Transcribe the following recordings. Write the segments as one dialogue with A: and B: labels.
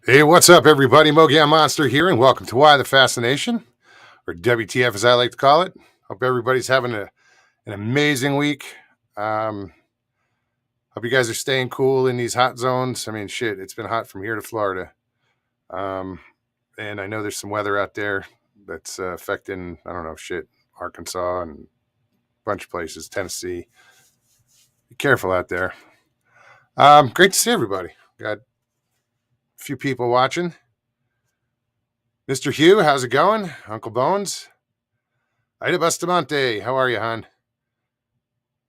A: Hey, what's up, everybody? Mogan Monster here, and welcome to Why the Fascination, or WTF as I like to call it. Hope everybody's having an amazing week. Um, Hope you guys are staying cool in these hot zones. I mean, shit, it's been hot from here to Florida. Um, and I know there's some weather out there that's affecting, I don't know, shit, Arkansas and a bunch of places, Tennessee. Be careful out there. Great to see everybody. Got a few people watching. Mr. Hugh, how's it going? Uncle Bones? Ida Bustamante, how are you, hon?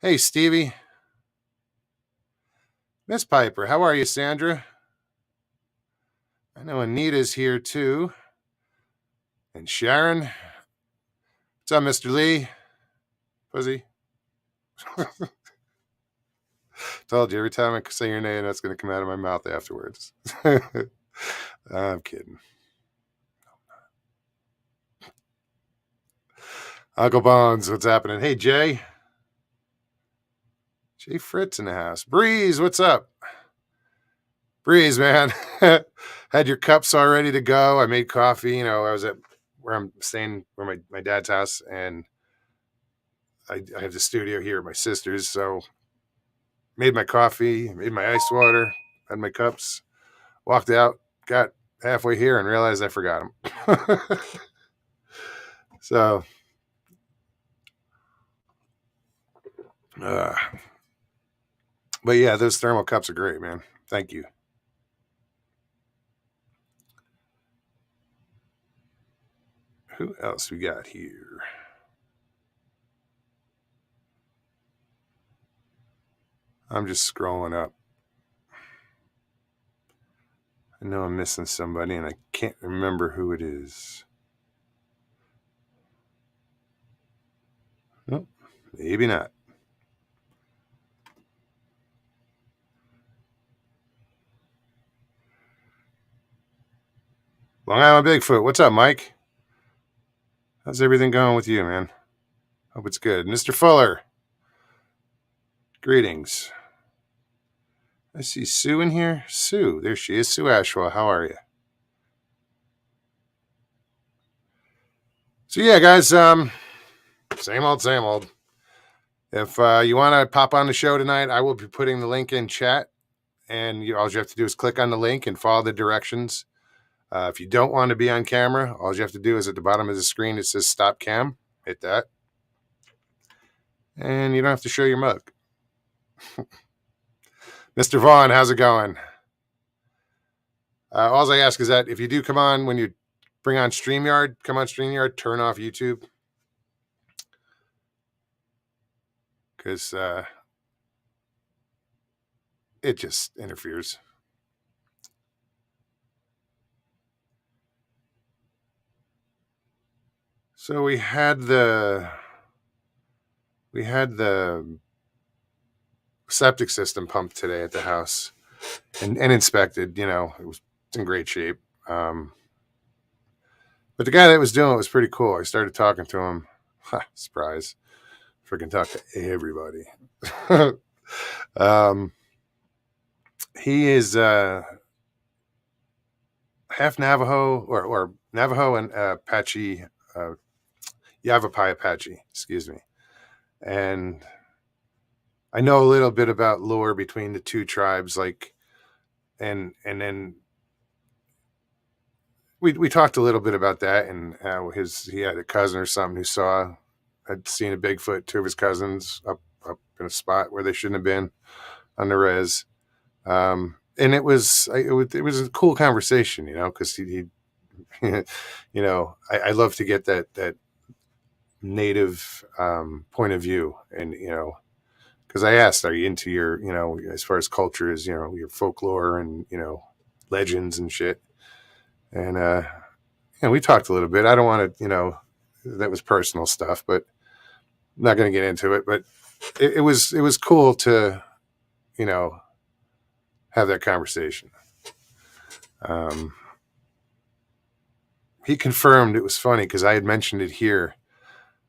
A: Hey, Stevie. Miss Piper, how are you, Sandra? I know Anita's here too. And Sharon. What's up, Mr. Lee? Fuzzy. Told you every time I say your name, that's going to come out of my mouth afterwards. I'm kidding. Uncle Bones, what's happening? Hey, Jay. Jay Fritz in the house. Breeze, what's up? Breeze, man. Had your cups all ready to go. I made coffee. You know, I was at where I'm staying, where my dad's house, and I have the studio here at my sister's. So made my coffee, made my ice water, had my cups, walked out, got halfway here, and realized I forgot them. So, uh, but yeah, those thermal cups are great, man. Thank you. Who else we got here? I'm just scrolling up. I know I'm missing somebody, and I can't remember who it is. Nope, maybe not. Long Island Bigfoot, what's up, Mike? How's everything going with you, man? Hope it's good. Mr. Fuller, greetings. I see Sue in here. Sue, there she is. Sue Ashwell, how are you? So yeah, guys, same old, same old. If you want to pop on the show tonight, I will be putting the link in chat, and all you have to do is click on the link and follow the directions. If you don't want to be on camera, all you have to do is at the bottom of the screen it says "Stop Cam." Hit that, and you don't have to show your mug. Mr. Vaughn, how's it going? All I ask is that if you do come on when you bring on StreamYard, come on StreamYard, turn off YouTube, because it just interferes. So we had the septic system pumped today at the house and inspected. You know, it's in great shape. But the guy that was doing it was pretty cool. I started talking to him. Surprise. Freaking talk to everybody. um, he is half Navajo or Navajo and Apache, Yavapai Apache, excuse me. And I know a little bit about lore between the two tribes, like, and then we talked a little bit about that, and how he had a cousin or something who had seen a Bigfoot, two of his cousins up in a spot where they shouldn't have been on the res. And it was a cool conversation, you know, because he you know, I love to get that native point of view, and you know, because I asked, are you into your, you know, as far as culture is, you know, your folklore and, you know, legends and shit. And we talked a little bit. I don't want to, you know, that was personal stuff, but I'm not going to get into it. But it was cool to, you know, have that conversation. He confirmed it was funny because I had mentioned it here.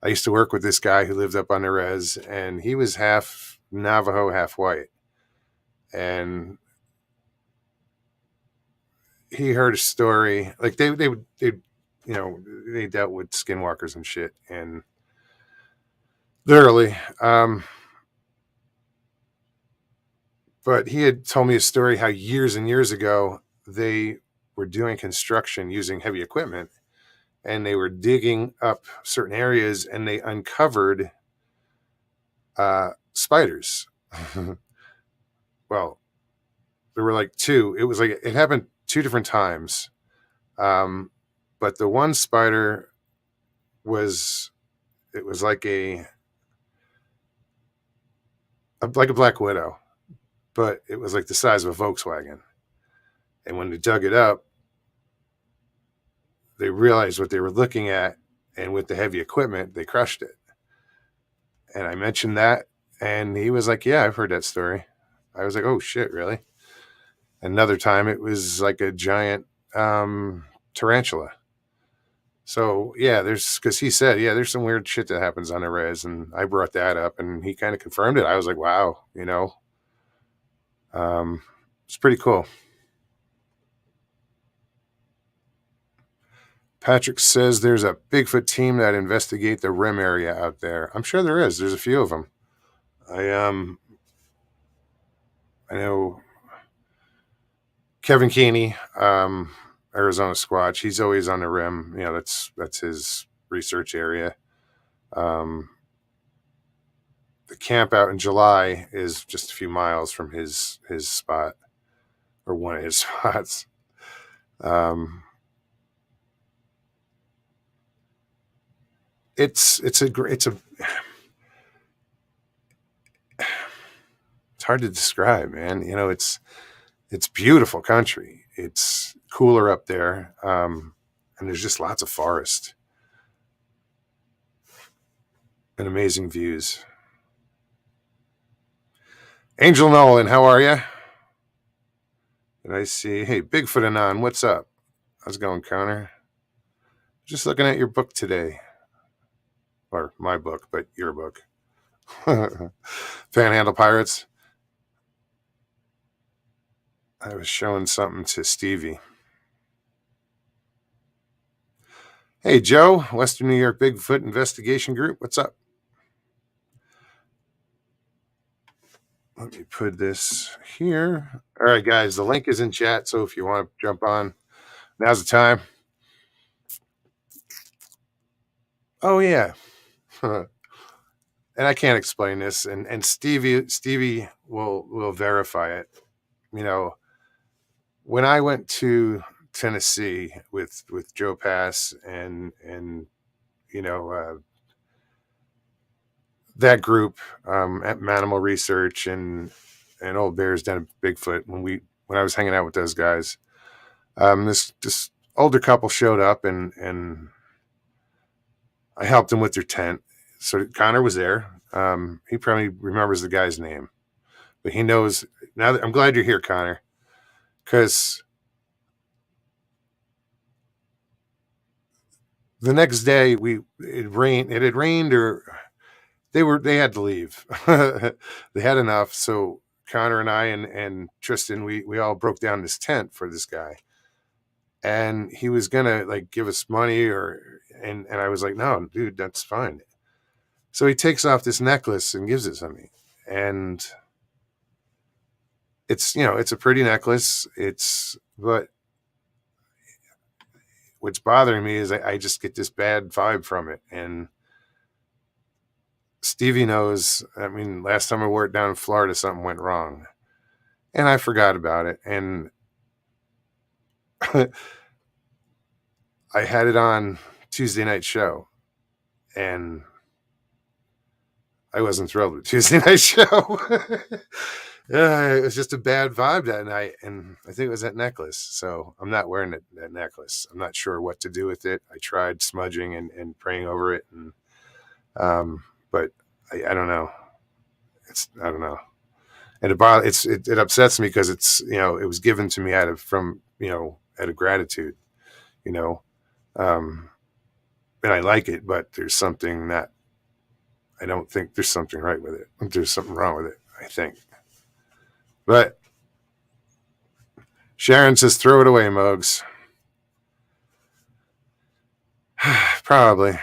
A: I used to work with this guy who lived up on the res, and he was half Navajo, half white. And he heard a story like they they dealt with skinwalkers and shit, and literally, but he had told me a story how years and years ago they were doing construction using heavy equipment, and they were digging up certain areas, and they uncovered spiders. Well, there were like two. It was like it happened two different times. But the one spider was it was like a black widow, but it was like the size of a Volkswagen. And when they dug it up, they realized what they were looking at, and with the heavy equipment, they crushed it. And I mentioned that, and he was like, "Yeah, I've heard that story." I was like, "Oh shit, really?" Another time, it was like a giant tarantula. So yeah, there's because he said, yeah, there's some weird shit that happens on the res, and I brought that up, and he kind of confirmed it. I was like, wow, it's pretty cool. Patrick says there's a Bigfoot team that investigate the rim area out there. I'm sure there is. There's a few of them. I know Kevin Keeney, Arizona Squatch. He's always on the rim. That's his research area. The camp out in July is just a few miles from his spot, or one of his spots. Um, it's hard to describe, man. It's beautiful country. It's cooler up there, and there's just lots of forest and amazing views. Angel Nolan, how are you? Did I see? Hey, Bigfoot Anon, what's up? How's it going, Connor? Just looking at your book today, or my book, but your book. Panhandle Pirates. I was showing something to Stevie. Hey, Joe, Western New York Bigfoot Investigation Group. What's up? Let me put this here. All right, guys, the link is in chat. So if you want to jump on, now's the time. Oh, yeah. And I can't explain this. And Stevie will verify it. When I went to Tennessee with Joe Pass and that group at Manimal Research and Old Bears down at Bigfoot, when I was hanging out with those guys, this older couple showed up, and I helped them with their tent. So Connor was there. He probably remembers the guy's name, but he knows now. I'm glad you're here, Connor, because the next day it rained. It had rained, or they had to leave. They had enough. So Connor and I and Tristan, we all broke down this tent for this guy, and he was gonna like give us money, and I was like, no, dude, that's fine. So he takes off this necklace and gives it to me, and it's a pretty necklace. But what's bothering me is I just get this bad vibe from it, and Stevie knows. I mean, last time I wore it down in Florida, something went wrong, and I forgot about it, and I had it on Tuesday night show, and I wasn't thrilled with Tuesday night show. It was just a bad vibe that night, and I think it was that necklace. So I'm not wearing that necklace. I'm not sure what to do with it. I tried smudging and praying over it, and but I don't know. I don't know, and it upsets me because it was given to me out of gratitude, you know, um, and I like it, but there's something that I don't think there's something right with it. There's something wrong with it, I think. But Sharon says, throw it away, Mogs. Probably.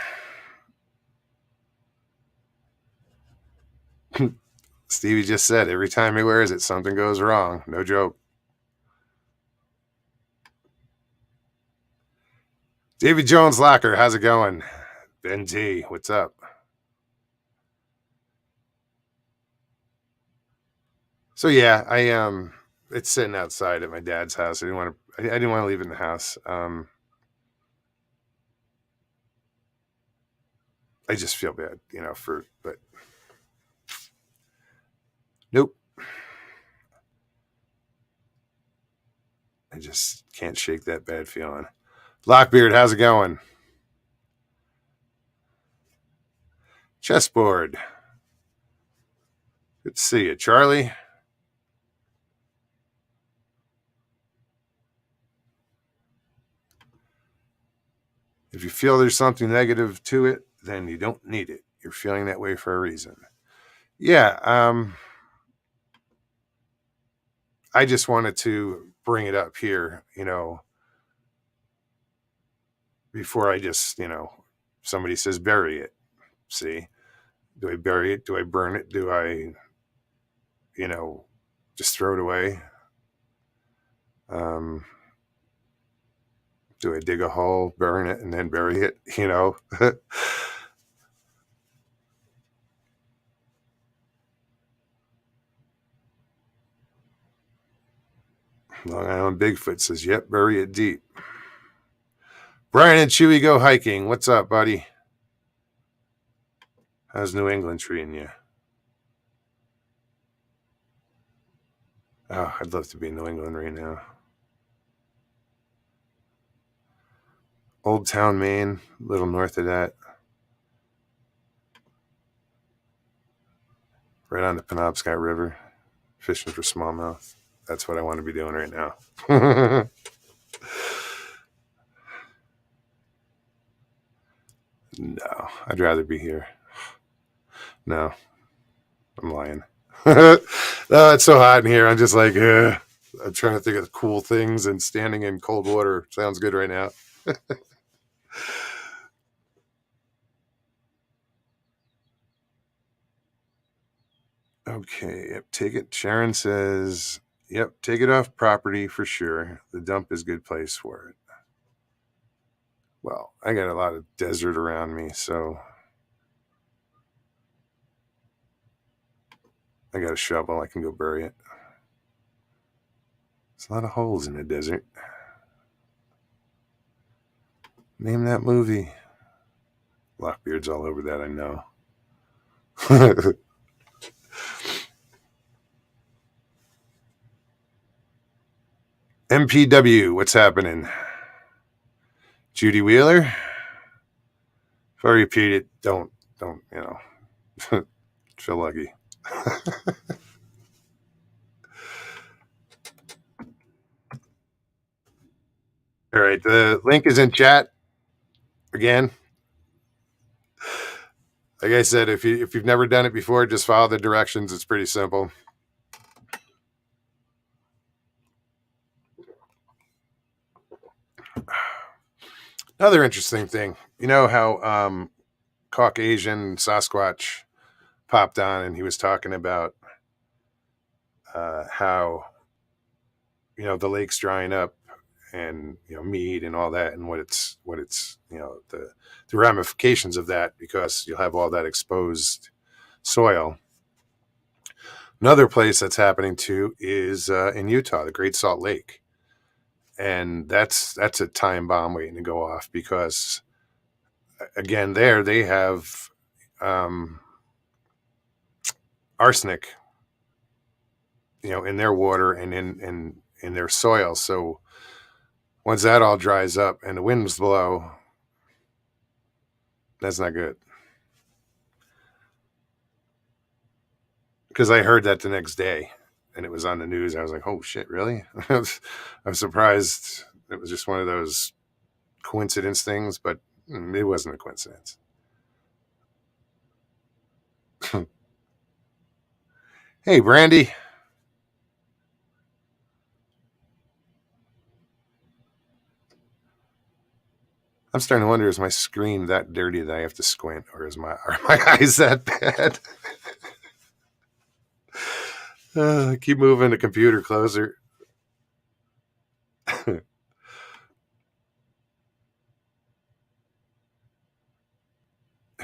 A: Stevie just said every time he wears it, something goes wrong. No joke. Davy Jones Locker, how's it going? Ben T, what's up? So yeah, it's sitting outside at my dad's house. I didn't want to leave it in the house. I just feel bad, but nope. I just can't shake that bad feeling. Lockbeard, how's it going? Chessboard. Good to see you. Charlie. If you feel there's something negative to it, then you don't need it. You're feeling that way for a reason. Yeah, I just wanted to bring it up here, before I just, somebody says bury it. See, do I bury it? Do I burn it? Do I, you know, just throw it away? Um, do I dig a hole, burn it, and then bury it? Long Island Bigfoot says, yep, bury it deep. Brian and Chewy go hiking. What's up, buddy? How's New England treating you? Oh, I'd love to be in New England right now. Old Town, Maine, a little north of that. Right on the Penobscot River, fishing for smallmouth. That's what I want to be doing right now. No, I'd rather be here. No, I'm lying. No, it's so hot in here. I'm just like, I'm trying to think of cool things, and standing in cold water sounds good right now. Okay, yep, take it. Sharon says, yep, take it off property for sure. The dump is a good place for it. Well, I got a lot of desert around me, so I got a shovel. I can go bury it. There's a lot of holes in the desert. Name that movie. Lockbeard's all over that, I know. MPW, what's happening? Judy Wheeler? If I repeat it, don't, feel lucky. All right, the link is in chat again. Like I said, if you've never done it before, just follow the directions. It's pretty simple. Another interesting thing, you know how Caucasian Sasquatch popped on and he was talking about how the lake's drying up and mead and all that, and what it's the ramifications of that, because you'll have all that exposed soil. Another place that's happening too is in Utah, the Great Salt Lake, and that's a time bomb waiting to go off, because again, there they have arsenic, in their water and in their soil. So once that all dries up and the winds blow, that's not good. Because I heard that the next day and it was on the news. I was like, oh shit, really? I'm surprised. It was just one of those coincidence things, but it wasn't a coincidence. Hey, Brandy. I'm starting to wonder, is my screen that dirty that I have to squint, or are my eyes that bad? Keep moving the computer closer.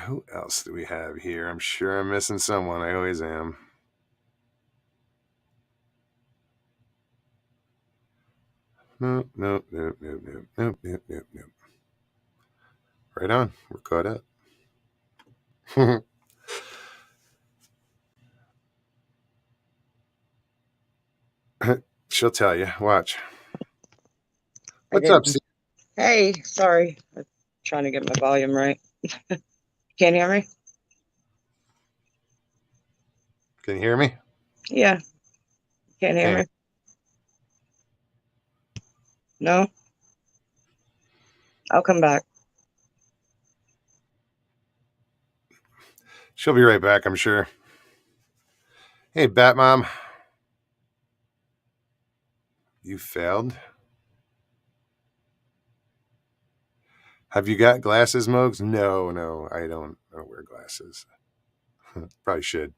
A: Who else do we have here? I'm sure I'm missing someone. I always am. Nope, nope, nope, nope, nope, nope, nope, nope, nope. Right on. We're caught up. She'll tell you. Watch.
B: I
A: What's up,
B: didn't.
A: Steve?
B: Hey, sorry. I'm trying to get my volume right. Can't hear me?
A: Can you hear me?
B: Yeah. Can't hear
A: Can.
B: me? No? I'll come back.
A: She'll be right back, I'm sure. Hey, Bat Mom. You failed? Have you got glasses, Mogs? No, I don't wear glasses. Probably should.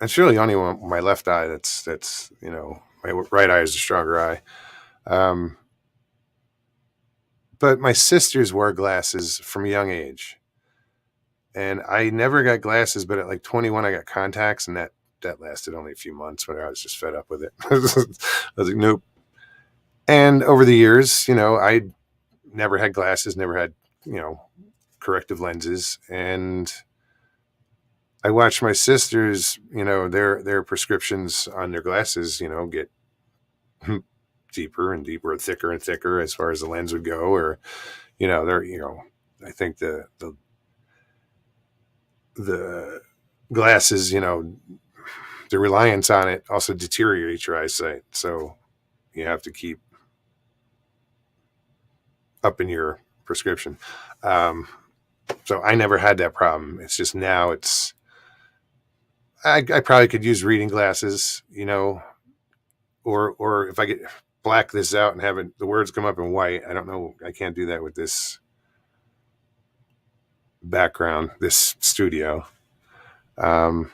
A: It's really only my left eye that's my right eye is a stronger eye. Um, but my sisters wore glasses from a young age, and I never got glasses. But at like 21, I got contacts, and that lasted only a few months. When I was just fed up with it. I was like, nope. And over the years, I never had glasses, never had corrective lenses, and I watched my sisters, their prescriptions on their glasses, get deeper and deeper and thicker as far as the lens would go, or they're I think the glasses, the reliance on it also deteriorates your eyesight, so you have to keep up in your prescription. So I never had that problem. It's just now I probably could use reading glasses, or if I could black this out and have the words come up in white. I don't know. I can't do that with this background, this studio. Um,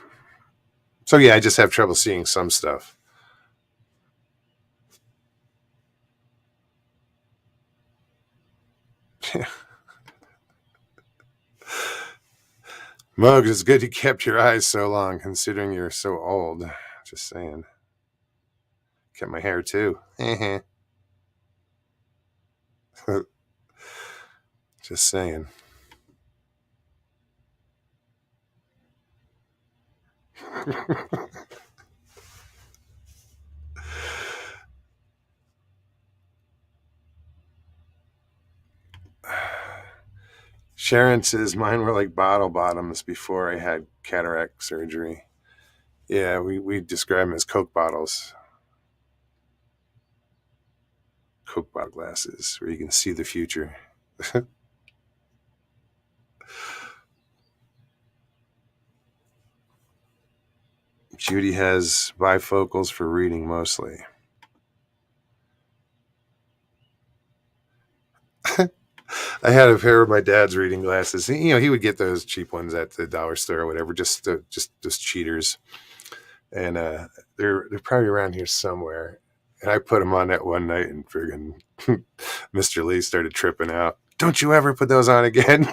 A: so yeah, I just have trouble seeing some stuff. Mugs, it's good you kept your eyes so long, considering you're so old. Just saying. Kept my hair too. Just saying. Sharon says mine were like bottle bottoms before I had cataract surgery. Yeah, we describe them as Coke bottles. Coke bottle glasses where you can see the future. Judy has bifocals for reading mostly. I had a pair of my dad's reading glasses. He would get those cheap ones at the dollar store or whatever, just cheaters. And they're probably around here somewhere. And I put them on that one night, and friggin' Mr. Lee started tripping out. Don't you ever put those on again?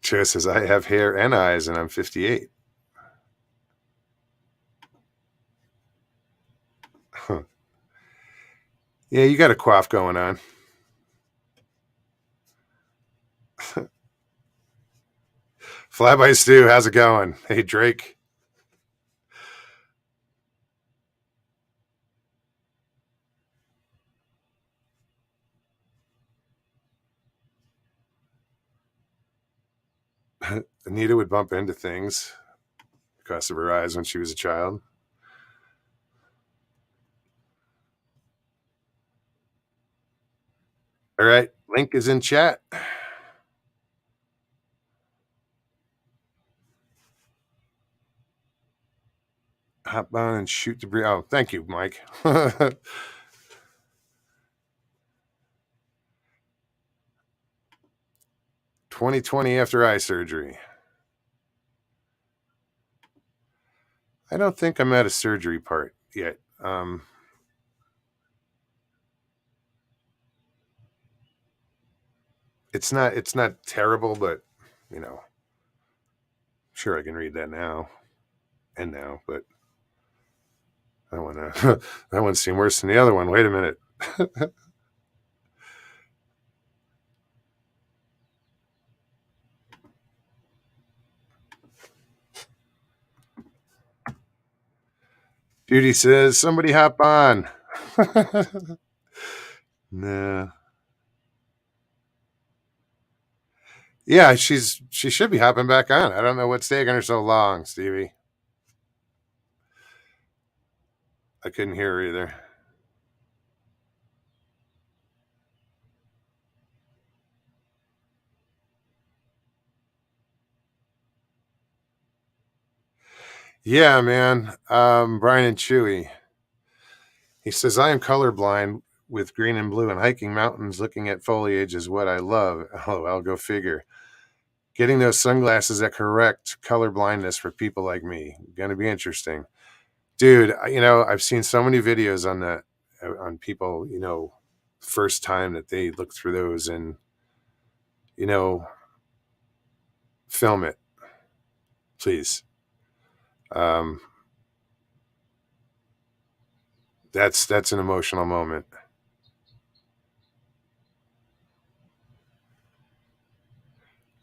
A: Joe says, I have hair and eyes, and I'm 58. Huh. Yeah, you got a quaff going on. Flyby Stew, how's it going? Hey, Drake. Anita would bump into things because of her eyes when she was a child. All right, link is in chat. hop on and shoot the breeze. Oh, thank you, Mike. 2020 after eye surgery. I don't think I'm at a surgery part yet. It's not terrible, but you know, sure I can read that now, but that one that one seemed worse than the other one. Wait a minute. Judy says, somebody hop on. Nah. Yeah, she should be hopping back on. I don't know what's taking her so long, Stevie. I couldn't hear her either. Yeah, man. Brian and Chewy. He says, I am colorblind with green and blue, and hiking mountains looking at foliage is what I love. Oh, I'll go figure. Getting those sunglasses that correct color blindness for people like me. Gonna be interesting. Dude, I've seen so many videos on that, on people, first time that they look through those and, film it, please. That's an emotional moment.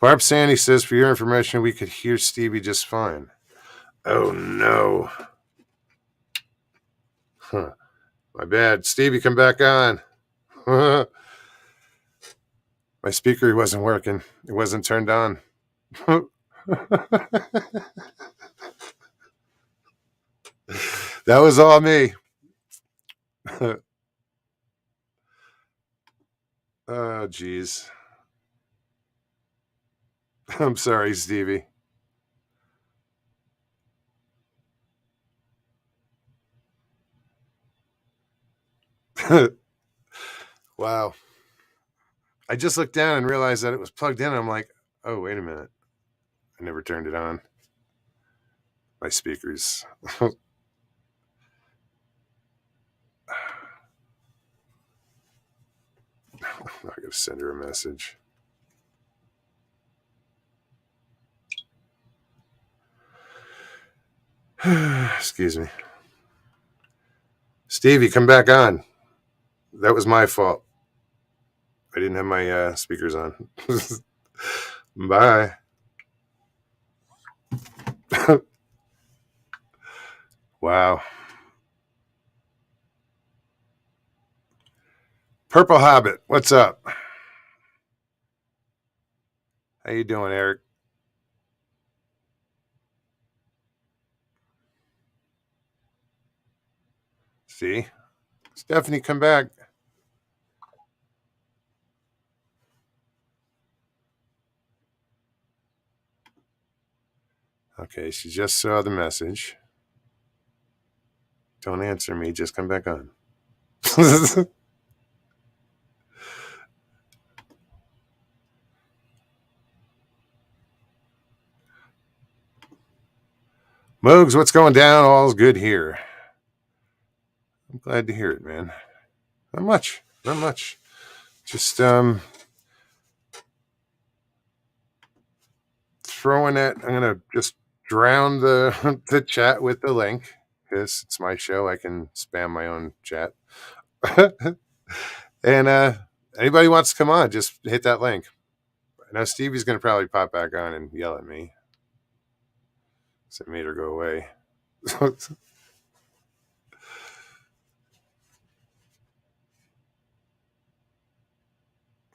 A: Barb Sandy says, for your information, we could hear Stevie just fine. Oh, no. Huh. My bad. Stevie, come back on. My speaker wasn't working. It wasn't turned on. That was all me. Oh, geez. I'm sorry, Stevie. Wow. I just looked down and realized that it was plugged in. I'm like, oh, wait a minute. I never turned it on. My speakers. I gotta send her a message. Excuse me. Stevie, come back on. That was my fault. I didn't have my speakers on. Bye. Wow. Purple Hobbit, what's up? How you doing, Eric? See? Stephanie, come back. Okay, she just saw the message. Don't answer me, just come back on. Moogs, what's going down? All's good here. I'm glad to hear it, man. Not much. Just throwing it. I'm gonna just drown the the chat with the link because it's my show. I can spam my own chat. And anybody wants to come on, just hit that link. Now Stevie's gonna probably pop back on and yell at me. So it made her go away.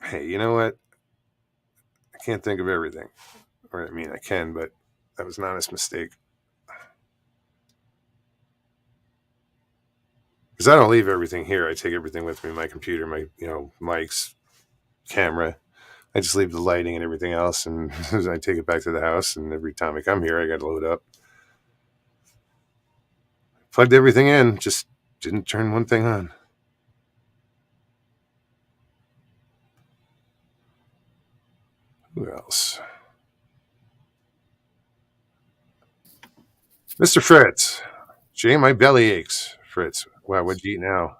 A: Hey, you know what? I can't think of everything. Or I mean, I can, but that was an honest mistake. Because I don't leave everything here. I take everything with me: my computer, my mics, camera. I just leave the lighting and everything else, and I take it back to the house. And every time I come here, I got to load up. Plugged everything in, just didn't turn one thing on. Who else? Mr. Fritz. Jay, my belly aches. Fritz, wow, what'd you eat now?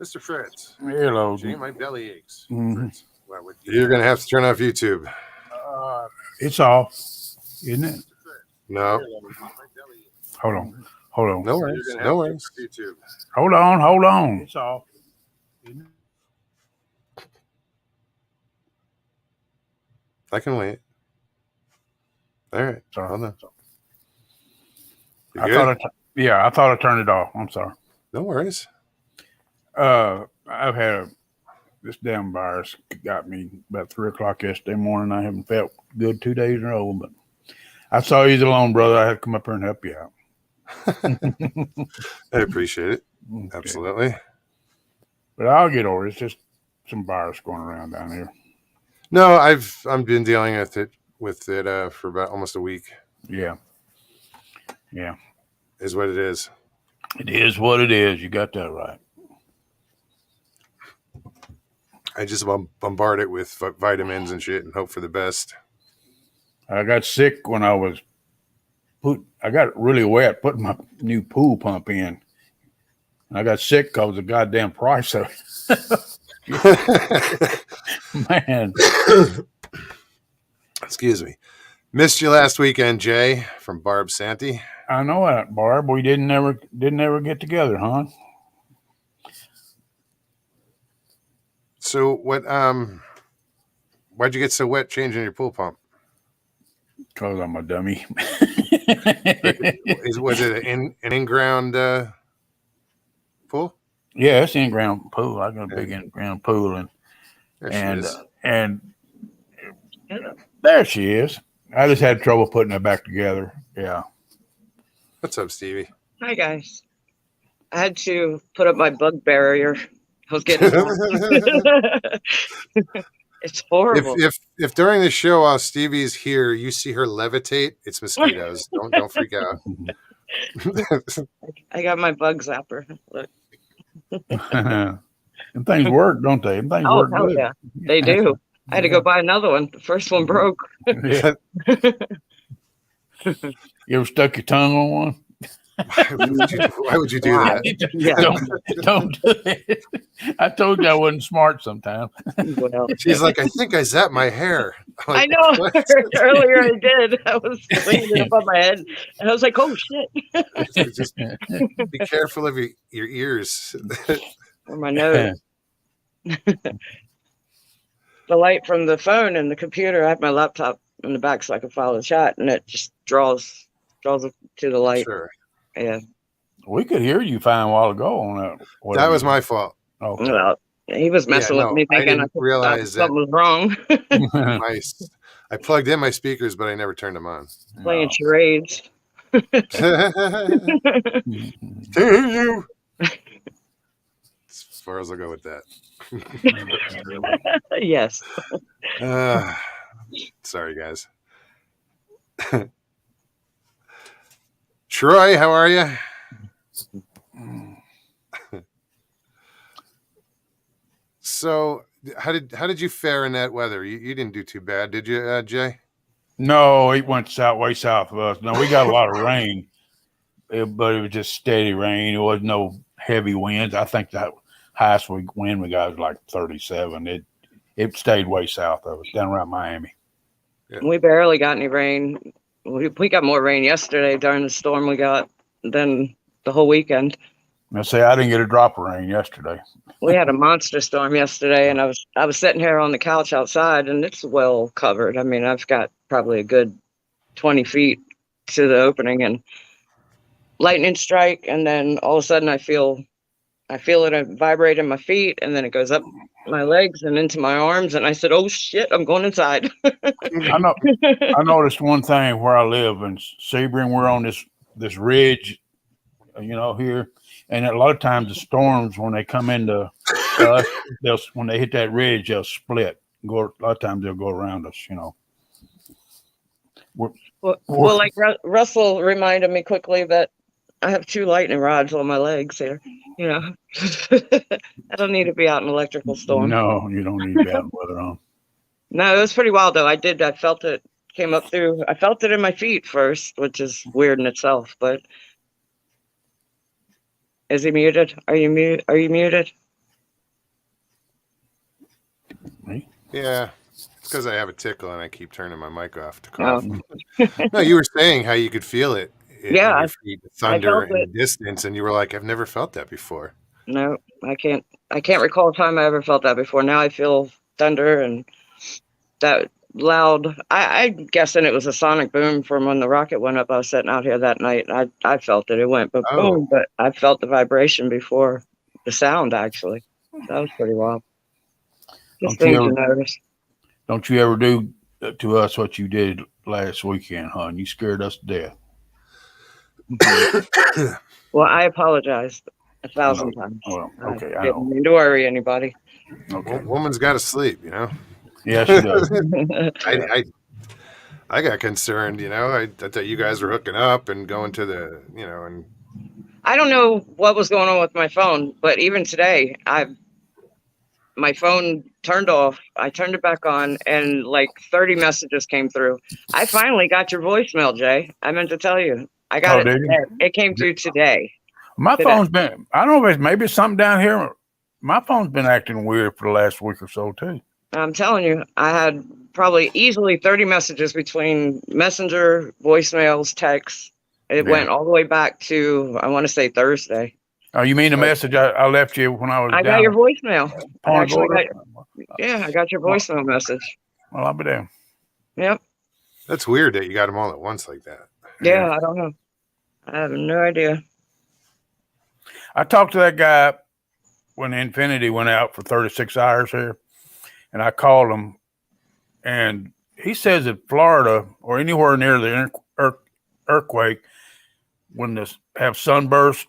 A: Mr. Fritz.
C: Hello.
A: Jay, my belly aches.
C: Mhm.
A: Fritz, wow, what'd you eat? You're going to have to turn off YouTube.
C: It's off, isn't it?
A: No.
C: Hold on.
A: No worries. No worries. YouTube.
C: Hold on. It's off. Isn't it?
A: I can wait. All right.
C: Sorry.
A: Hold on. You
C: I
A: good?
C: thought I turned it off. I'm sorry.
A: No worries.
C: I've had this damn virus got me about 3:00 yesterday morning. I haven't felt good 2 days in a row, but I saw you alone, brother. I had to come up here and help you out.
A: I appreciate it.
C: Okay.
A: Absolutely.
C: But I'll get over it. It's just some virus going around down here.
A: No, I've been dealing with it for about almost a week.
C: Yeah.
A: Is what it is.
C: It is what it is. You got that right.
A: I just bombard it with vitamins and shit and hope for the best.
C: I got sick when I got really wet putting my new pool pump in. I got sick because of the goddamn price of it. Man.
A: Excuse me. Missed you last weekend, Jay, from Barb Santee.
C: I know that, Barb. We didn't ever get together, huh?
A: So what? Why'd you get so wet changing your pool pump?
C: Because I'm a dummy.
A: Was it an in-ground pool?
C: Yeah, it's in-ground pool. I got a big in-ground pool,
A: There she is.
C: and there she is. I just had trouble putting it back together. Yeah.
A: What's up, Stevie?
B: Hi, guys. I had to put up my bug barrier. I was getting It's horrible.
A: If during the show while Stevie's here, you see her levitate, it's mosquitoes. don't freak out.
B: I got my bug zapper. Look.
C: And things work, don't they? And things
B: Oh,
C: work
B: hell
C: good.
B: yeah. They do. I had to go buy another one. The first one broke.
C: Yeah. You ever stuck your tongue on one?
A: Why would you do that?
B: Yeah.
C: Don't do it. I told you I wasn't smart sometimes.
B: Well,
A: She's like, I think I zapped my hair. I'm
B: I
A: like,
B: know.
A: "What?"
B: Earlier I did. I was leaning it above my head, and I was like, "Oh shit!"
A: Just be careful of your ears.
B: Or my nose. The light from the phone and the computer. I have my laptop in the back so I can follow the chat, and it just draws it to the light.
A: Sure.
B: Yeah.
C: We could hear you fine a while ago on that.
A: That was my fault.
C: Okay.
B: Well, he was messing
A: Yeah,
B: with
A: no,
B: me,
A: I
B: thinking
A: didn't realize
B: something was wrong.
A: I plugged in my speakers, but I never turned them on.
B: Playing charades.
A: To you. As far as I'll go with that.
B: Yes.
A: Sorry, guys. Troy, how are you? So, how did you fare in that weather? You didn't do too bad, did you, Jay?
C: No, it went way south of us. No, we got a lot of rain, but it was just steady rain. It was no heavy winds. I think the highest wind we got was like 37. It stayed way south of us, down around Miami.
B: Yeah. We barely got any rain. We got more rain yesterday during the storm we got than the whole weekend.
C: I say I didn't get a drop of rain yesterday.
B: We had a monster storm yesterday, and I was sitting here on the couch outside, and it's well covered. I mean, I've got probably a good 20 feet to the opening, and lightning strike, and then all of a sudden I feel it vibrate in my feet, and then it goes up my legs and into my arms, and I said, "Oh shit, I'm going inside."
C: I noticed one thing where I live in Sebring. We're on this ridge, here, and a lot of times the storms, when they come into us, when they hit that ridge, they'll split. A lot of times they'll go around us,
B: Well,
C: We're-
B: like Russell reminded me quickly that I have 2 lightning rods on my legs here. You know, I don't need to be out in an electrical storm.
C: No, you don't need to be out in weather on.
B: No, it was pretty wild though. I felt it came up through. I felt it in my feet first, which is weird in itself. But is he muted? Are you mute? Are you muted?
A: Yeah, it's because I have a tickle and I keep turning my mic off to
B: No.
A: cough. No, you were saying how you could feel it.
B: Yeah,
A: in your feet, thunder
B: felt
A: in the distance, and you were like, "I've never felt that before."
B: No, I can't. I can't recall a time I ever felt that before. Now I feel thunder and that loud. I'm guessing it was a sonic boom from when the rocket went up. I was sitting out here that night. I felt it. It went boom,
A: Oh.
B: but I felt the vibration before the sound. Actually, that was pretty wild. Just
C: Don't you
B: things
C: ever-
B: to notice.
C: Don't you ever do to us what you did last weekend, hon? You scared us to death.
B: Well, I apologized 1,000 times.
C: Well, okay, I
B: didn't
C: know.
B: mean to worry anybody.
C: Okay.
A: Woman's got to sleep, you know.
C: Yeah, she does.
A: I got concerned, you know. I thought you guys were hooking up and going to the, you know, and
B: I don't know what was going on with my phone, but even today, my phone turned off. I turned it back on, and like 30 messages came through. I finally got your voicemail, Jay. I meant to tell you. I got
C: Oh,
B: it.
C: did you?
B: Today. It came through today.
C: My
B: Today.
C: phone's been, I don't know if maybe it's something down here. My phone's been acting weird for the last week or so, too.
B: I'm telling you, I had probably easily 30 messages between Messenger, voicemails, texts. It
C: Yeah.
B: went all the way back to, I want to say Thursday.
C: Oh, you mean the message I left you when I was
B: I
C: down
B: got your voicemail. I
C: Point
B: actually
C: Border?
B: I got your voicemail message.
C: Well, I'll be there.
B: Yep.
A: that's weird that you got them all at once like that.
B: Yeah, I don't know. I have no idea.
C: I talked to that guy when Infinity went out for 36 hours here, and I called him, and he says that Florida or anywhere near the earthquake, when this have sunburst,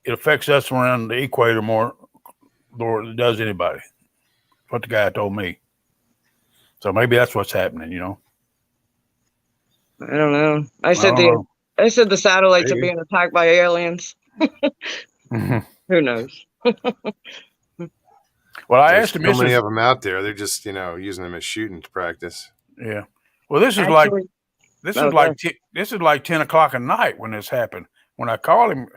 C: it affects us around the equator more than it does anybody. That's what the guy told me. So maybe that's what's happening, you know.
B: I don't know. I
C: I
B: said
C: don't
B: the satellites are
A: Maybe.
B: being attacked by aliens.
C: know.
B: Who knows?
C: Well, I
A: There's
C: asked him.
A: so
C: This
A: many
C: is,
A: of them out there. They're just, you know, using them as shooting practice.
C: yeah. Well, this is like
B: Actually,
C: this
B: Okay.
C: is like this is like 10 o'clock at night when this happened. When I called him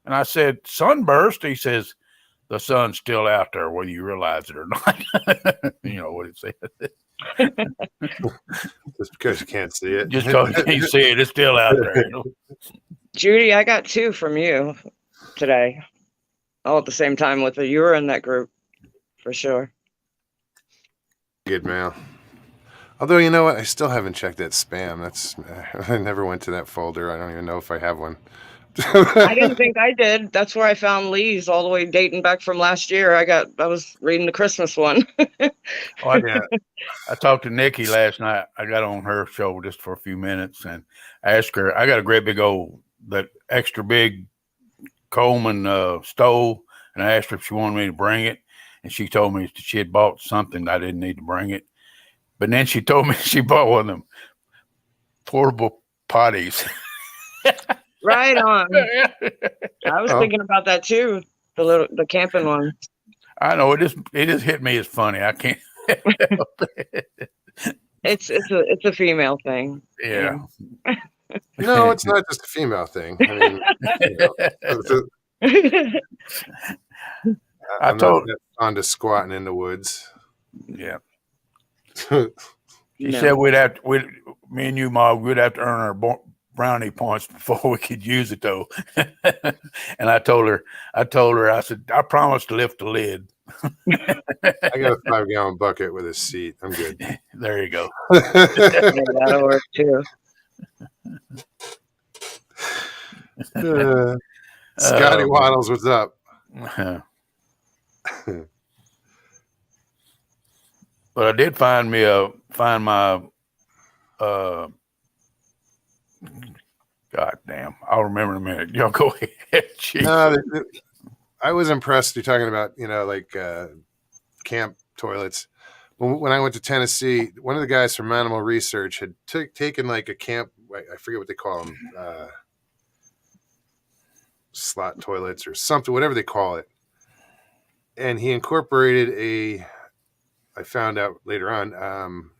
C: and I said sunburst, he says the sun's still out there whether you realize it or not. You know what it said.
A: Just because you can't see it.
C: Just because you can't see it, it's still out there. You know?
B: Judy, I got 2 from you today, all at the same time with you. You were in that group for sure.
A: Good mail. Although, you know what? I still haven't checked that spam. That's I never went to that folder. I don't even know if I have one.
B: I didn't think I did. That's where I found Lee's all the way dating back from last year. I was reading the Christmas one.
C: Oh,
A: Yeah.
C: I talked to Nikki last night. I got on her show just for a few minutes and I asked her, I got a great big old, that extra big Coleman stove. And I asked her if she wanted me to bring it. And she told me she had bought something. I didn't need to bring it. But then she told me she bought one of them portable potties.
B: Right on. I was
A: Oh.
B: thinking about that too. The camping one.
C: I know it just hit me as funny. I can't.
B: It's a female thing.
C: Yeah.
A: No, it's not just a female thing. I mean, you know, I'm
C: told-
A: not that fond of squatting in the woods.
C: Yeah.
B: No.
C: She said me and you, Ma, we'd have to earn our brownie points before we could use it, though. And I told her, I said, I promise to lift the lid.
A: I got a 5-gallon bucket with a seat. I'm good.
C: There you go.
B: Yeah, that'll work too.
A: Scotty Waddles, what's up?
C: But I did find my God damn, I'll remember in a minute. Y'all go ahead. Jeez.
A: No, I was impressed. You're talking about, you know, like camp toilets, when I went to Tennessee, one of the guys from Animal Research had taken like a camp. I forget what they call them, slot toilets or something, whatever they call it. And he incorporated I found out later on,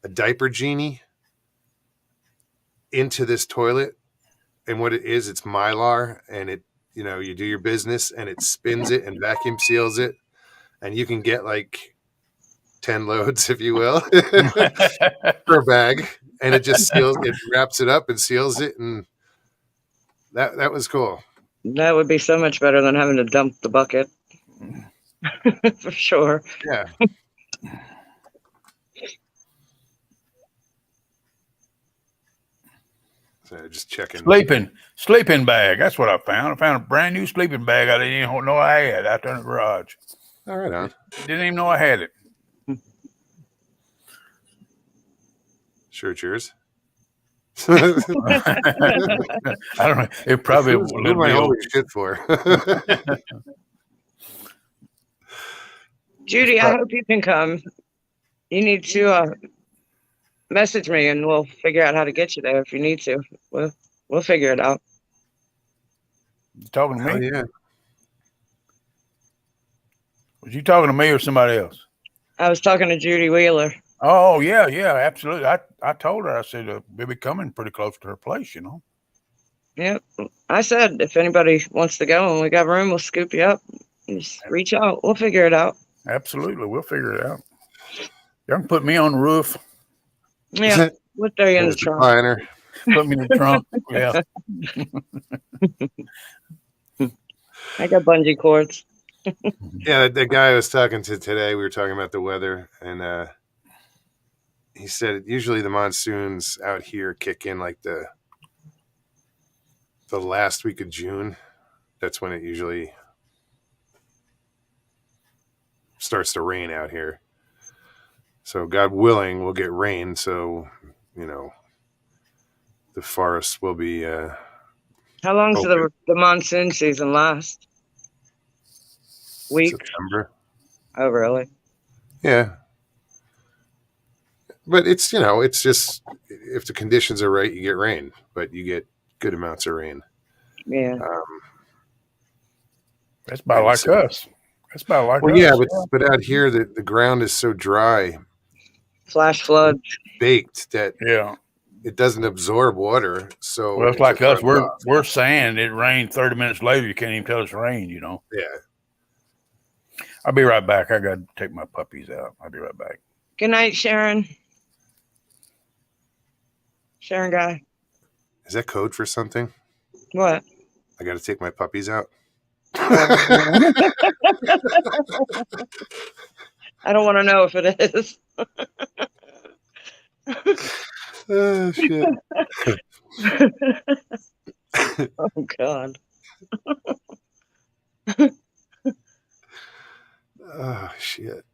A: a diaper genie into this toilet. And what it is, it's Mylar, and you do your business, and it spins it and vacuum seals it, and you can get like 10 loads, if you will, per bag, and it just wraps it up and seals it, and that was cool.
B: That would be so much better than having to dump the bucket. For sure.
A: Yeah. So just checking.
C: Sleeping bag. That's what I found. I found a brand new sleeping bag I didn't even know I had out there in the garage.
A: All right, on.
C: Didn't even know I had it.
A: Sure, it's yours.
C: I don't know. It probably
A: Who am I holding shit for?
B: Judy, I hope you can come. You need to message me, and we'll figure out how to get you there if you need to. We'll figure it out.
C: You talking to me?
A: Oh, yeah.
C: Was you talking to me or somebody else?
B: I was talking to Judy Wheeler.
C: Oh yeah, absolutely. I told her, I said we'll be coming pretty close to her place, you know.
B: Yep. I said if anybody wants to go and we got room, we'll scoop you up. Just reach out. We'll figure it out.
C: Absolutely, we'll figure it out. Y'all can put me on the roof.
B: Yeah. We'll throw you in the trunk.
C: Put me in the trunk. Yeah.
B: I got bungee cords.
A: Yeah, the guy I was talking to today, we were talking about the weather, and he said usually the monsoons out here kick in like the last week of June. That's when it usually starts to rain out here. So God willing, we'll get rain. So, the forest will be
B: How long does the monsoon season last? Weeks?
A: September.
B: Oh, really?
A: Yeah. But it's, it's just if the conditions are right, you get rain, but you get good amounts of rain.
B: Yeah.
C: That's about like us. That's about like us.
A: Yeah, but out here, the ground is so dry.
B: Flash floods.
A: Baked that
C: yeah,
A: it doesn't absorb water. So
C: it's like us. We're saying it rained 30 minutes later. You can't even tell it's rained, you know.
A: Yeah.
C: I'll be right back. I got to take my puppies out. I'll be right back.
B: Good night, Sharon. Sharon guy.
A: Is that code for something?
B: What?
A: I got to take my puppies out.
B: I don't want to know if it is.
A: Oh, shit.
B: Oh, God.
A: Oh, shit.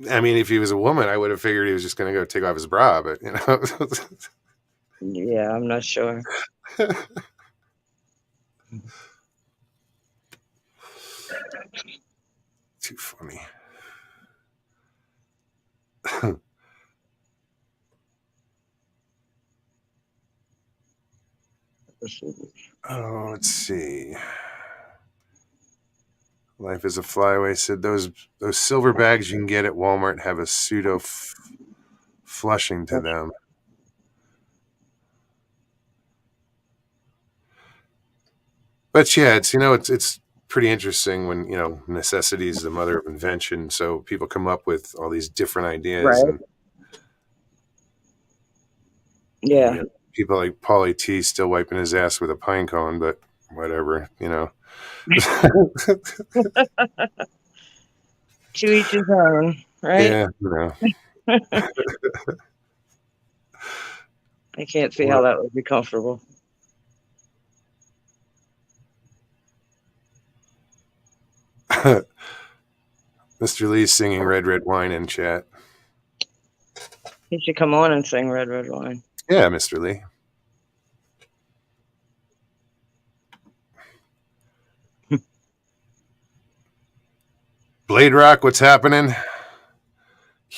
A: I mean, if he was a woman, I would have figured he was just going to go take off his bra, but,
B: Yeah, I'm not sure.
A: Too funny. Oh, let's see. Life is a Flyaway said those silver bags you can get at Walmart have a pseudo flushing to them. But yeah, it's pretty interesting when necessity is the mother of invention. So people come up with all these different ideas.
B: Right.
A: And,
B: Yeah.
A: People like Pauly T still wiping his ass with a pine cone, but whatever,
B: To each his own, right?
A: Yeah,
B: I can't see how that would be comfortable.
A: Mr. Lee's singing Red Red Wine in chat.
B: He should come on and sing Red Red Wine.
A: Yeah, Mr. Lee. Blade Rock, what's happening?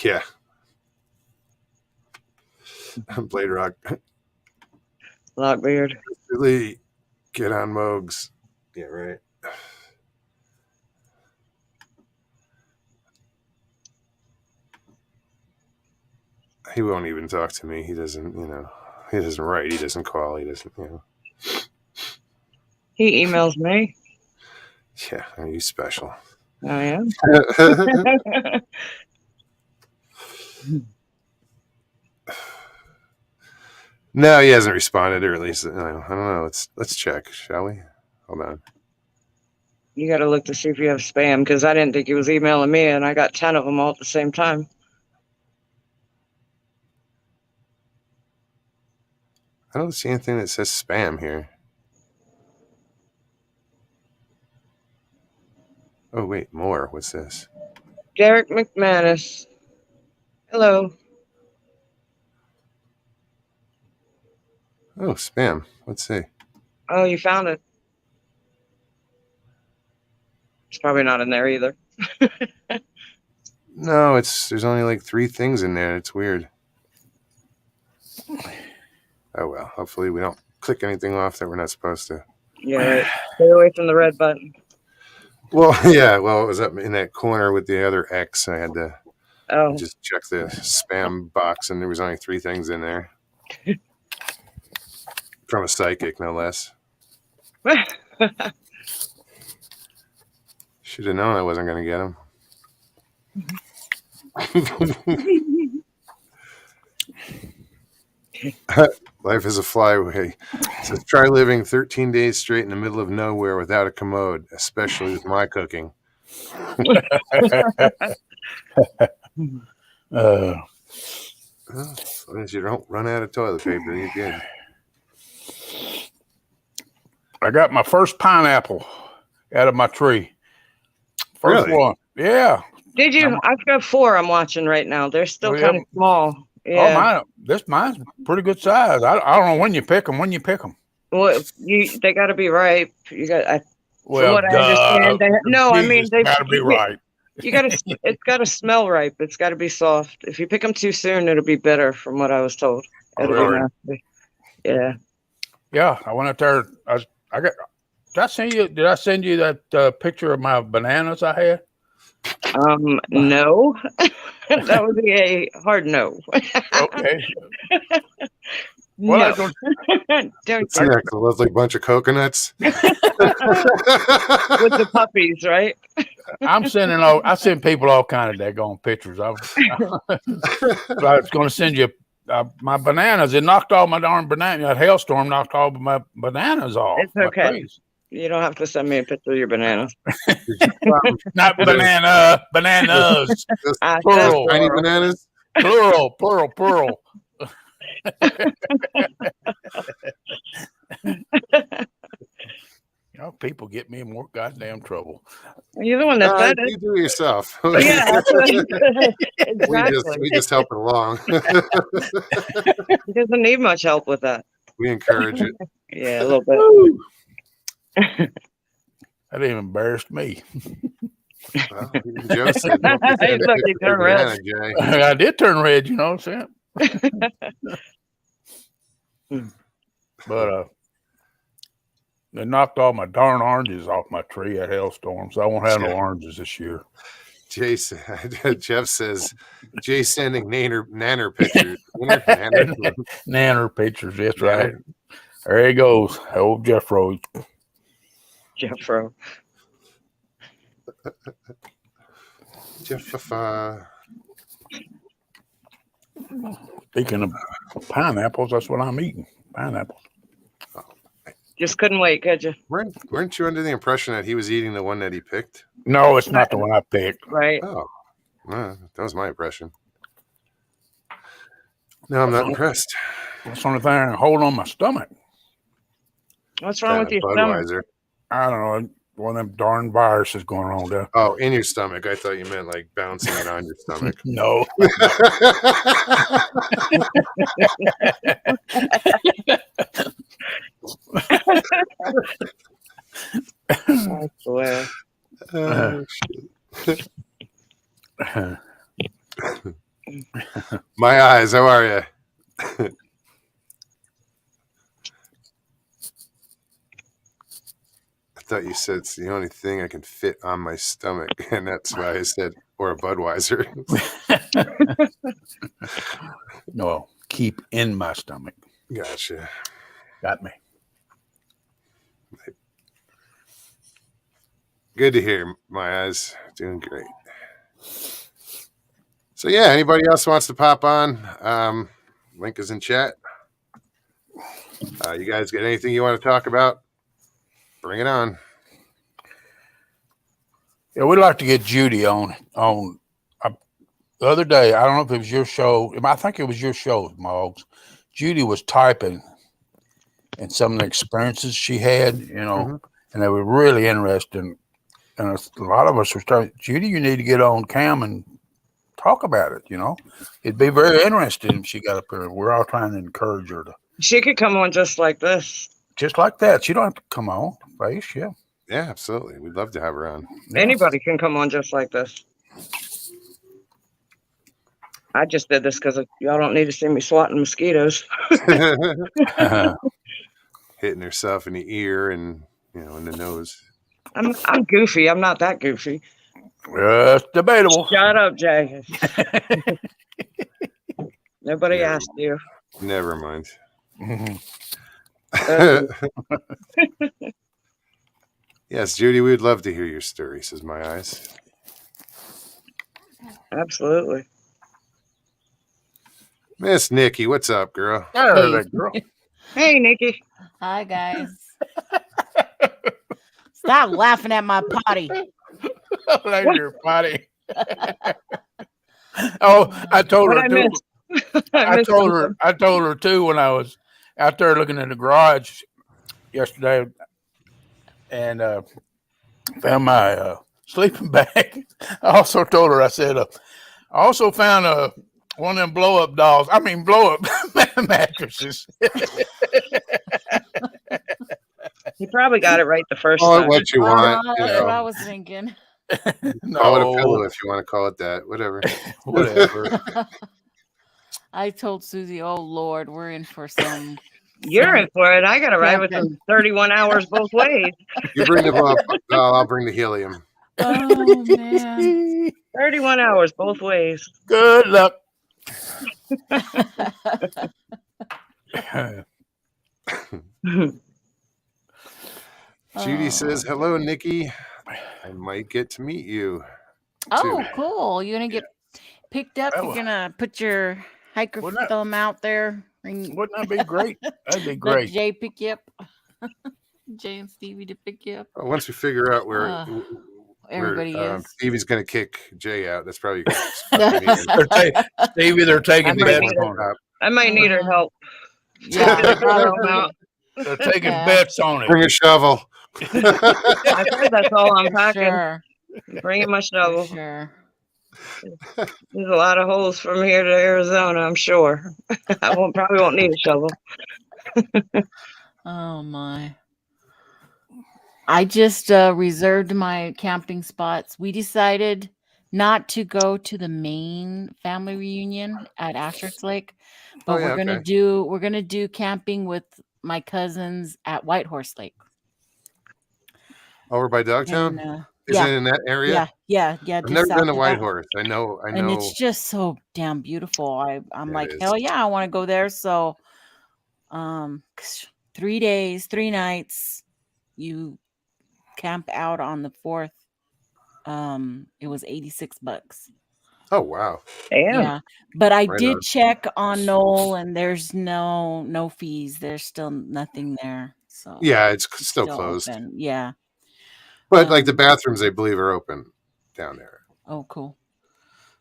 A: Yeah. Blade Rock.
B: Lockbeard.
A: Really get on Mogs. Yeah, right. He won't even talk to me. He doesn't, he doesn't write. He doesn't call. He doesn't,
B: He emails me.
A: Yeah, are you special?
B: I am.
A: No, he hasn't responded, or at least I don't know. Let's check, shall we? Hold on.
B: You got to look to see if you have spam, because I didn't think he was emailing me, and I got 10 of them all at the same time.
A: I don't see anything that says spam here. Oh wait, more. What's this?
B: Derek McManus. Hello.
A: Oh, spam. Let's see.
B: Oh, you found it. It's probably not in there either.
A: No, there's only like 3 things in there. It's weird. Oh well. Hopefully we don't click anything off that we're not supposed to.
B: Yeah, right. Stay away from the red button.
A: Well, yeah. Well, it was up in that corner with the other X. I had to
B: Oh,
A: just check the spam box, and there was only 3 things in there. From a psychic, no less. Should have known I wasn't going to get them. Life is a flyway. It says, try living 13 days straight in the middle of nowhere without a commode, especially with my cooking. Well, as long as you don't run out of toilet paper, you're good.
C: I got my first pineapple out of my tree. First
A: Really?
C: one. Yeah.
B: did you? I've got 4 I'm watching right now. They're still
C: Oh, yeah.
B: kind of small. Yeah.
C: Oh, mine's pretty good size. I don't know when you pick them.
B: Well, they got to be ripe. You got. From
C: Well,
B: what I understand, they
C: got to be right.
B: You got to. It's got to smell ripe. It's got to be soft. If you pick them too soon, it'll be bitter. From what I was told. It'll be
A: Really?
B: nasty. Yeah.
C: Yeah, I went out there. Did I send you that picture of my bananas I had?
B: No. That would be a hard no.
C: Okay. Well,
B: No.
C: I was gonna-
B: Don't
A: See that lovely bunch of coconuts?
B: with the puppies, right?
C: I send people all kind of daggone pictures. I was going to send you my bananas. It knocked all my darn bananas. That hailstorm knocked all my bananas off.
B: It's
C: my
B: okay.
C: trees.
B: You don't have to send me a picture of your bananas.
C: Not bananas.
B: I said
C: Plural.
A: Tiny
B: plural.
A: bananas?
C: Plural. People get me in more goddamn trouble.
B: You're the one that said
A: You
B: it.
A: do it yourself.
B: Yeah, that's what I said. Exactly.
A: we just help it along.
B: He doesn't need much help with that.
A: We encourage it.
B: Yeah, a little bit.
C: That even embarrassed me.
A: Well, Joe said, "Don't be
B: He's like, "You turn red."
A: Jay."
C: I did turn red, you know what I'm saying? But they knocked all my darn oranges off my tree at hailstorm, so I won't have no oranges this year.
A: Jason, Jeff says, Jay sending nanner pictures. Nanner.
C: Nanner pictures, that's right. There he goes, old Jeff Rose.
B: Jeffro.
A: Jeff.
C: Speaking of pineapples, that's what I'm eating. Pineapples.
B: Just couldn't wait, could you?
A: Weren't you under the impression that he was eating the one that he picked?
C: No, it's not the one I picked.
B: Right.
A: Oh, well, that was my impression. No, I'm not impressed.
C: That's the only thing I can hold on my stomach.
B: What's wrong with your stomach?
A: Budweiser.
C: I don't know. One of them darn viruses going on there.
A: Oh, in your stomach. I thought you meant like bouncing it on your stomach.
C: No.
B: I swear.
A: Oh, shit. My eyes, how are you? I thought you said it's the only thing I can fit on my stomach, and that's why I said, or a Budweiser.
C: No, keep in my stomach.
A: Gotcha.
C: Got me.
A: Good to hear. My eyes doing great. So yeah, anybody else wants to pop on? Link is in chat. You guys got anything you want to talk about? Bring it on.
C: Yeah, we'd like to get Judy on the other day. I don't know if it was your show. I think it was your show, Moggs. Judy was typing and some of the experiences she had, and they were really interesting. And a lot of us were starting, Judy, you need to get on cam and talk about it. It'd be very interesting if she got up there. We're all trying to encourage her to.
B: She could come on just like this.
C: Just like that. She don't have to come on face. Yeah.
A: Yeah, absolutely. We'd love to have her on.
C: Yeah.
B: Anybody can come on just like this. I just did this because y'all don't need to see me swatting mosquitoes.
A: Hitting herself in the ear and in the nose.
B: I'm goofy. I'm not that goofy.
C: It's debatable.
B: Shut up, Jay. Nobody asked you.
A: Never mind. Yes, Judy, we'd love to hear your story, says My Eyes.
B: Absolutely.
A: Miss Nikki, what's up, girl?
C: Hey, girl.
B: Hey, Nikki.
D: Hi, guys. Stop laughing at my potty.
C: Like your potty. Oh, I told
B: What
C: her
B: I
C: too.
B: missed?
C: I told her too when I was out there looking in the garage yesterday and found my sleeping bag. I also told her, I said, I also found one of them blow-up mattresses.
B: You probably got it right the first
A: Call it
B: time.
A: what you want.
D: That's what I was thinking.
A: Call it a
C: No,
A: pillow if you want to call it that. Whatever.
C: whatever.
D: I told Susie, oh, Lord, we're in for some.
B: You're in for it. I got to ride with them 31 hours both ways.
A: You bring the bomb. I'll bring the helium.
D: Oh, man.
B: 31 hours both ways.
C: Good luck.
A: Judy says, hello, Nikki. I might get to meet you.
D: Oh, cool. You're going to get picked up.
C: Oh.
D: You're going to put your hiker
C: Wouldn't that-
D: film out there. Bring
C: Wouldn't that be great? That'd be
D: let
C: great.
D: Jay pick you up. Jay and Stevie to pick you up.
A: Once we figure out where
D: Everybody is.
A: Stevie's going to kick Jay out, that's probably a good spot to meet him.
C: Stevie, they're taking
B: I might
C: bets
B: need
C: on it.
B: I might need her help.
D: Yeah,
B: Out.
C: They're taking
D: Yeah.
C: bets on it.
A: Bring a shovel.
B: I said that's all I'm packing.
D: sure.
B: Bringing my shovel.
D: Sure.
B: There's a lot of holes from here to Arizona, I'm sure. I probably won't need a shovel.
D: Oh my. I just reserved my camping spots. We decided not to go to the main family reunion at Asher's Lake, but
A: yeah,
D: we're gonna do camping with my cousins at Whitehorse Lake.
A: Over by Dogtown?
D: And,
A: Is it in that area?
D: yeah.
A: I've
D: just
A: never
D: south
A: been to
D: of that.
A: Whitehorse. I know.
D: And it's just so damn beautiful. I'm
A: Yeah,
D: like,
A: it is.
D: hell yeah, I want to go there. So 3 days, 3 nights, you camp out on the 4th. It was $86.
A: Oh, wow.
B: Damn.
D: Yeah. But I
A: Right
D: did
A: on.
D: check on Knoll and there's no fees. There's still nothing there. So
A: Yeah, it's still closed.
D: open. Yeah.
A: But like the bathrooms, I believe, are open down there.
D: Oh, cool.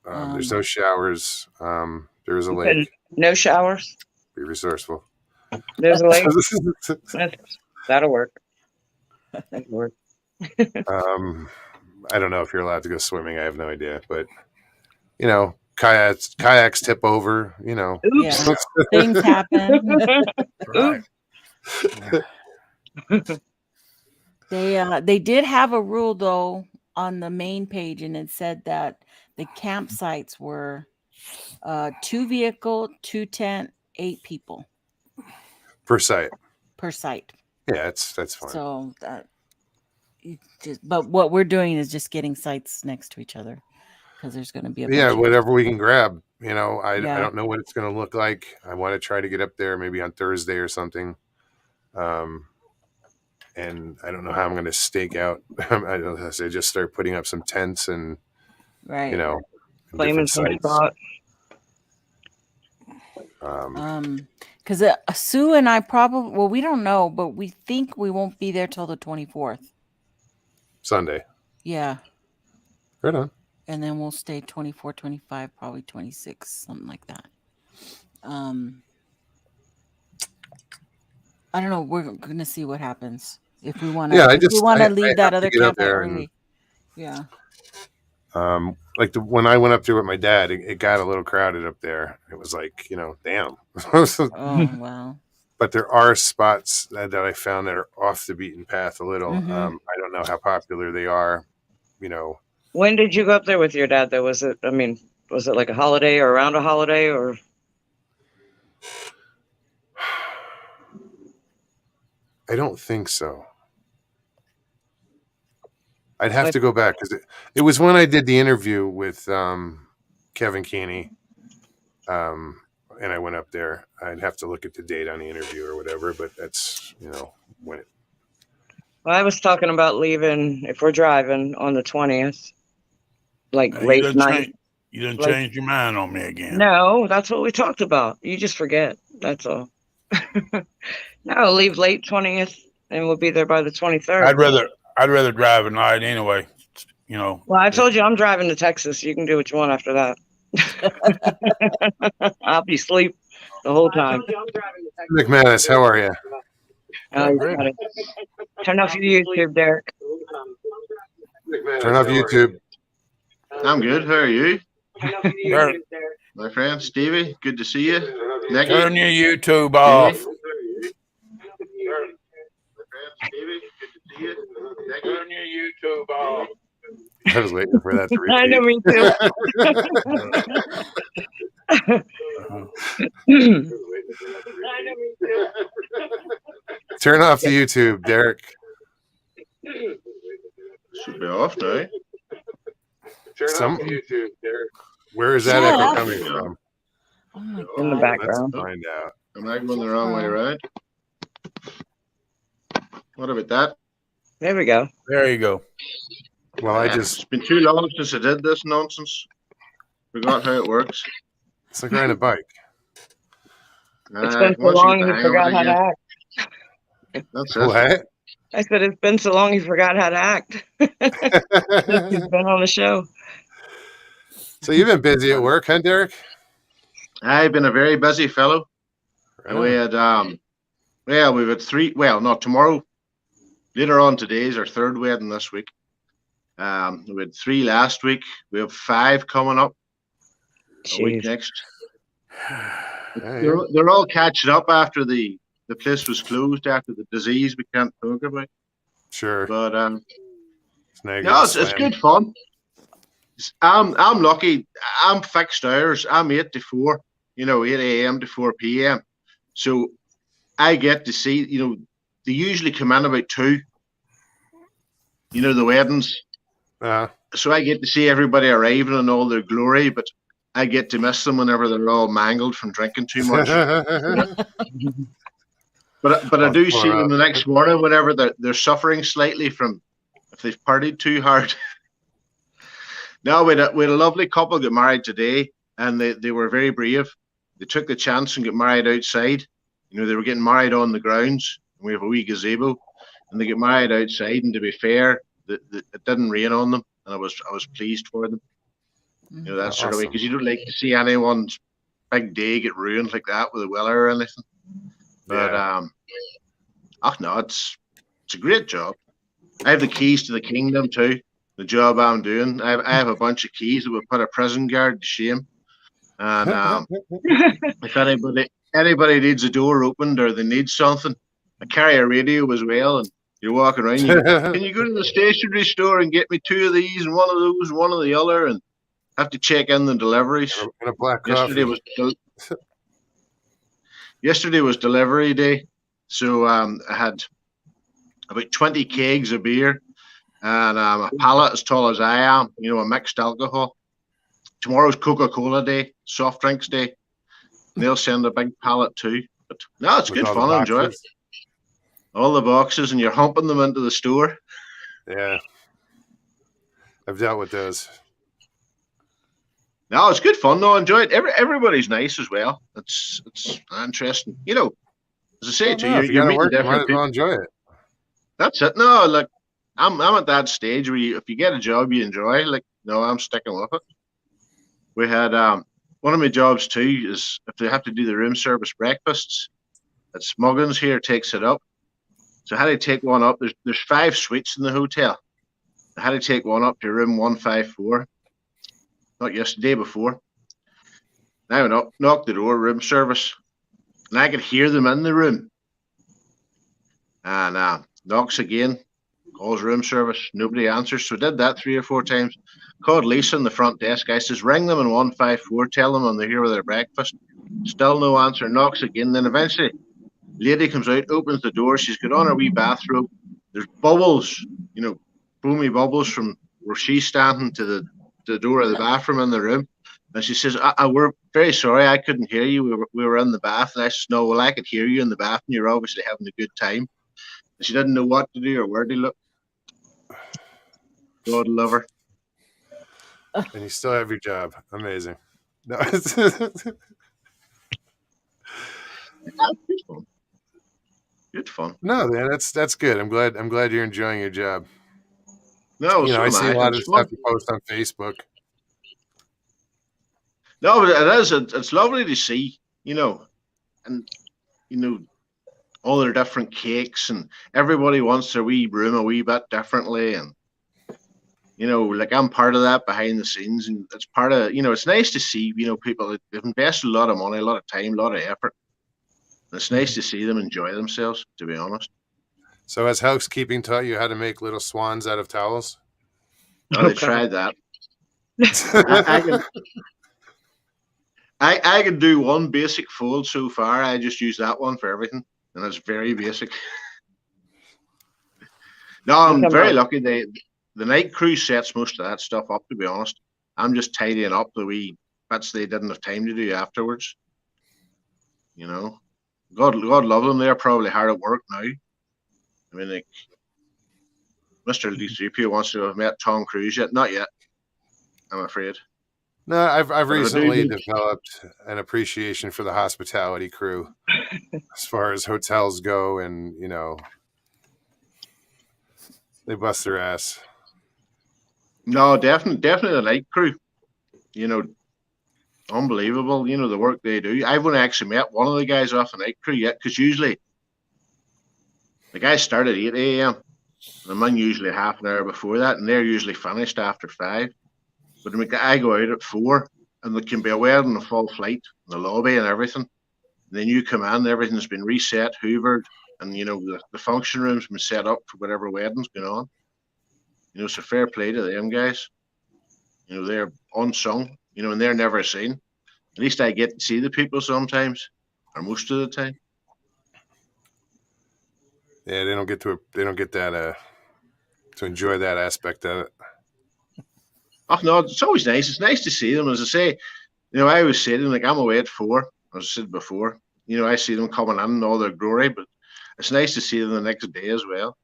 A: There's no showers. There is a lake.
B: No showers.
A: Be resourceful.
B: There's a lake. That'll work. That'll work.
A: I don't know if you're allowed to go swimming. I have no idea. But, kayaks tip over,
B: Oops.
D: Yeah. Things happen.
C: Right.
D: They did have a rule though. on the main page, and it said that the campsites were 2 vehicle, 2 tent, 8 people
A: Per site.
D: per site.
A: Yeah, that's fine.
D: So that but what we're doing is just getting sites next to each other because there's going to be a bunch of-
A: whatever we can grab. I
D: Yeah.
A: don't know what it's going to look like. I want to try to get up there maybe on Thursday or something. And I don't know how I'm going to stake out. I don't say just start putting up some tents and
D: right.
B: Claiming
A: different
B: some
A: sites.
B: spot.
D: Because Sue and I probably, well, we don't know, but we think we won't be there till the 24th.
A: Sunday.
D: Yeah.
A: Right on.
D: And then we'll stay 24, 25, probably 26, something like that. I don't know. We're going to see what happens. If we want to,
A: Yeah, I
D: leave that
A: have to
D: other
A: get up
D: camp
A: there
D: early. Yeah.
A: Like when I went up there with my dad, it got a little crowded up there. It was like, damn.
D: Oh, wow.
A: But there are spots that I found that are off the beaten path a little.
D: Mhm.
A: I don't know how popular they are.
B: When did you go up there with your dad? Though was it like a holiday or around a holiday or?
A: I don't think so. I'd have to go back because it was when I did the interview with Kevin Keeney, and I went up there. I'd have to look at the date on the interview or whatever, but that's when it.
B: Well, I was talking about leaving if we're driving on the 20th, like late night.
C: You didn't
B: Like-
C: change your mind on me again.
B: No, that's what we talked about. You just forget. That's all. No, leave late 20th, and we'll be there by the 23rd.
C: I'd rather drive at night anyway.
B: Well, I told you I'm driving to Texas. You can do what you want after that. I'll be asleep the whole time.
A: McManus, how are you?
B: Oh, you got it. Turn off your YouTube, Derek.
A: Turn off YouTube.
E: I'm good. How are you?
C: Turn,
E: My friend Stevie, good to see you. Nicky.
C: turn your YouTube off.
E: My friend Stevie, good to see you. Nicky.
C: Turn your YouTube off.
A: I was waiting for that to repeat.
B: I know, me too.
A: Turn off the YouTube, Derek.
E: Should be off now.
A: Some YouTube, Derek. Where is that
D: Shut
A: echo
D: up.
A: coming from?
D: Oh, my
B: In the
D: God.
B: background.
A: Let's find out.
E: Am I going the wrong way around? What about that?
B: There we go.
C: There you go.
A: Well,
E: It's been too long since I did this nonsense. Forgot how it works.
A: it's like riding a bike.
B: It's been so
E: once
B: long
E: get
B: you
E: the hang of
B: forgot
E: it
B: how to
E: again,
B: act.
E: That's it.
A: What?
B: I said it's been so long you forgot how to act. You've been on the show.
A: So you've been busy at work, huh, Derek?
E: I've been a very busy fellow.
A: Right
E: We
A: on.
E: had we've had 3, not tomorrow. Later on today is our 3rd wedding this week. We had 3 last week. We have 5 coming up a week
B: Jeez.
E: next.
A: Yeah,
E: They're all catching up after the place was closed after the disease we can't talk about.
A: sure.
E: But
A: Snag
E: no,
A: and
E: it's
A: slam.
E: good fun. I'm lucky. I'm fixed hours. I'm 8 to 4. 8 a.m. to 4 p.m. So I get to see. They usually come in about 2. The weddings. So I get to see everybody arriving in all their glory, but I get to miss them whenever they're all mangled from drinking too much. But I do
A: poor
E: see them
A: Rob.
E: the next morning whenever they're suffering slightly from if they've partied too hard. No, we had a lovely couple get married today, and they were very brave. They took the chance and got married outside. They were getting married on the grounds. And we have a wee gazebo, and they get married outside. And to be fair, it didn't rain on them, and I was pleased for them. That sort of way,
A: Awesome.
E: because you don't like to see anyone's big day get ruined like that with the weather or anything. But no, it's a great job. I have the keys to the kingdom too. The job I'm doing, I have a bunch of keys that would put a prison guard to shame. And if anybody needs a door opened or they need something, I carry a radio as well, and You're walking around. Can you go to the stationery store and get me 2 of these and 1 of those and 1 of the other, and have to check in the deliveries.
A: And a black
E: Yesterday
A: coffee.
E: was delivery day, so I had about 20 kegs of beer and a pallet as tall as I am. A mixed alcohol. Tomorrow's Coca-Cola day, soft drinks day. And they'll send a big pallet too. But no, it's
A: With
E: good
A: all the
E: fun. Enjoy it.
A: boxes.
E: All the boxes, and you're humping them into the store.
A: Yeah. I've dealt with those.
E: No, it's good fun though. Enjoy it. Everybody's nice as well. It's interesting. As I say to you,
A: If you
E: you're
A: gotta
E: meeting
A: work, you might
E: different
A: as
E: people.
A: well enjoy it.
E: That's it. No, like I'm at that stage where if you get a job you enjoy, no, I'm sticking with it. We had one of my jobs too is if they have to do the room service breakfasts, it's Muggins here takes it up. So I had to take one up. There's 5 suites in the hotel. I had to take one up to room 154. Not yesterday, before. And I went up, knocked the door, room service, and I could hear them in the room. And knocks again, calls room service, nobody answers. So I did that 3 or 4 times. Called Lisa in the front desk. I says, ring them in 154, tell them I'm here with their breakfast. Still no answer, knocks again. Then eventually, lady comes out, opens the door. She's got on her wee bathrobe. There's bubbles, foamy bubbles from where she's standing to the door of the bathroom in the room. And she says, we're very sorry, I couldn't hear you. We were in the bath. And I says, no, well, I could hear you in the bath, and you're obviously having a good time. And she didn't know what to do or where to look. God love her.
A: And you still have your job. Amazing. No,
E: Good fun. Good fun.
A: no, man, that's good. I'm glad you're enjoying your job.
E: No,
A: I see a lot of
E: It's fun.
A: stuff you post on Facebook.
E: No, but it is. It's lovely to see, and all their different cakes, and everybody wants their wee room a wee bit differently, and I'm part of that behind the scenes, and it's part of it's nice to see people that they've invested a lot of money, a lot of time, a lot of effort. And it's nice to see them enjoy themselves, to be honest.
A: So has housekeeping taught you how to make little swans out of towels?
E: No, they tried that. I can do one basic fold so far. I just use that one for everything, and it's very basic. No, I'm very lucky. The night crew sets most of that stuff up, to be honest. I'm just tidying up the wee bits they didn't have time to do afterwards. God love them. They're probably hard at work now. I mean, Mr. DiCipio wants to have met Tom Cruise yet. Not yet, I'm afraid.
A: No, I've recently developed an appreciation for the hospitality crew as far as hotels go, and they bust their ass.
E: No, definitely the night crew. Unbelievable. The work they do. I've only actually met one of the guys off the night crew yet, because usually the guys start at 8 a.m. and I'm usually half an hour before that, and they're usually finished after 5. But I go out at 4, and there can be a wedding, a full flight, the lobby and everything. And then you come in, everything's been reset, hoovered, and the function room's been set up for whatever wedding's going on. So fair play to them guys. They're unsung, and they're never seen. At least I get to see the people sometimes, or most of the time.
A: Yeah, they don't get that to enjoy that aspect of it.
E: Oh no, it's always nice. It's nice to see them. As I say, I always say to them, I'm away at 4, as I said before. I see them coming in all their glory, but it's nice to see them the next day as well.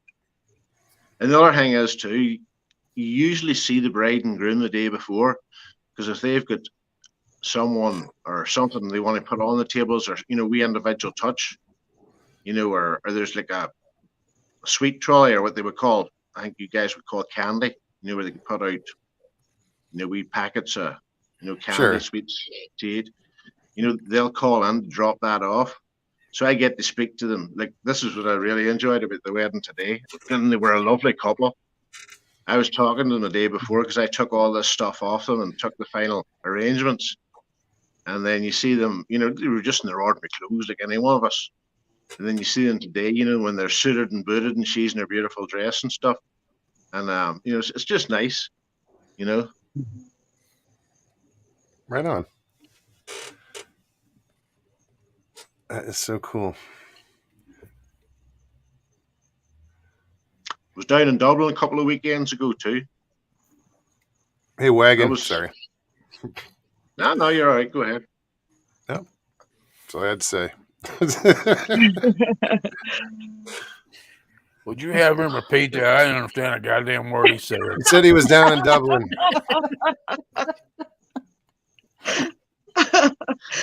E: And the other thing is too, you usually see the bride and groom the day before, because if they've got someone or something they want to put on the tables, or we individual touch, or there's like a sweet trolley, or what they would call, I think you guys would call candy, where they can put out wee packets of candy,
A: Sure.
E: sweets to eat. They'll call in to drop that off. So I get to speak to them. This is what I really enjoyed about the wedding today. And they were a lovely couple. I was talking to them the day before, because I took all this stuff off them and took the final arrangements. And then you see them, they were just in their ordinary clothes like any one of us. And then you see them today, you know, when they're suited and booted and she's in her beautiful dress and stuff. And, you know, it's just nice, you know.
A: Right on. That is so cool.
E: Was down in Dublin a couple of weekends ago too.
A: Hey, Wagon.
E: That was-
A: Sorry.
E: No, you're all right. Go ahead.
A: That's all I had to say.
C: Would you have him repeat that? I didn't understand a goddamn word he said.
A: He said he was down in Dublin.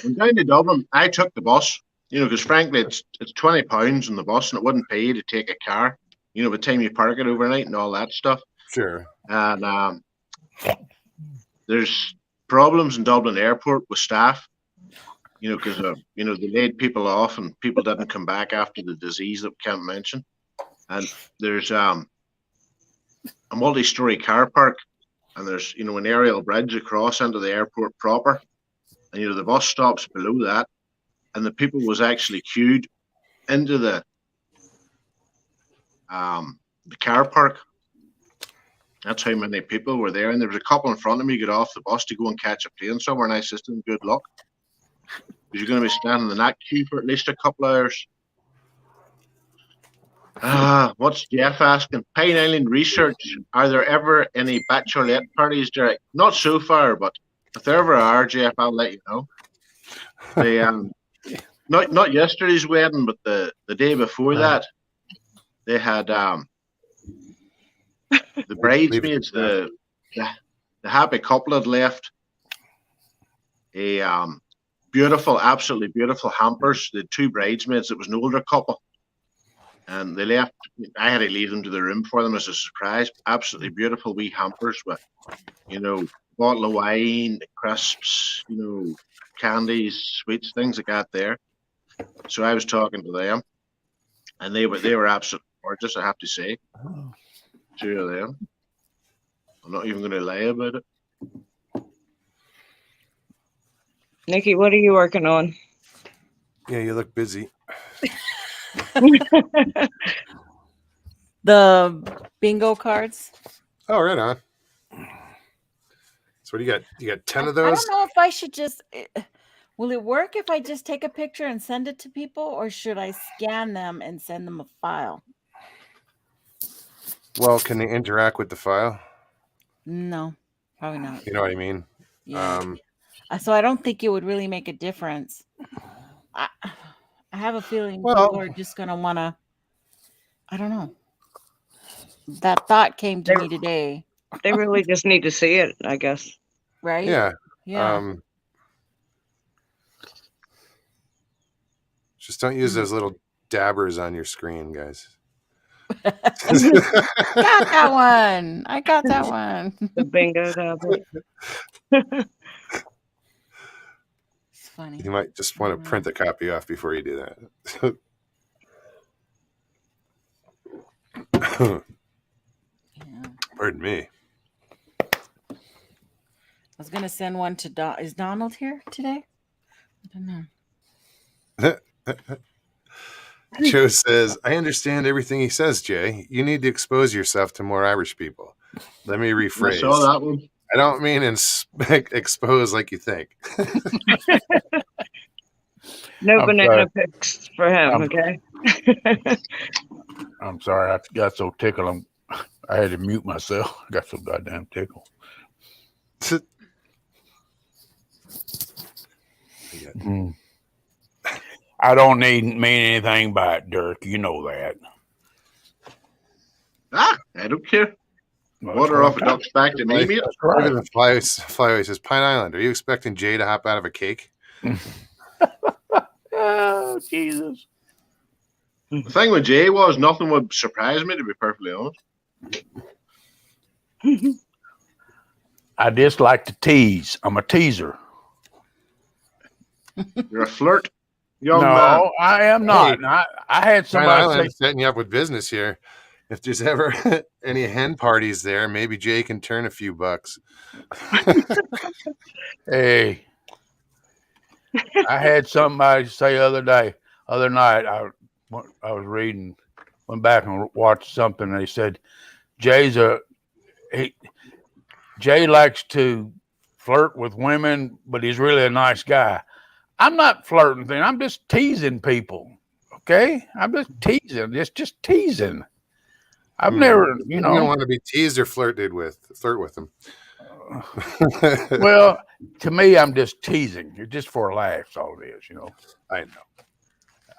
E: When down to Dublin, I took the bus, you know, because frankly, it's £20 in the bus, and it wouldn't pay you to take a car, you know, by the time you park it overnight and all that stuff.
A: Sure.
E: And there's problems in Dublin Airport with staff, you know, because you know, they laid people off and people didn't come back after the disease that we can't mention. And there's a multi-story car park, and there's, you know, an aerial bridge across into the airport proper, and you know, the bus stops below that, and the people was actually queued into the car park. That's how many people were there, and there was a couple in front of me get off the bus to go and catch a plane somewhere, and I said to them, good luck, because you're going to be standing in that queue for at least a couple of hours. What's Jeff asking? Pine Island Research, are there ever any bachelorette parties, Derek? Not so far, but if there ever are, Jeff, I'll let you know. They not yesterday's wedding, but the day before that, they had the bridesmaids, the happy couple had left a beautiful, absolutely beautiful hampers. The two bridesmaids, it was an older couple. And they left. I had to leave them to the room for them as a surprise. Absolutely beautiful wee hampers with, you know, bottle of wine, crisps, you know, candies, sweets, things like that there. So I was talking to them, and they were absolutely gorgeous, I have to say. Two of them. I'm not even going to lie about it.
B: Nikki, what are you working on?
A: Yeah, you look busy.
D: The bingo cards.
A: Oh, right on. So what do you got? You got 10 of
D: I
A: those?
D: don't know if I should just. Will it work if I just take a picture and send it to people, or should I scan them and send them a file?
A: Well, can they interact with the file?
D: No, probably not.
A: You know what I mean?
D: Yeah. So I don't think it would really make a difference. I have a feeling people are just going to want to, I don't know. That thought came to me today.
B: They really just need to see it, I guess.
D: Right?
A: Yeah.
D: Yeah.
A: Just don't use those little dabbers on your screen, guys.
D: Got that one. I got that one.
B: The bingo dabber.
D: It's funny.
A: You might just want to print the copy off before you do that.
D: Yeah.
A: Pardon me.
D: I was going to send one to Don. Is Donald here today? I don't know.
A: Joe says, I understand everything he says, Jay. You need to expose yourself to more Irish people. Let me rephrase.
E: I saw that one.
A: I don't mean expose like you think.
B: No
C: I'm
B: banana
C: sorry.
B: picks for him, okay?
C: I'm sorry. I got so tickled. I had to mute myself. I got so goddamn tickled. I don't mean anything by it, Dirk. You know that.
E: I don't care. Water off a duck's back to name it.
C: That's right.
A: Look at the fly says, Pine Island, are you expecting Jay to hop out of a cake?
C: Oh, Jesus.
E: The thing with Jay was nothing would surprise me, to be perfectly honest.
C: I just like to tease. I'm a teaser.
E: You're a flirt, young
C: No,
E: man.
C: I am not.
A: Hey,
C: I had
A: Pine
C: somebody
A: Island
C: say,
A: setting you up with business here. If there's ever any hen parties there, maybe Jay can turn a few bucks.
C: hey, I had somebody say other night, I was reading, went back and watched something. And they said Jay likes to flirt with women, but he's really a nice guy. I'm not flirting thing. I'm just teasing people. Okay, I'm just teasing. It's just teasing. I've never,
A: You don't want to be teased or flirted with. Flirt with them.
C: Well, to me, I'm just teasing. It's just for a laugh. That's all it is.
A: I know.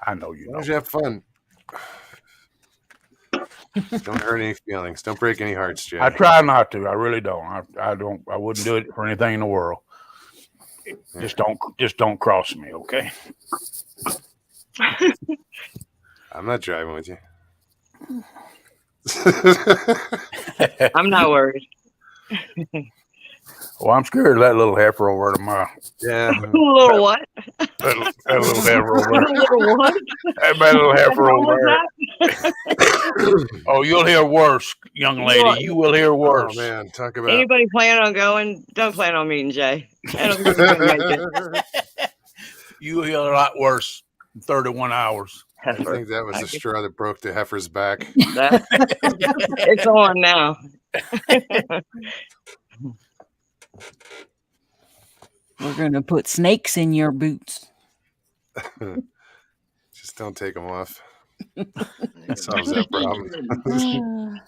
C: I know you
A: As long
C: know.
A: as you have fun. Don't hurt any feelings. Don't break any hearts, Jay.
C: I try not to. I really don't. I don't. I wouldn't do it for anything in the world. Just don't cross me, okay?
A: I'm not driving with you.
B: I'm not worried.
C: Well, I'm scared of that little heifer over to my
A: Yeah.
B: A little what?
C: that little heifer over
B: A
C: there.
B: little what?
C: That bad little heifer
B: What
C: over
B: was
C: there.
B: that?
C: Oh, you'll hear worse, young lady. You will hear
A: Oh
C: worse.
A: man, talk about.
B: Anybody plan on going? Don't plan on meeting Jay. I don't think he's gonna make it.
C: You'll hear a lot worse in 31 hours.
A: I think that was
B: I
A: the
B: could-
A: straw that broke the heifer's back.
B: It's on now.
D: We're gonna put snakes in your boots.
A: Just don't take them off. Solves that problem.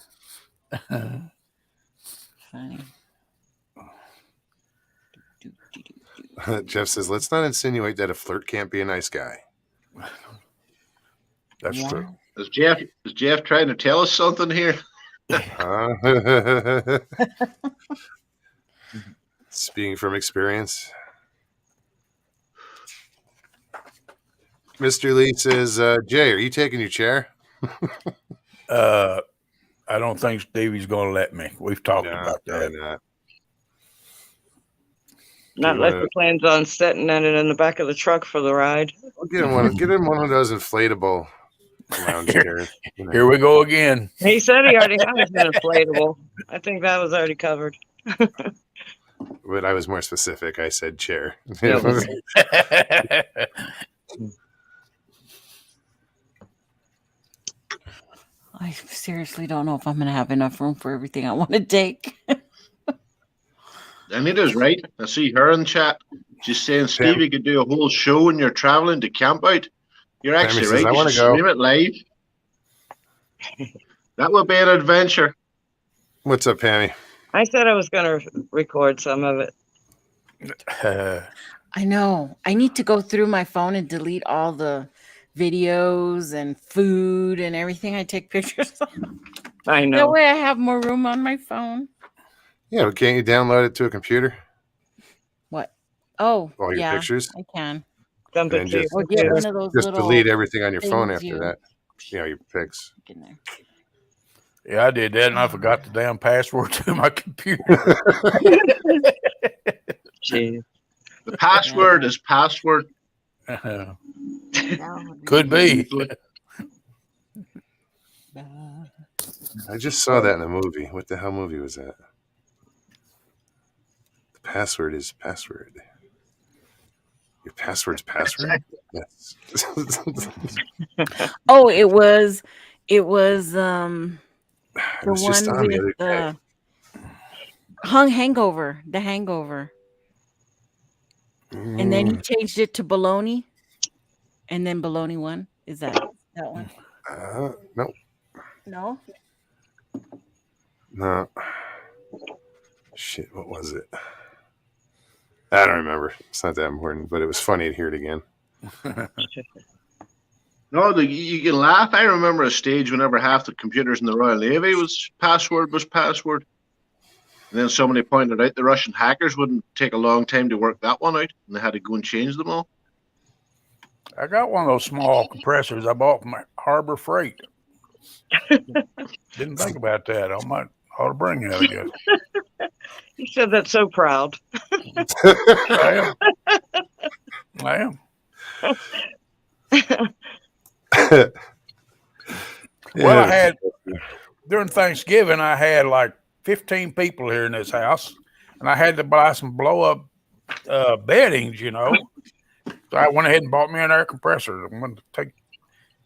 D: Funny.
A: Jeff says, "Let's not insinuate that a flirt can't be a nice guy."
C: That's
D: Yeah.
C: true.
E: Is Jeff trying to tell us something here?
A: Speaking from experience. Mr. Lee says, Jay, are you taking your chair?
C: I don't think Stevie's going to let me. We've talked
A: No,
C: about that.
A: probably not.
B: Not unless he plans on sitting in it in the back of the truck for the ride.
A: I'll get him one of those inflatable lounge chairs.
C: Here we go again.
B: He said he already had an inflatable. I think that was already covered.
A: But I was more specific. I said chair.
B: Yeah,
D: I seriously don't know if I'm gonna have enough room for everything I want to take.
E: Anita's right. I see her in chat. She's saying Stevie could do a whole show when you're traveling to camp out. You're actually
A: says,
E: right.
A: "I
E: You
A: wanna
E: should
A: go."
E: stream it live. That would be an adventure.
A: What's up, Pammy?
B: I said I was going to record some of it.
D: I know. I need to go through my phone and delete all the videos and food and everything I take pictures of.
B: I
D: That
B: know.
D: way I have more room on my phone.
A: Yeah, but can't you download it to a computer?
D: What? Oh,
A: All your
D: yeah,
A: pictures?
D: I can.
B: Dump
A: And
B: it to
A: just-
D: Or
B: your
D: get
B: computer.
D: one of those
A: Just
D: little
A: delete everything on your phone
D: things
A: after
D: you-
A: that. You know, your pics.
D: in there.
C: Yeah, I did that, and I forgot the damn password to my computer.
B: Jeez.
E: The password is password.
C: Could be.
A: I just saw that in a movie. What the hell movie was that? The password is password. Your password's password? Yes.
D: Oh, it was
A: It
D: the
A: was just
D: one
A: on the other
D: with
A: day.
D: Hangover, the Hangover, and then he changed it to Baloney, and then Baloney one. Is that one?
A: No,
D: No.
A: no. Shit, what was it? I don't remember. It's not that important, but it was funny to hear it again.
E: No, you can laugh. I remember a stage whenever half the computers in the Royal Navy was password. And then somebody pointed out the Russian hackers wouldn't take a long time to work that one out, and they had to go and change them all.
C: I got one of those small compressors I bought from Harbor Freight. Didn't think about that. I ought to bring that, I guess.
B: You said that so proud.
C: I am. Well, I had during Thanksgiving, I had like 15 people here in this house, and I had to buy some blow up beddings, you know. So I went ahead and bought me an air compressor. I'm going to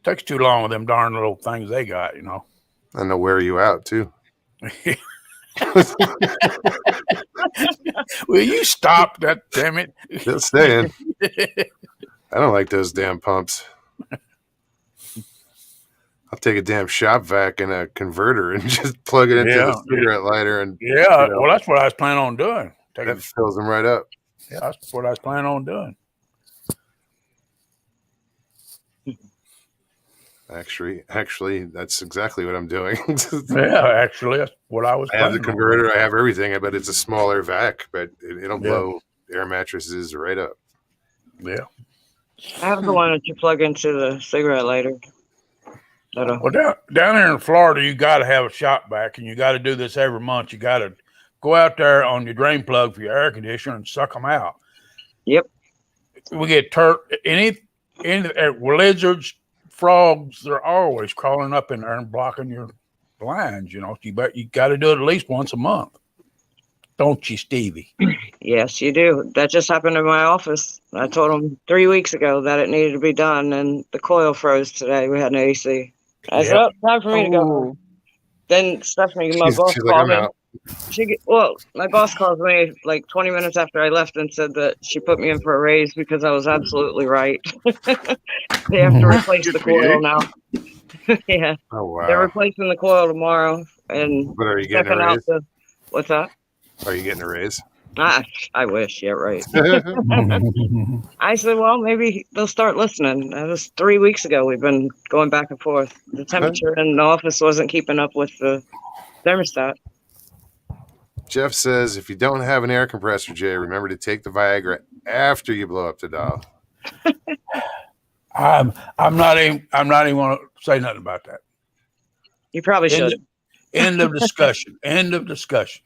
C: Takes too long with them darn little things they got, you know.
A: And they'll wear you out too.
C: Will you stop that? Damn it!
A: Just saying. I don't like those damn pumps. I'll take a damn shop vac and a converter and just plug it into the cigarette lighter, and
C: yeah. Well, that's what I was planning on doing.
A: That fills them right up.
C: Yeah, that's what I was planning on doing.
A: Actually, that's exactly what I'm doing.
C: Yeah, actually, that's what I was.
A: I have the converter. I have everything, but it's a smaller vac, but it'll blow air mattresses right up.
C: Yeah.
B: I have the one that you plug into the cigarette lighter.
C: Well, down here in Florida, you got to have a shop vac, and you got to do this every month. You got to go out there on your drain plug for your air conditioner and suck them out.
B: Yep.
C: We get any lizards, frogs. They're always crawling up in there and blocking your blinds. You know, you got to do it at least once a month, don't you, Stevie?
B: Yes, you do. That just happened in my office. I told them 3 weeks ago that it needed to be done, and the coil froze today. We had an AC. I said, "Oh, time for me to go home." Then Stephanie, my boss, called me. My boss called me like 20 minutes after I left and said that she put me in for a raise because I was absolutely right. They have to replace the coil now. Yeah.
A: Oh wow.
B: They're replacing the coil tomorrow, and
A: but are you getting a raise?
B: What's that?
A: Are you getting a raise?
B: I wish. Yeah, right. I said, well, maybe they'll start listening. That was 3 weeks ago. We've been going back and forth. The temperature in the office wasn't keeping up with the thermostat.
A: Jeff says, if you don't have an air compressor, Jay, remember to take the Viagra after you blow up the doll.
C: I'm not even going to say nothing about that.
B: You probably should.
C: End of discussion. End of discussion.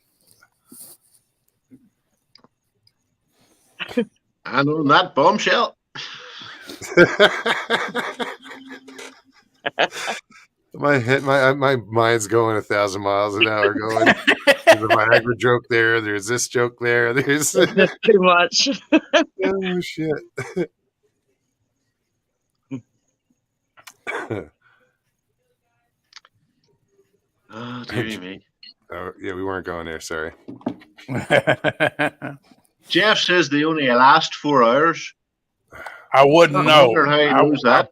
E: And on that bombshell.
A: my mind's going 1,000 miles an hour. Going, there's a Viagra joke there. There's this joke there. There's
B: too much.
A: Oh shit.
E: Oh, dear me.
A: Oh yeah, we weren't going there. Sorry.
E: Jeff says they only last 4 hours.
C: I wouldn't know.
E: How he knows that.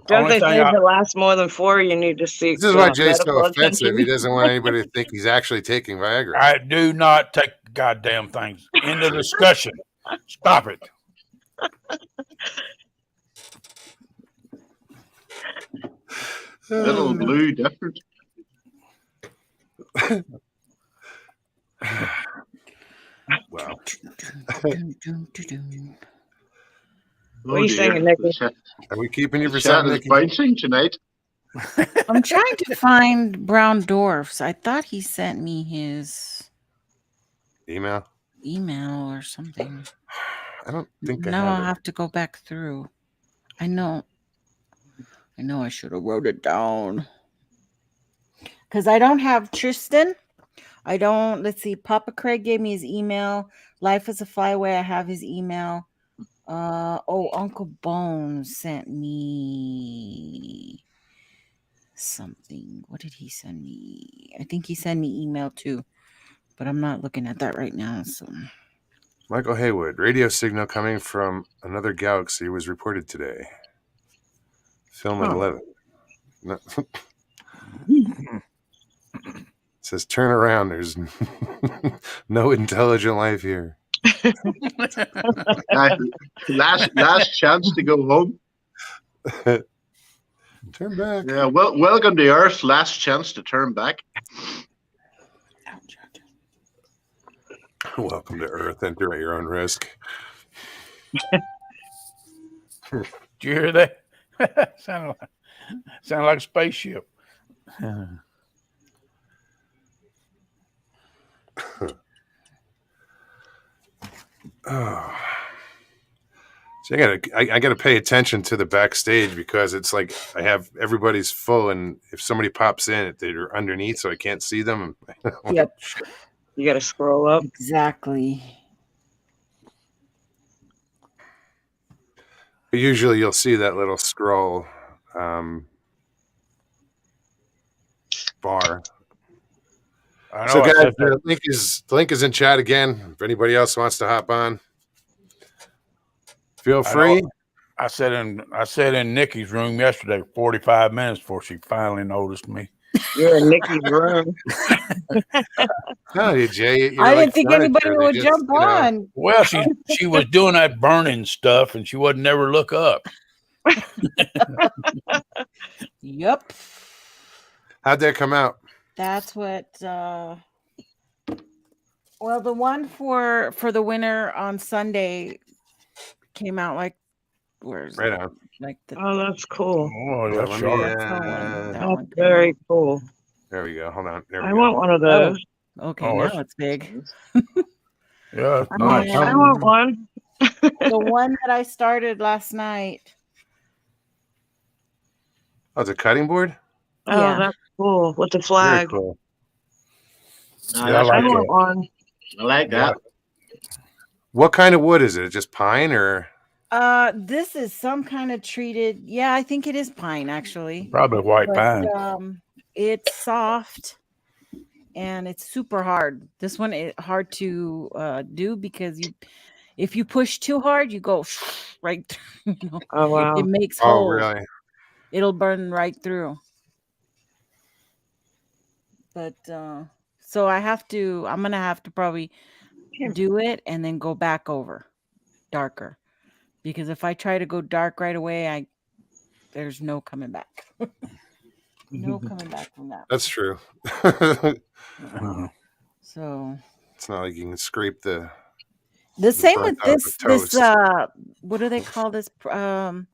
B: Don't they say if it lasts more than 4, you need to seek?
A: This is why Jay's so offensive. He doesn't want anybody to think he's actually taking Viagra.
C: I do not take goddamn things. End of discussion. Stop it.
E: Little blue different.
A: Wow.
B: What are you saying, Nicky?
A: Are we keeping you for
E: Chat
A: something?
E: is bouncing tonight.
D: I'm trying to find Brown Dwarfs. I thought he sent me his
A: Email
D: or something.
A: I don't think
D: Now
A: I
D: I'll have to go back through. I know I should have wrote it down. Because I don't have Tristan. Let's see. Papa Craig gave me his email. Life is a Flyway. I have his email. Uncle Bones sent me something. What did he send me? I think he sent me email too, but I'm not looking at that right now. So
A: Michael Haywood, radio signal coming from another galaxy was reported today. Film at 11. No. It says turn around. There's no intelligent life here.
E: Last chance to go home.
A: Turn back.
E: Yeah, welcome to Earth. Last chance to turn back.
A: Welcome to Earth. Enter at your own risk.
C: Did you hear that? Sounded like a spaceship.
A: Oh. So I gotta pay attention to the backstage because it's like I have everybody's full, and if somebody pops in, they're underneath, so I can't see them.
B: Yep. You got to scroll up.
D: exactly.
A: Usually, you'll see that little scroll bar.
C: I
A: So
C: know. I
A: guys,
C: said that.
A: the link is in chat again. If anybody else wants to hop on, feel
C: I know.
A: free.
C: I sat in Nikki's room yesterday 45 minutes before she finally noticed me.
B: You're in Nikki's room.
A: No, you Jay. You're
D: I
A: like
D: didn't think
A: furniture.
D: anybody
A: They
D: would
A: just,
D: jump on.
C: Well, she was doing that burning stuff, and she would never look up.
D: Yep.
A: How'd that come out?
D: That's what well, the one for the winner on Sunday came out like where's
A: Right
D: it?
A: on.
D: Like the
B: Oh, that's cool.
C: Oh,
A: Let
C: that's
A: me,
C: sharp.
D: that's the one. That
B: That's
D: one came
B: very
D: out.
B: cool.
A: there we go. Hold on. There we
B: I
A: go.
B: want one of those.
D: Okay,
C: Oh,
D: now
C: that's-
D: it's big.
C: Yeah, it's
B: I
C: nice.
B: want, I want one.
D: The one that I started last night.
A: Oh, it's a cutting board.
B: Oh,
D: Yeah.
B: that's cool with the
A: Very
B: flag.
A: cool.
E: Ah,
C: Yeah, I
E: that's
B: I
C: like
E: good.
B: want one.
E: I like
C: Yeah.
E: that.
A: What kind of wood is it? Just pine or?
D: This is some kind of treated. Yeah, I think it is pine actually.
C: Probably white
D: But
C: pine.
D: it's soft and it's super hard. This one is hard to do because if you push too hard, you go right through, you know.
B: Oh, wow.
D: It makes
A: Oh,
D: holes.
A: really?
D: It'll burn right through. But so I'm gonna have to probably do it and then go back over darker. Because if I try to go dark right away, there's no coming back. No coming back from that.
A: That's true.
D: So
A: It's not like you can scrape the
D: same
A: burnt
D: with
A: out
D: this
A: toast.
D: what do they call this what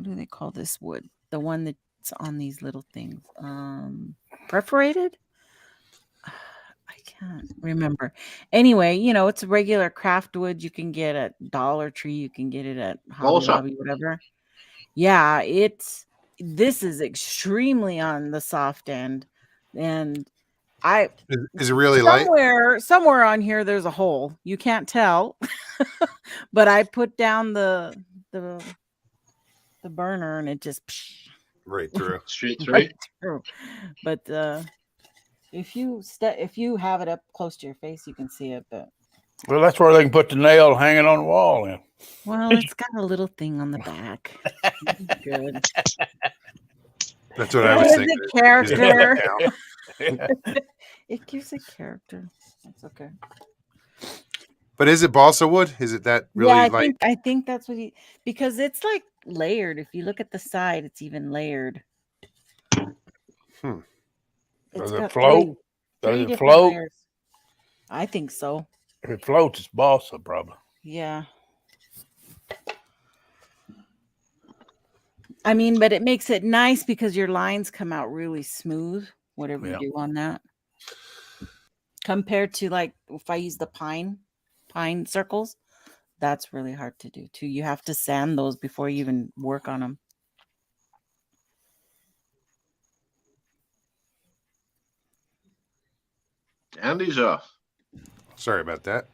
D: do they call this wood? The one that's on these little things. Perforated? I can't remember. Anyway, it's a regular craft wood you can get at Dollar Tree, you can get it at Hobby
E: Balsa.
D: Lobby, whatever. Yeah, this is extremely on the soft end. And
A: Is it really light?
D: somewhere on here there's a hole. You can't tell. But I put down the burner and it just
A: Right through.
E: Straight through.
D: right through. But if you have it up close to your face, you can see it. But
C: Well, that's where they can put the nail hanging on the wall in.
D: well, it's got a little thing on the back. Good.
A: That's what I was
D: It
A: thinking.
D: gives a character.
A: Yeah.
D: It gives a character. That's okay.
A: But is it balsa wood? Is it that really
D: Yeah,
A: light?
D: I think that's what because it's like layered. If you look at the side, it's even layered.
A: Hmm.
C: Does
D: It's
C: it
D: got
C: float?
D: three
C: Does it
D: different
C: float?
D: layers. I think so.
C: If it floats, it's balsa, probably.
D: Yeah. I mean, but it makes it nice because your lines come out really smooth, whatever
C: Yeah.
D: you do on that. Compared to like if I use the pine circles, that's really hard to do too. You have to sand those before you even work on them.
E: Andy's off.
A: Sorry about that.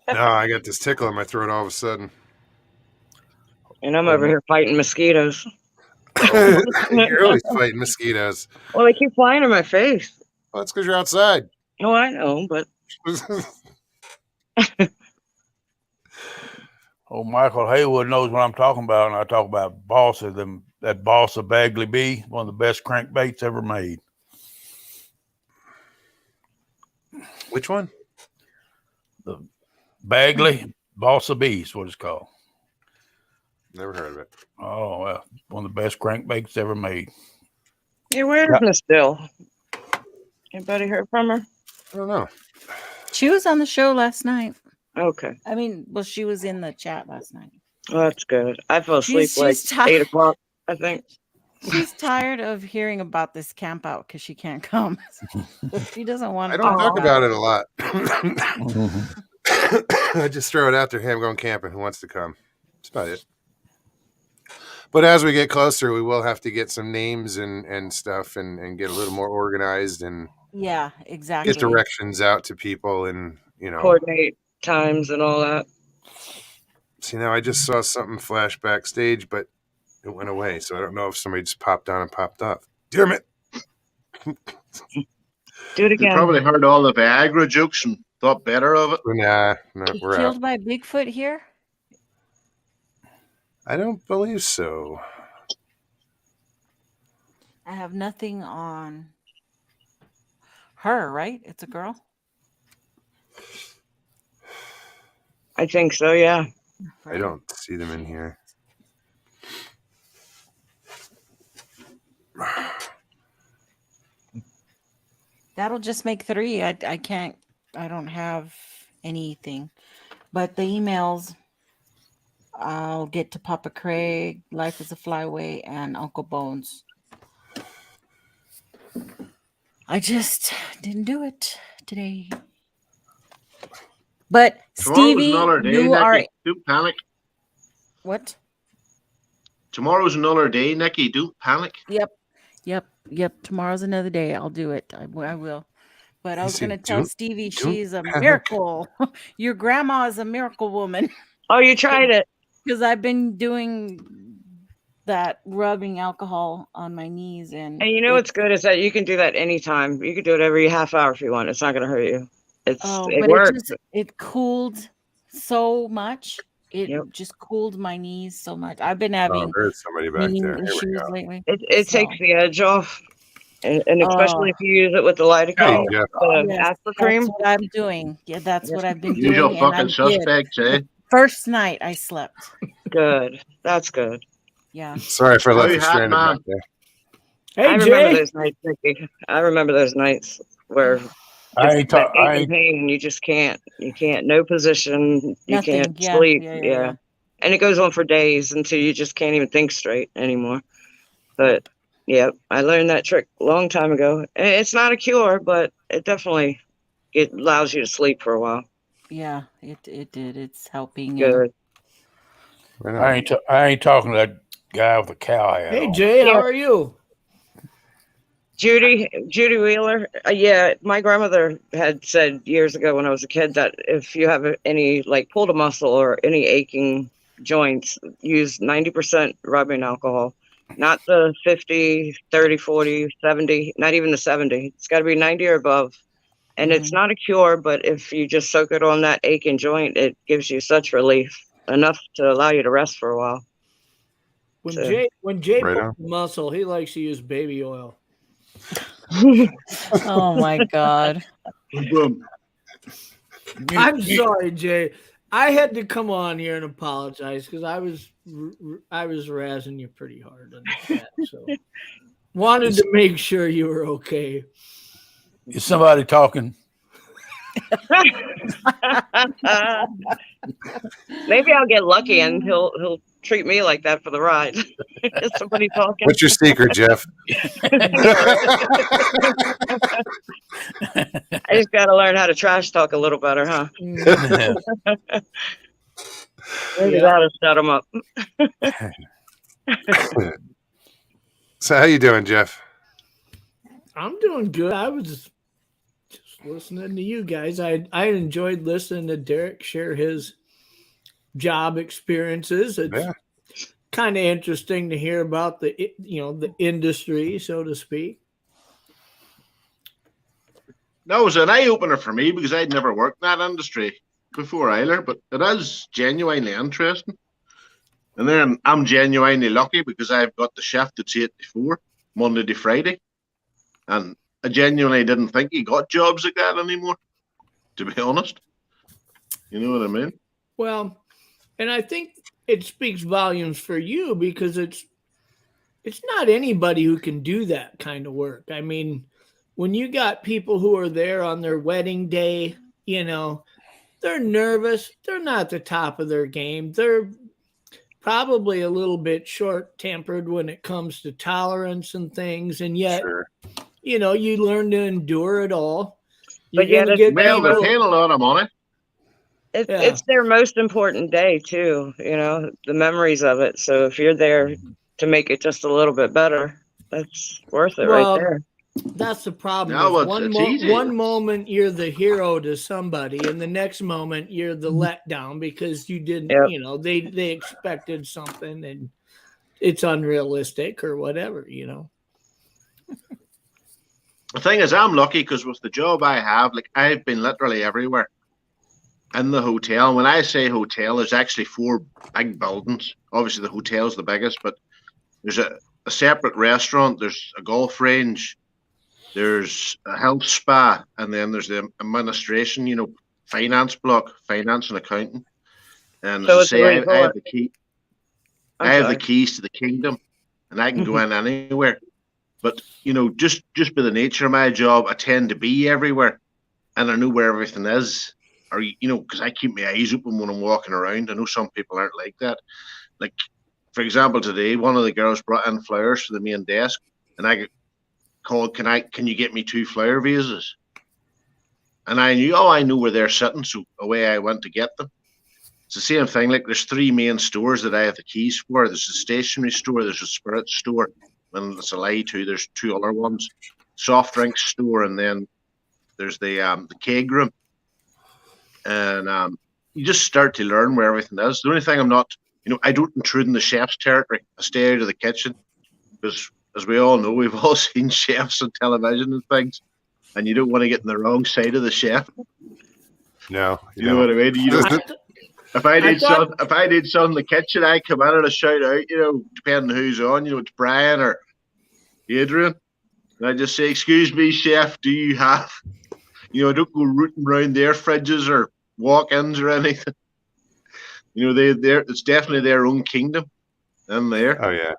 A: No, I got this tickle in my throat all of a sudden.
B: And I'm over here fighting mosquitoes.
A: You're always fighting mosquitoes.
B: Well, they keep flying in my face.
A: Well, that's because you're outside.
B: Oh, I know, but
C: Oh, Michael Haywood knows what I'm talking about, and I talk about balsa. That balsa Bagley B, one of the best crankbaits ever made.
A: Which one?
C: Bagley balsa B is what it's called.
A: Never heard of it.
C: Oh, well, one of the best crankbaits ever made.
B: hey, where's Miss Dill? Anybody heard from her?
A: I don't know.
D: She was on the show last night.
B: Okay,
D: I mean, well, she was in the chat last night.
B: well, that's good. I fell asleep
D: She's
B: like
D: tired.
B: 8 o'clock, I think.
D: She's tired of hearing about this camp out because she can't come. So she doesn't want
A: I
D: to
A: don't talk about
B: Aw.
A: it a lot. I just throw it out there. Hey, I'm going camping. Who wants to come? That's about it. But as we get closer, we will have to get some names and stuff and get a little more organized and
D: Yeah, exactly.
A: get directions out to people and,
B: Coordinate times and all that.
A: See, now I just saw something flash backstage, but it went away. So I don't know if somebody just popped on and popped off. Damn it.
B: Do it
E: You
B: again.
E: probably heard all the Viagra jokes and thought better of it.
A: Nah, no,
D: He
A: we're
D: killed
A: out.
D: by Bigfoot here?
A: I don't believe so.
D: I have nothing on her, right? It's a girl.
B: I think so, yeah.
A: I don't see them in here.
D: That'll just make 3. I can't. I don't have anything, but the emails. I'll get to Papa Craig, Life is a Flyway, and Uncle Bones. I just didn't do it today. But
E: Tomorrow's
D: Stevie,
E: another day,
D: you
E: Nikki.
D: are
E: Don't panic.
D: what?
E: Tomorrow's another day, Nikki. Don't panic.
D: Yep. Tomorrow's another day. I'll do it. I will. But I
A: You
D: was
A: said
D: going to tell
A: don't-
D: Stevie
A: don't
D: she's a
A: panic.
D: miracle. Your grandma is a miracle woman.
B: Oh, you tried it.
D: Because I've been doing that rubbing alcohol on my knees, and
B: And you know what's good is that you can do that anytime. You can do it every half hour if you want. It's not going to hurt you. It
D: but
B: works.
D: it cooled so much. It
B: Yep.
D: just cooled my knees so much. I've been
A: Oh,
D: having
A: there's somebody back
D: knee
A: there. Here we
D: issues
A: go.
D: lately.
B: It
D: So-
B: takes the edge off. And especially
D: Oh.
B: if you use it with the lidocaine,
A: Hey, Jeff.
B: the
D: Yes,
B: Asper cream.
D: that's what I'm doing. Yeah, that's what I've been
E: Usual
D: doing. And I
E: fucking
D: did.
E: suspects, eh?
D: First night I slept.
B: Good. That's good.
D: Yeah.
A: Sorry for
E: Oh,
A: left
E: you
A: you
E: had
A: stranded
E: mine.
A: back there.
F: Hey,
B: I remember
F: Jay.
B: those nights, Nikki. I remember those nights where
C: I ain't
B: that
C: talk. I
B: ache and
C: ain't,
B: pain, you just can't. You can't. No position. You
D: Nothing.
B: can't
D: Yeah,
B: sleep.
D: yeah.
B: And it goes on for days until you just can't even think straight anymore. But yeah, I learned that trick a long time ago. And it's not a cure, but it definitely it allows you to sleep for a while.
D: Yeah, it did. It's helping. And
B: Good.
A: Right
C: I
A: on.
C: ain't. I ain't talking to that guy with the cow hat.
F: Hey,
C: on.
F: Jay.
B: Yeah.
F: How are you?
B: Judy Wheeler. Yeah, my grandmother had said years ago when I was a kid that if you have any like pulled a muscle or any aching joints, use 90% rubbing alcohol, not the 50, 30, 40, 70, not even the 70. It's got to be 90 or above. And it's not a cure, but if you just soak it on that aching joint, it gives you such relief, enough to allow you to rest for a while.
F: When
B: So-
F: Jay
A: Right
F: pulls
A: on.
F: muscle, he likes to use baby oil.
D: oh my God.
E: Boom.
F: I'm sorry, Jay. I had to come on here and apologize because I was razzing you pretty hard in the chat. So wanted to make sure you were okay.
C: Is somebody talking?
B: Maybe I'll get lucky and he'll treat me like that for the ride. Is somebody talking?
A: What's your secret, Jeff?
B: I just got to learn how to trash talk a little better, huh? Maybe
F: Yeah.
B: that'll shut him up.
A: So how you doing, Jeff?
F: I'm doing good. I was just listening to you guys. I enjoyed listening to Derek share his job experiences. It's
A: Yeah.
F: kind of interesting to hear about the industry, so to speak.
E: That was an eye opener for me because I'd never worked in that industry before either, but it is genuinely interesting. And then I'm genuinely lucky because I've got the shift that's 8 to 4, Monday to Friday. And I genuinely didn't think you got jobs like that anymore, to be honest. You know what I mean?
F: Well, and I think it speaks volumes for you because it's not anybody who can do that kind of work. I mean, when you got people who are there on their wedding day, they're nervous. They're not at the top of their game. They're probably a little bit short-tempered when it comes to tolerance and things. And yet,
A: Sure.
F: you learn to endure it all.
B: But
F: You're
B: yet
F: gonna
B: it's-
F: get
E: Well, they're
F: people-
E: paying a lot of money.
F: Yeah.
B: It's their most important day too, the memories of it. So if you're there to make it just a little bit better, that's worth it
F: Well,
B: right there.
F: That's the problem.
E: No,
F: is
E: it's easy.
F: one moment you're the hero to somebody, and the next moment you're the letdown because you didn't.
B: Yep.
F: You know, they expected something and it's unrealistic or whatever. You know.
E: The thing is, I'm lucky because with the job I have, like I've been literally everywhere in the hotel. When I say hotel, there's actually 4 big buildings. Obviously, the hotel's the biggest, but there's a separate restaurant. There's a golf range. There's a health spa, and then there's the administration, you know, finance block, finance and accounting. And
B: So
E: as I
B: it's a
E: say, I have
B: resort.
E: the key.
B: I'm
E: I have
B: sorry.
E: the keys to the kingdom, and I can go in anywhere. But you know, just by the nature of my job, I tend to be everywhere, and I know where everything is. Or you know, because I keep my eyes open when I'm walking around. I know some people aren't like that. Like, for example, today one of the girls brought in flowers for the main desk, and I got called. Can you get me 2 flower vases? And I knew, I know where they're sitting, so away I went to get them. It's the same thing. Like there's 3 main stores that I have the keys for. There's a stationery store, there's a spirit store, and it's a lie too. There's 2 other ones, soft drinks store, and then there's the keg room. And you just start to learn where everything is. The only thing I'm not, you know, I don't intrude in the chef's territory. I stay out of the kitchen because, as we all know, we've all seen chefs on television and things, and you don't want to get in the wrong side of the chef.
A: No,
E: You know what I mean? You don't. If I need
F: thought-
E: some in the kitchen, I come in and I shout out, you know, depending on who's on, you know, it's Brian or Adrian. And I just say, excuse me, chef, do you have, you know, I don't go rooting around their fridges or walk-ins or anything. You know, it's definitely their own kingdom in there.
A: Oh yeah.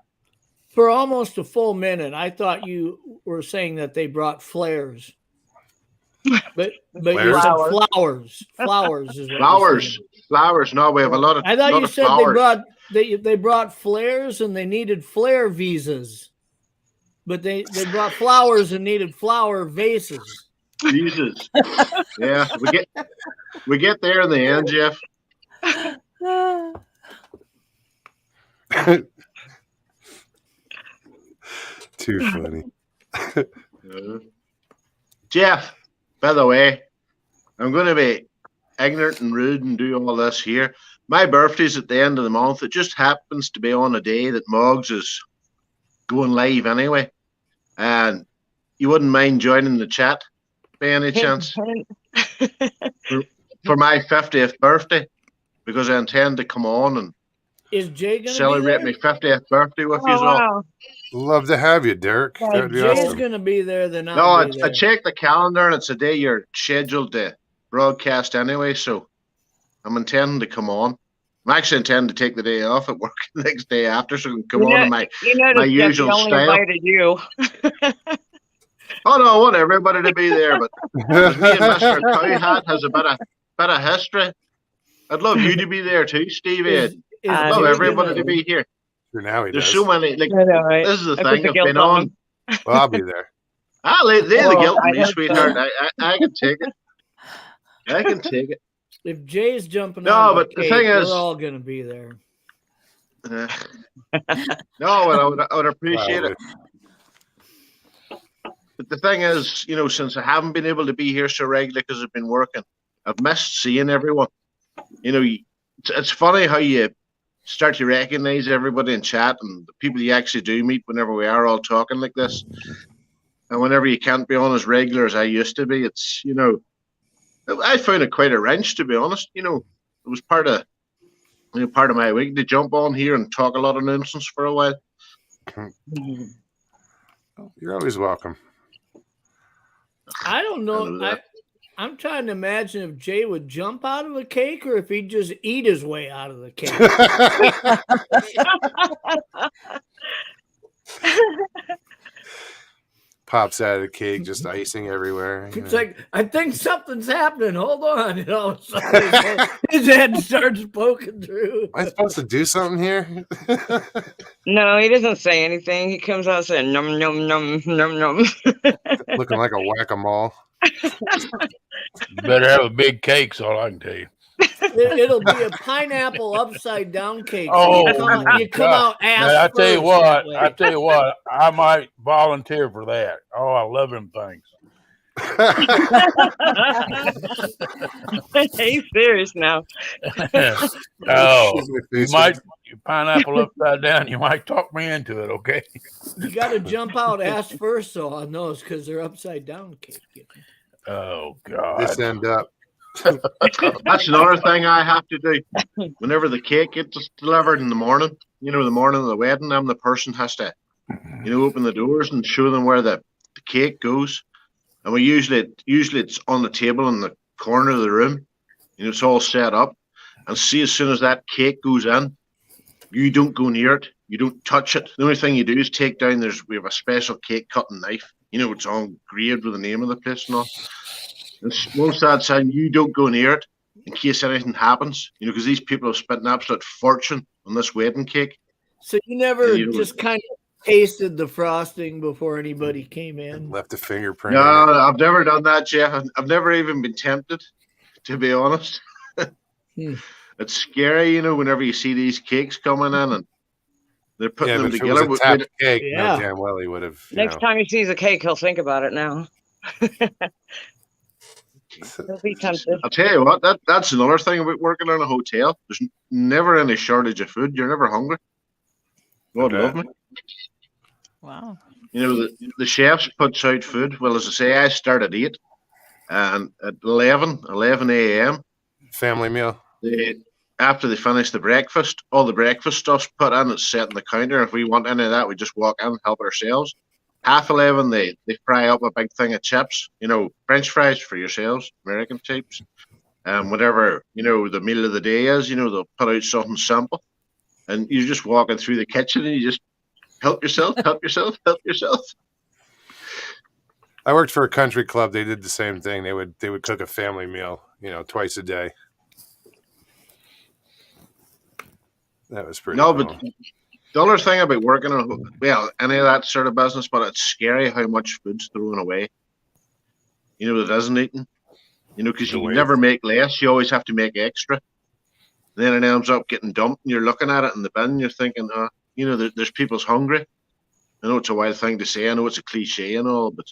F: For almost a full minute, I thought you were saying that they brought flares. But you
A: Flares?
F: said flowers. Flowers is what you're
E: Flowers.
F: saying.
E: Flowers. No, we have a lot of
F: I thought
E: lot
F: you
E: of
F: said
E: flowers.
F: they brought flares and they needed flare visas. But they brought flowers and needed flower vases.
E: Jesus. Yeah, we get there in the end, Jeff.
A: Too funny.
E: Jeff, by the way, I'm going to be ignorant and rude and do all this here. My birthday's at the end of the month. It just happens to be on a day that Moggs is going live anyway. And you wouldn't mind joining the chat by any chance for my 50th birthday, because I intend to come on and
F: Is Jay going to
E: celebrate
F: be
E: my 50th birthday with you
B: Oh,
E: as well.
B: wow.
A: Love to have you, Derek.
F: there?
A: That'd
F: If
A: be
F: Jay's
A: awesome.
F: going to be there, then
E: No,
F: I'll be
E: I
F: there.
E: checked the calendar and it's a day you're scheduled to broadcast anyway, so I'm intending to come on. I'm actually intending to take the day off at work the next day after, so I can come
B: You
E: on
B: know-
E: in my
B: You notice
E: my
B: Jeff,
E: usual
B: he only
E: style.
B: invited you.
E: Oh no, I want everybody to be there, but because me and Mr. Cowhat has a bit of history. I'd love you to be there too, Steve Ed.
F: Is
B: I
E: I'd
B: love
E: love
F: Jay
E: everybody
F: gonna-
E: to be here.
A: For now he
E: There's
A: does.
E: so many. Like,
B: I know, right?
E: this is the
B: I put
E: thing.
B: the
E: I've
B: guilt
E: been
B: on
E: on.
B: him.
A: Well, I'll be there.
E: Lay the
B: Well,
E: guilt on
B: I
E: me,
B: hope so.
E: sweetheart. I can take it. I can take it.
F: If Jay's jumping
E: No,
F: out of
E: but
F: the
E: the
F: cake,
E: thing is-
F: we're all going to be there.
E: No, I would appreciate it. But the thing is, you know, since I haven't been able to be here so regularly because I've been working, I've missed seeing everyone. You know, it's funny how you start to recognize everybody in chat and the people you actually do meet whenever we are all talking like this. And whenever you can't be on as regular as I used to be, it's, you know, I found it quite a wrench, to be honest. You know, it was part of my week to jump on here and talk a lot of nonsense for a while.
A: You're always welcome.
F: I don't know.
E: know that.
F: I'm trying to imagine if Jay would jump out of a cake or if he'd just eat his way out of the cake.
A: Pops out of the cake, just icing everywhere. you
F: It's
A: know.
F: like, I think something's happening. Hold on. And all of a sudden his head starts poking through.
A: Am I supposed to do something here?
B: No, he doesn't say anything. He comes out saying num num num num num.
A: Looking like a whack-a-mole.
C: Better have a big cake, is all I can tell you.
F: It'll be a pineapple upside down cake. So
C: Oh,
F: you come
C: God.
F: out ass
C: Now, I tell you
F: first
C: what,
F: that way.
C: I might volunteer for that. Oh, I love them things.
B: He's serious now.
C: Oh, you might pineapple upside down. You might talk me into it. Okay.
F: You got to jump out ass first, though, on those because they're upside down cake.
C: Oh God.
A: This end up.
E: That's another thing I have to do. Whenever the cake gets delivered in the morning, the morning of the wedding, I'm the person has to, open the doors and show them where the cake goes. And we usually it's on the table in the corner of the room. It's all set up. And see, as soon as that cake goes in, you don't go near it. You don't touch it. The only thing you do is take down. We have a special cake cutting knife. It's all engraved with the name of the place and all. And once that's in, you don't go near it in case anything happens. Because these people have spent an absolute fortune on this wedding cake.
F: So you never
E: You know,
F: just kind of tasted the frosting before anybody came in.
A: Left a fingerprint.
E: No,
A: in it.
E: I've never done that, Jeff. I've never even been tempted, to be honest. It's scary, whenever you see these cakes coming in and they're putting
A: Yeah,
E: them
A: but if it was
E: together.
A: a tapped cake,
F: Yeah.
A: no damn well he would have.
B: Next time he sees a cake, he'll think about it now. He'll be tempted.
E: I'll tell you what, that's another thing about working in a hotel. There's never any shortage of food. You're never hungry. God
A: Okay.
E: love me.
D: Wow.
E: The chefs puts out food. Well, as I say, I start at 8, and at 11 a.m.
A: Family meal.
E: After they finish the breakfast, all the breakfast stuff's put in. It's set in the counter. If we want any of that, we just walk in and help ourselves. 11:30, they fry up a big thing of chips. French fries for yourselves, American types. Whatever the meal of the day is, they'll put out something simple, and you're just walking through the kitchen and you just help yourself, help yourself, help yourself.
A: I worked for a country club. They did the same thing. They would cook a family meal, twice a day. That was pretty.
E: No,
A: cool.
E: but the other thing about working on, any of that sort of business, but it's scary how much food's thrown away. That isn't eaten. Because you can never make less. You always have to make extra. Then it ends up getting dumped, and you're looking at it in the bin, and you're thinking, there's people's hungry. I know it's a wild thing to say. I know it's a cliche and all, but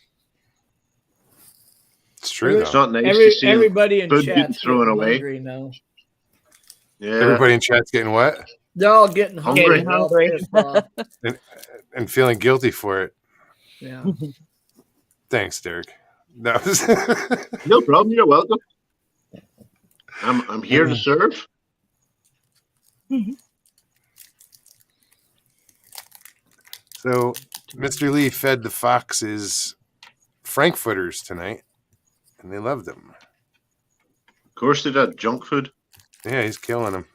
A: It's true
E: it's
A: though.
E: not nice to see
F: Everybody in
E: food
F: chat's
E: getting thrown
F: getting
E: away.
F: hungry now.
E: Yeah.
A: Everybody in chat's getting what?
F: They're all getting hungry.
E: Hungry.
A: And feeling guilty for it.
F: Yeah.
A: Thanks, Derek. No.
E: No problem. You're welcome. I'm here to serve.
A: So, Mr. Lee fed the foxes frankfurters tonight, and they loved them.
E: Of course, they did junk food.
A: Yeah, he's killing them.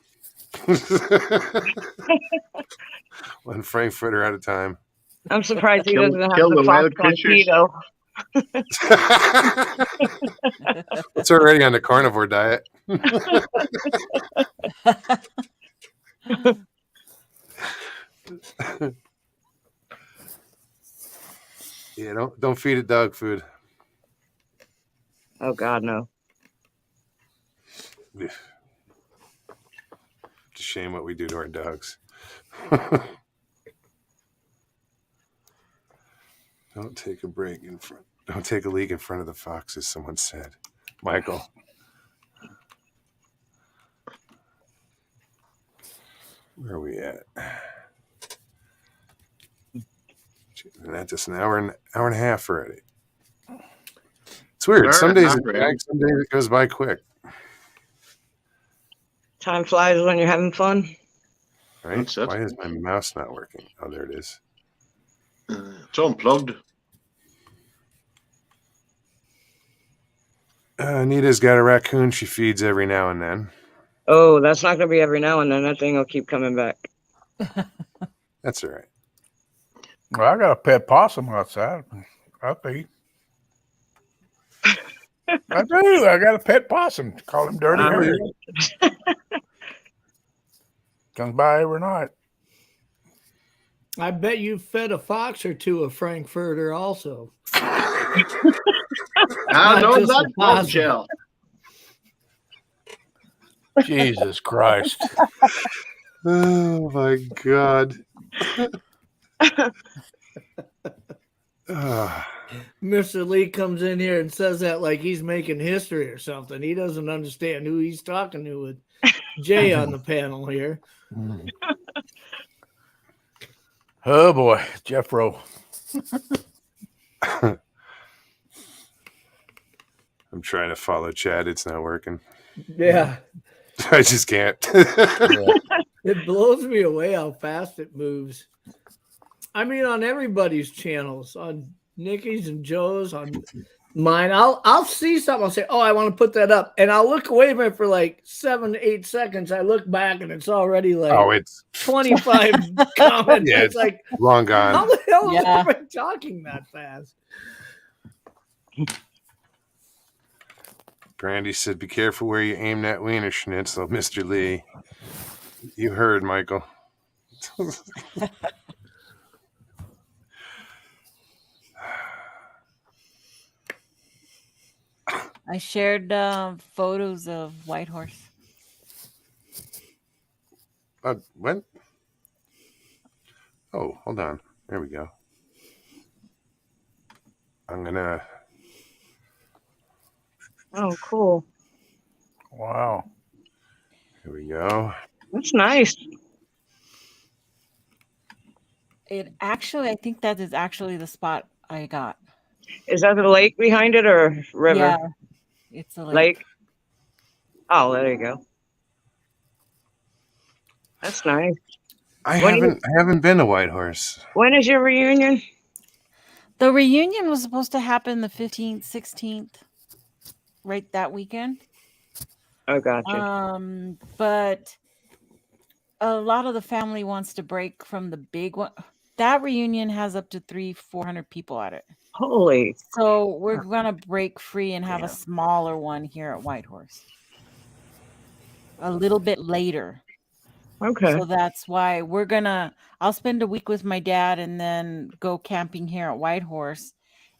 A: One frankfurter at a time.
B: I'm surprised he
E: Kill-
B: doesn't have
E: kill
B: the
E: the wild
B: fox on
E: creatures.
B: keto.
A: It's already on the carnivore diet. Yeah, don't feed it dog food.
B: Oh God, no.
A: It's a shame what we do to our dogs. Don't take a break in front. Don't take a leak in front of the foxes, someone said. Michael. Where are we at? And that's just an hour and a half already. It's weird. Some days it drags, some days it goes by quick.
B: Time flies when you're having fun.
A: Right?
E: That's it.
A: Why is my mouse not working? Oh, there it is.
E: It's unplugged.
A: Anita's got a raccoon she feeds every now and then.
B: Oh, that's not gonna be every now and then. That thing will keep coming back.
A: That's all right.
C: Well, I got a pet possum outside. I feed. I do. I got a pet possum. Call him Dirty Harry. Comes by every night.
F: I bet you fed a fox or two a frankfurter also.
E: I
F: Not
E: know
F: just
E: that
F: a possum.
E: bombshell.
C: Jesus Christ.
A: Oh my God. Ah,
F: Mr. Lee comes in here and says that like he's making history or something. He doesn't understand who he's talking to with Jay on the panel here.
C: Oh boy, Jeff Rowe.
A: I'm trying to follow Chad. It's not working.
F: Yeah.
A: I just can't.
C: Yeah.
F: It blows me away how fast it moves. I mean, on everybody's channels, on Nikki's and Joe's, on mine, I'll see something. I'll say, "Oh, I want to put that up," and I'll look away from it for like 7 to 8 seconds. I look back, and it's already like
A: Oh, it's
F: 25 comments.
A: Yeah,
F: It's like,
A: long
F: how
A: gone.
F: the hell is
D: Yeah.
F: everybody talking that fast?
A: Brandy said, "Be careful where you aim that wiener schnitzel, Mr. Lee." You heard, Michael.
D: I shared photos of Whitehorse.
A: What? Oh, hold on. There we go. I'm gonna.
B: Oh, cool.
C: Wow.
A: Here we go.
B: That's nice.
D: It actually, I think that is actually the spot I got.
B: Is that the lake behind it or river?
D: Yeah, it's a
B: Lake. Oh, there you go. That's nice.
A: I
B: What do you-
A: haven't been to Whitehorse.
B: When is your reunion?
D: The reunion was supposed to happen the 15th, 16th, right that weekend.
B: Oh, gotcha.
D: But a lot of the family wants to break from the big one. That reunion has up to 300-400 people at it.
B: Holy.
D: So we're gonna break free and have
B: Yeah.
D: a smaller one here at Whitehorse. A little bit later.
B: Okay.
D: So that's why I'll spend a week with my dad and then go camping here at Whitehorse,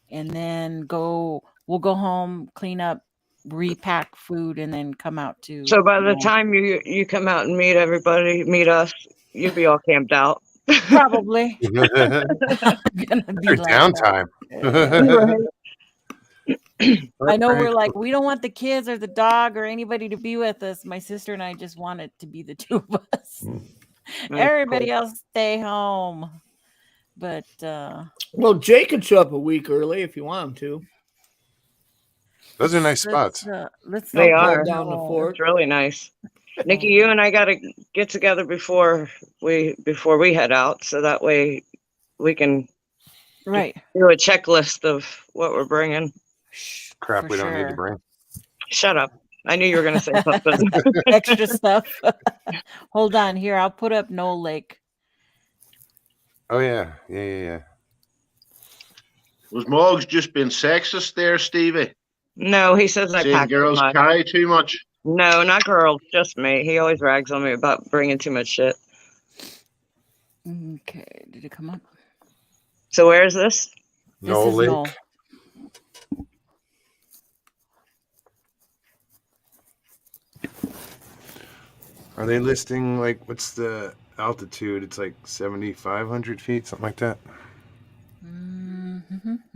D: and then we'll go home, clean up, repack food, and then come out to.
B: So by the time you come out and meet us, you'll be all camped out.
D: probably
A: Your
D: gonna be like that.
A: downtime.
D: I know we're like, we don't want the kids or the dog or anybody to be with us. My sister and I just want it to be the two of us. Everybody else stay home. But
F: Well, Jay could show up a week early if you want him to.
A: Those are nice spots.
D: Let's
B: They
D: not
B: are.
D: go
F: Down the
D: home.
F: fort.
B: It's really nice. Nikki, you and I got to get together before we head out, so that way we can
D: Right.
B: do a checklist of what we're bringing.
A: Crap,
D: For
A: we don't need to
D: sure.
A: bring.
B: Shut up. I knew you were going to say something.
D: Extra stuff. Hold on. Here, I'll put up Knoll Lake.
A: Oh yeah.
E: Was Moggs just being sexist there, Stevie?
B: No, he says I
E: Saying
B: pack too
E: girls
B: much.
E: carry too much?
B: No, not girls, just me. He always rags on me about bringing too much shit.
D: Okay. Did it come up?
B: So where is this?
A: No
D: This is
A: lake.
D: Knoll.
A: Are they listing like what's the altitude? It's like 7,500 feet, something like that.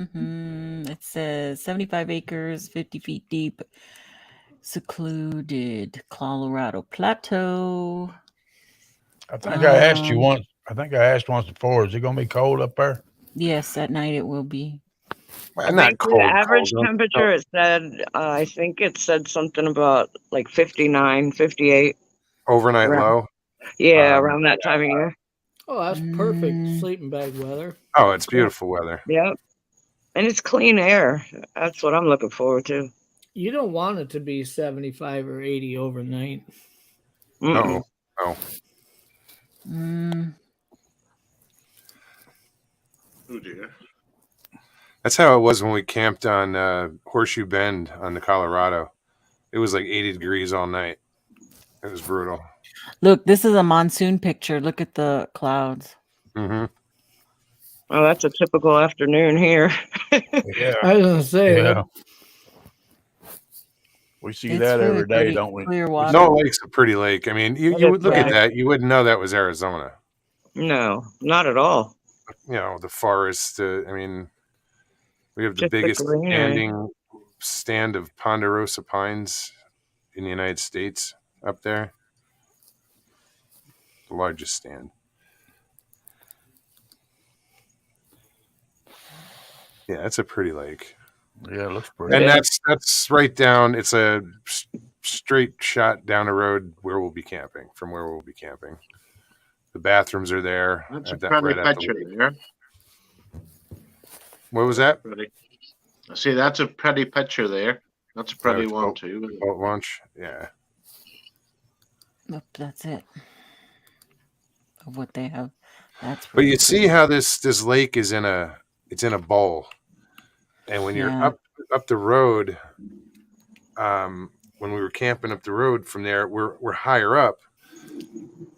D: It says 75 acres, 50 feet deep, secluded Colorado Plateau.
C: I think I asked you once. I think I asked once before. Is it going to be cold up there?
D: Yes, at night it will be.
A: Well, not
B: The
A: cold.
B: average
A: cold.
B: temperature, it said, I think it said something about like 59, 58.
A: Overnight
B: Around-
A: low.
B: Yeah,
A: Um,
B: around that time of year.
F: Oh, that's perfect
D: Mm.
F: sleeping bag weather.
A: Oh, it's beautiful weather.
B: Yep. And it's clean air. That's what I'm looking forward to.
F: You don't want it to be 75 or 80 overnight.
B: Mm-mm.
A: Oh,
D: Mm,
E: Oh dear.
A: that's how it was when we camped on Horseshoe Bend on the Colorado. It was like 80 degrees all night. It was brutal.
D: Look, this is a monsoon picture. Look at the clouds.
A: Hmm.
B: Oh, that's a typical afternoon here.
C: Yeah.
F: I was going to say,
C: Yeah. We see
D: It's
C: that
D: really
C: every day,
D: pretty
C: don't we?
D: clear
C: We
D: water.
A: Snow Lake's a pretty lake. I mean, you would look at
B: Yeah.
A: that, you wouldn't know that was Arizona.
B: No, not at all.
A: You know, the forest. I mean, we have the
B: Just the
A: biggest
B: greenery.
A: stand of ponderosa pines in the United States up there. The largest stand. Yeah, it's a pretty lake.
C: Yeah, it looks pretty.
A: And
B: Yeah.
A: that's right down. It's a straight shot down the road where we'll be camping. From where we'll be camping, the bathrooms are there.
E: That's a
A: at that-
E: pretty
A: right at the
E: picture
A: lake.
E: there.
A: What was that?
E: Pretty. I see, that's a pretty picture there. That's a pretty
A: it's
E: one
A: boat-
E: too.
A: Boat launch. Yeah.
D: Nope, that's it. Of what they have. That's
A: But you
D: really
A: see
D: pretty.
A: how this lake is in a bowl, and when you're
D: Yeah.
A: up the road, when we were camping up the road from there, we're higher up,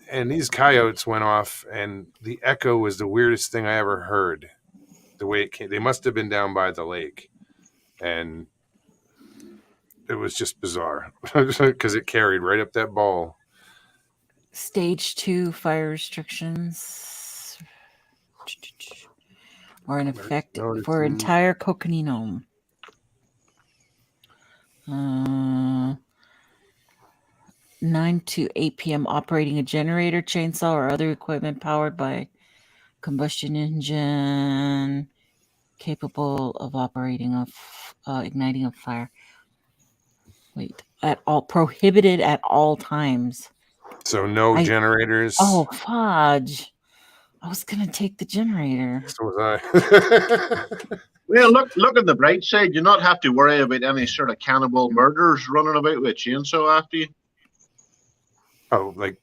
A: and these coyotes went off, and the echo was the weirdest thing I ever heard. The way it came, they must have been down by the lake, and it was just bizarre because it carried right up that bowl.
D: Stage 2 fire restrictions are in effect
A: Notice
D: for
A: the-
D: entire Coconino. 9 to 8 p.m. operating a generator, chainsaw, or other equipment powered by combustion engine capable of igniting a fire. Wait, at all prohibited at all times.
A: So no
D: I-
A: generators.
D: Oh, fudge! I was gonna take the generator.
A: So was I.
E: Well, look at the bright side. You not have to worry about any sort of cannibal murders running about with a chainsaw after you.
A: Oh, like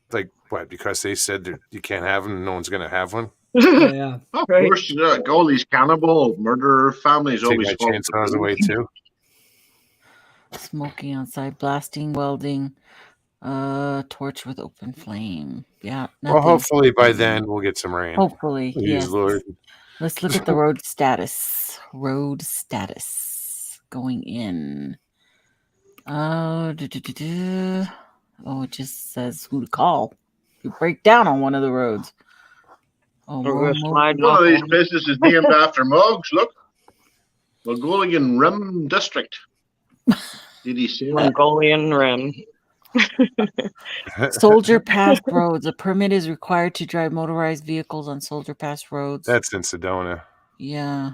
A: what? Because they said that you can't have them, and no one's gonna have one.
F: Yeah.
E: Of
B: Right.
E: course, all these cannibal murderer families
A: Take
E: always
A: my
E: fall for
A: chainsaws
E: it.
A: away too.
D: Smoking outside, blasting, welding, torch with open flame. Yeah,
A: Well,
D: nothing.
A: hopefully by then we'll get some rain.
D: Hopefully,
A: Please,
D: yes.
A: Lord.
D: Let's look at the road status. Road status going in. Oh, oh, it just says who to call. You break down on one of the roads. Oh,
B: Or
D: more
B: we're sliding
E: One
B: off
E: of these
B: on-
E: places is named after mugs. Look, Mongolian Rim District. Did he say that?
B: Mongolian Rim.
D: Soldier Pass roads. A permit is required to drive motorized vehicles on Soldier Pass roads.
A: That's in Sedona.
D: Yeah.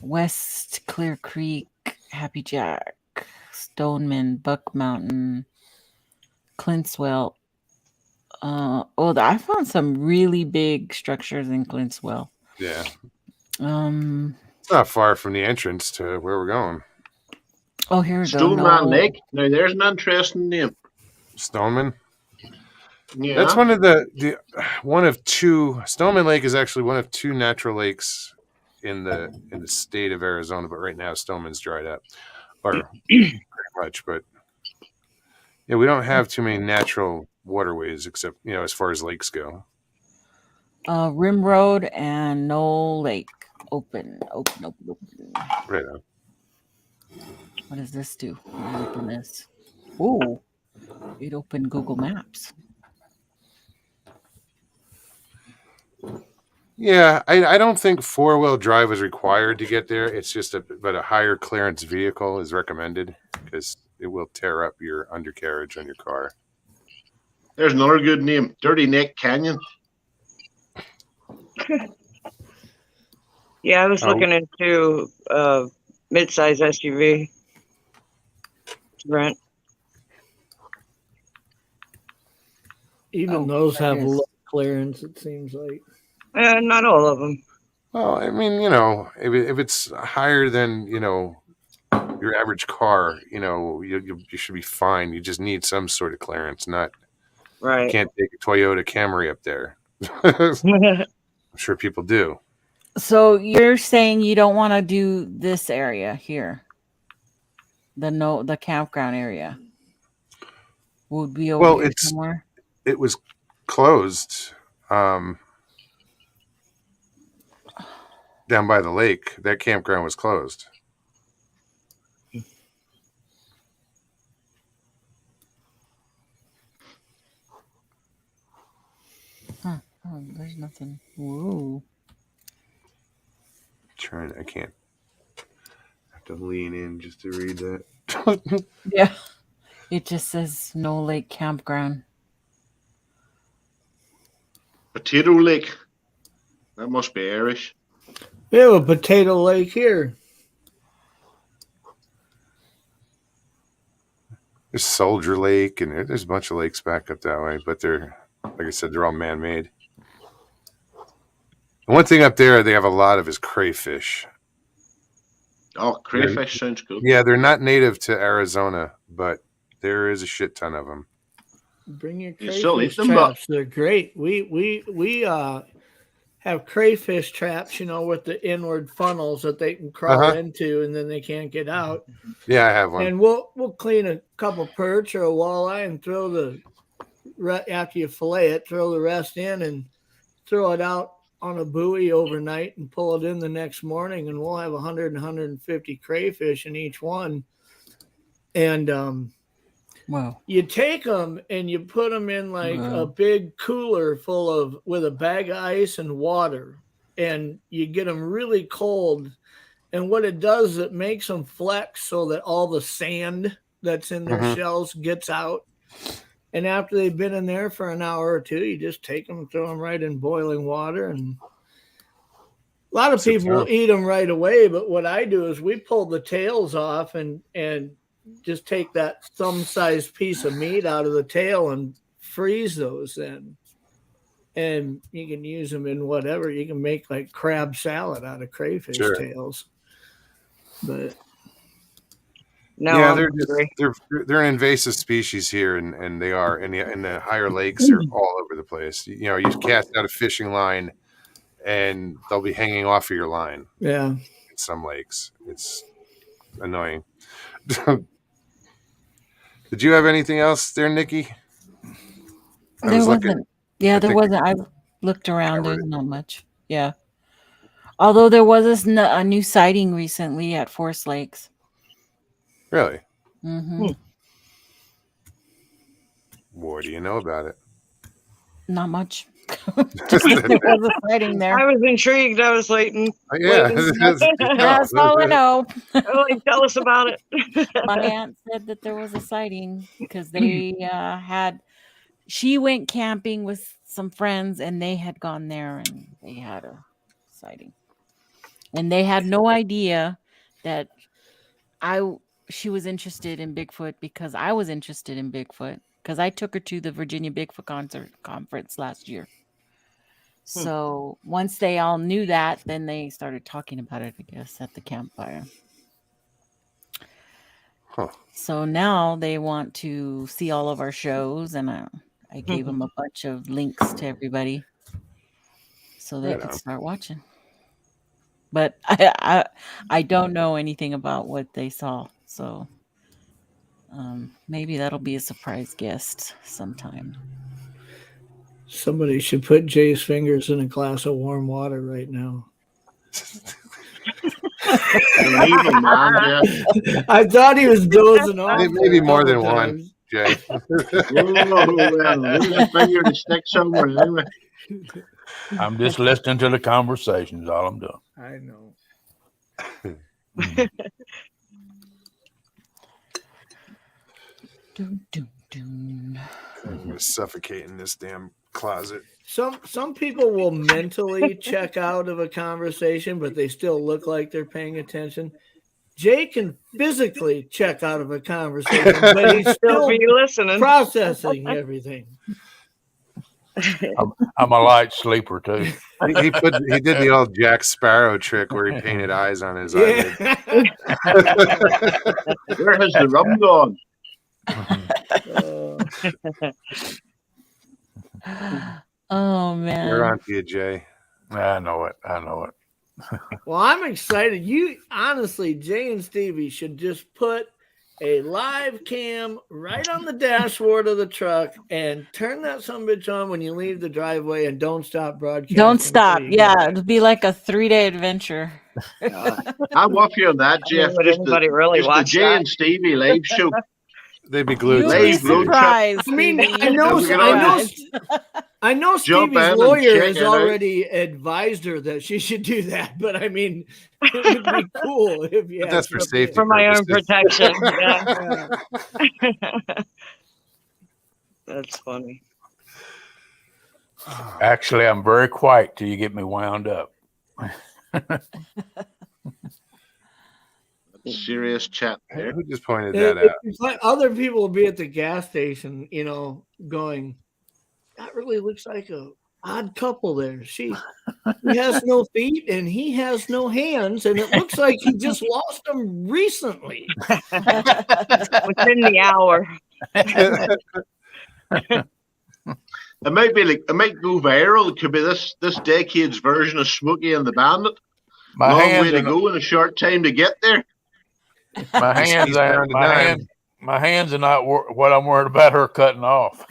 D: West Clear Creek, Happy Jack, Stoneman, Buck Mountain, Clintswell. I found some really big structures in Clintswell.
A: Yeah.
D: Um.
A: It's not far from the entrance to where we're going.
D: Oh, here we go.
E: Stoneman Lake. Now there's an interesting name.
A: Stoneman.
E: Yeah.
A: That's one of the one of two. Stoneman Lake is actually one of two natural lakes in the state of Arizona, but right now Stoneman's dried up, or pretty much. But yeah, we don't have too many natural waterways except as far as lakes go.
D: Rim Road and Knoll Lake. Open.
A: Right on.
D: What does this do? Let me open this. Ooh, it opened Google Maps.
A: Yeah, I don't think 4-wheel drive is required to get there. It's just but a higher clearance vehicle is recommended because it will tear up your undercarriage on your car.
E: There's another good name. Dirty Neck Canyon.
B: Yeah, I was
A: Oh.
B: looking into mid-size SUV to rent.
F: Even
D: Oh,
F: those have
D: yes.
F: low clearance, it seems like.
B: Not all of them.
A: Well, I mean, if it's higher than your average car, you should be fine. You just need some sort of clearance. You
B: Right.
A: can't take a Toyota Camry up there. I'm sure people do.
D: So you're saying you don't want to do this area here, the campground area. Would be over
A: Well,
D: here
A: it's-
D: somewhere.
A: It was closed down by the lake. That campground was closed.
D: there's nothing. Whoa.
A: I can't. I have to lean in just to read that.
D: Yeah. It just says Snow Lake Campground.
E: Potato Lake. That must be Irish.
F: We have a potato lake here.
A: There's Soldier Lake, and there's a bunch of lakes back up that way, but they're, like I said, they're all man-made. The one thing up there they have a lot of is crayfish.
E: Oh, crayfish sounds good.
A: Yeah, they're not native to Arizona, but there is a shit ton of them.
F: Bring your
E: You still eat
F: crayfish
E: them,
F: traps. They're great. We have crayfish traps, with the inward funnels that they can crawl into, and then they can't get out.
A: Yeah, I have one.
F: And we'll clean a couple perch or a walleye and throw after you fillet it, throw the rest in and throw it out on a buoy overnight and pull it in the next morning, and we'll have 100 and 150 crayfish in each one. And
D: Wow.
F: you take them and you put them in like a big cooler with a bag of ice and water, and you get them really cold. And what it does is it makes them flex so that all the sand that's in their shells gets out. And after they've been in there for an hour or two, you just take them, throw them right in boiling water. And a lot of people will eat them right away. But what I do is we pull the tails off and just take that thumb-sized piece of meat out of the tail and freeze those then. And you can use them in whatever. You can make like crab salad out of crayfish tails. But
B: No,
A: yeah,
B: I'm
A: they're an invasive species here, and they are in the higher lakes. They're all over the place. You cast out a fishing line, and they'll be hanging off of your line.
F: Yeah,
A: in some lakes, it's annoying. Did you have anything else there, Nikki?
D: There wasn't. Yeah, there wasn't. I looked around. There's not much. Yeah. Although there was a new sighting recently at Forest Lakes.
A: Really?
D: Mm-hmm.
A: What do you know about it?
D: Not much. Just there was a sighting there.
B: I was intrigued. I was like,
A: Yeah,
D: that's all I know.
B: like, tell us about it.
D: My aunt said that there was a sighting because they she went camping with some friends and they had gone there and they had a sighting. And they had no idea that she was interested in Bigfoot because I was interested in Bigfoot because I took her to the Virginia Bigfoot conference last year. So once they all knew that, then they started talking about it, I guess, at the campfire.
A: Huh.
D: So now they want to see all of our shows, and I gave them a bunch of links to everybody so they could start watching. But I don't know anything about what they saw, so maybe that'll be a surprise guest sometime.
F: Somebody should put Jay's fingers in a glass of warm water right now. I thought he was dozing off.
A: Maybe more than one, Jay.
E: Finger to stick somewhere anyway.
C: I'm just listening to the conversation is all I'm doing.
F: I know.
A: I'm gonna suffocate in this damn closet.
F: Some people will mentally check out of a conversation, but they still look like they're paying attention. Jay can physically check out of a conversation, but he's still
B: be listening,
F: processing everything.
C: I'm a light sleeper too.
A: He did the old Jack Sparrow trick where he painted eyes on his eyelid.
E: Where has the rum gone?
D: Oh man,
A: We're on to you, Jay.
C: I know it.
F: Well, I'm excited. You honestly, Jay and Stevie should just put a live cam right on the dashboard of the truck and turn that sumbitch on when you leave the driveway and don't stop broadcasting.
D: Don't stop. Yeah, it'll be like a 3-day adventure.
E: I'm with you on that, Jeff.
B: Would anybody really watch
E: the Jay
B: that?
E: and Stevie live show.
A: they'd be glued
D: You'll
A: to
D: be
E: Ladies, road trip.
D: surprised.
F: I mean,
D: Stevie.
F: I know,
D: You'll be
E: I
F: I know,
D: surprised.
F: I know
E: Jump
F: Stevie's
E: in and
F: lawyer
E: check
F: has
E: it out.
F: already advised her that she should do that, but I mean, it would be cool if you
A: But
F: had
A: that's for
F: something-
A: safety
B: For my own
A: purposes.
B: protection. Yeah.
F: Yeah.
B: That's funny.
C: Actually, I'm very quiet till you get me wound up.
E: Serious chat there.
A: Who just pointed that out?
F: It's like other people will be at the gas station, going, that really looks like a odd couple there. She has no feet and he has no hands, and it looks like he just lost them recently.
B: Within the hour.
E: It might go viral. It could be this decade's version of Smokey and the Bandit.
C: My
E: Long way
C: hands,
E: to
C: are,
E: go and a short time to get there.
C: my hands,
A: He's
C: are,
A: down to
C: my
A: dime.
C: hands, my hands are not what I'm worried about her cutting off.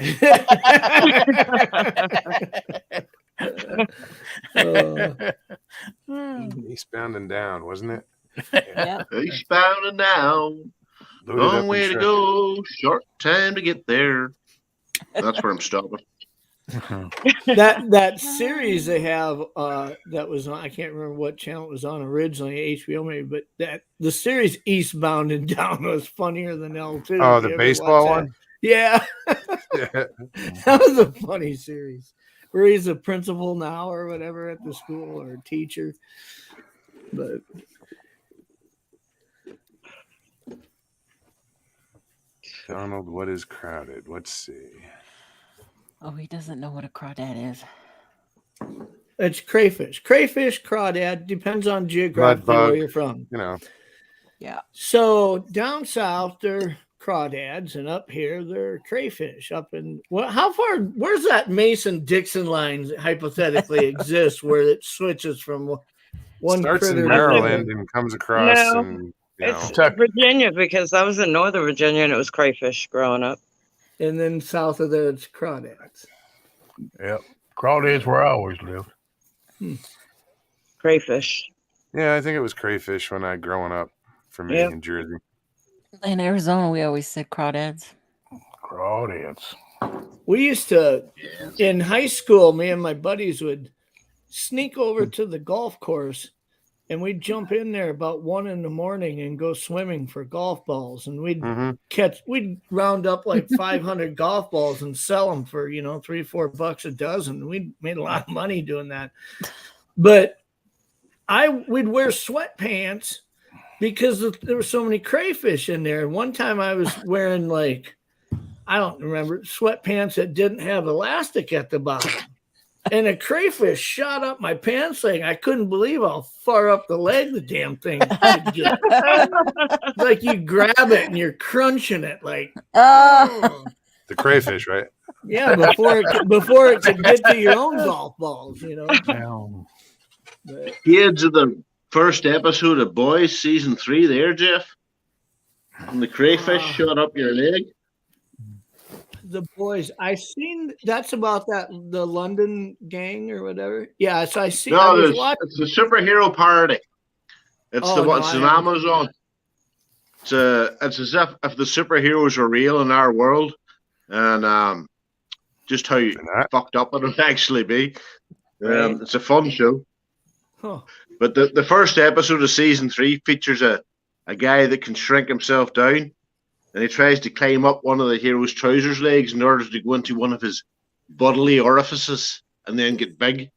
A: Eastbound and down, wasn't it?
D: Yep.
E: Eastbound and down.
A: Loaded up
E: Long
A: and
E: way to
A: trucked.
E: go. Short time to get there. That's where I'm stopping.
F: that series they have that was on, I can't remember what channel it was on originally, HBO maybe, but that the series Eastbound and Down was funnier than L2.
A: Oh,
F: If
A: the
F: you ever
A: baseball
F: watched
A: one?
F: that. Yeah.
A: Yeah.
F: That was a funny series where he's a principal now or whatever at the school or a teacher. But
A: Donald, what is crowded? Let's see.
D: Oh, he doesn't know what a crawdad is.
F: it's crayfish. Crayfish, crawdad, depends on geographically where
A: Mudbug.
F: you're from.
A: You know,
D: Yeah.
F: So down south they're crawdads, and up here they're crayfish. Up in how far? Where's that Mason-Dixon line hypothetically exists where it switches from one
A: starts
F: critter
A: in
F: to
A: Maryland and comes across,
B: No,
A: and you know,
B: It's Virginia, because I was in Northern Virginia and it was crayfish growing up.
F: and then south of there it's crawdads.
C: Yep. Crawdad's where I always lived.
B: Crayfish.
A: yeah, I think it was crayfish when I growing up for me
B: Yeah.
A: in Jersey.
D: In Arizona, we always said crawdads.
C: Crawdads.
F: We used to, in high school, me and my buddies would sneak over to the golf course and we'd jump in there about 1 a.m. and go swimming for golf balls. And we'd we'd round up like 500 golf balls and sell them for, $3-4 a dozen. We made a lot of money doing that. But we'd wear sweatpants because there were so many crayfish in there. And one time I was wearing I don't remember, sweatpants that didn't have elastic at the bottom. And a crayfish shot up my pants leg. I couldn't believe how far up the leg the damn thing could get. It's like you grab it and you're crunching it
D: Oh,
A: The crayfish, right?
F: yeah, before it could get to your own golf balls, But,
E: Kids of the first episode of Boys season 3 there, Jeff. And the crayfish shot up your leg.
F: the boys, I seen that's about the London gang or whatever. Yeah, so I see. I
E: No,
F: was watching.
E: it's the superhero parody. It's
F: Oh,
E: it's
F: no,
E: on
F: I
E: Amazon. It's as if the superheroes are real in our world, and just how
A: Not.
E: fucked up it would actually be.
F: Right.
E: It's a fun show.
F: Huh.
E: But the first episode of season 3 features a guy that can shrink himself down, and he tries to climb up one of the hero's trousers legs in order to go into one of his bodily orifices and then get big.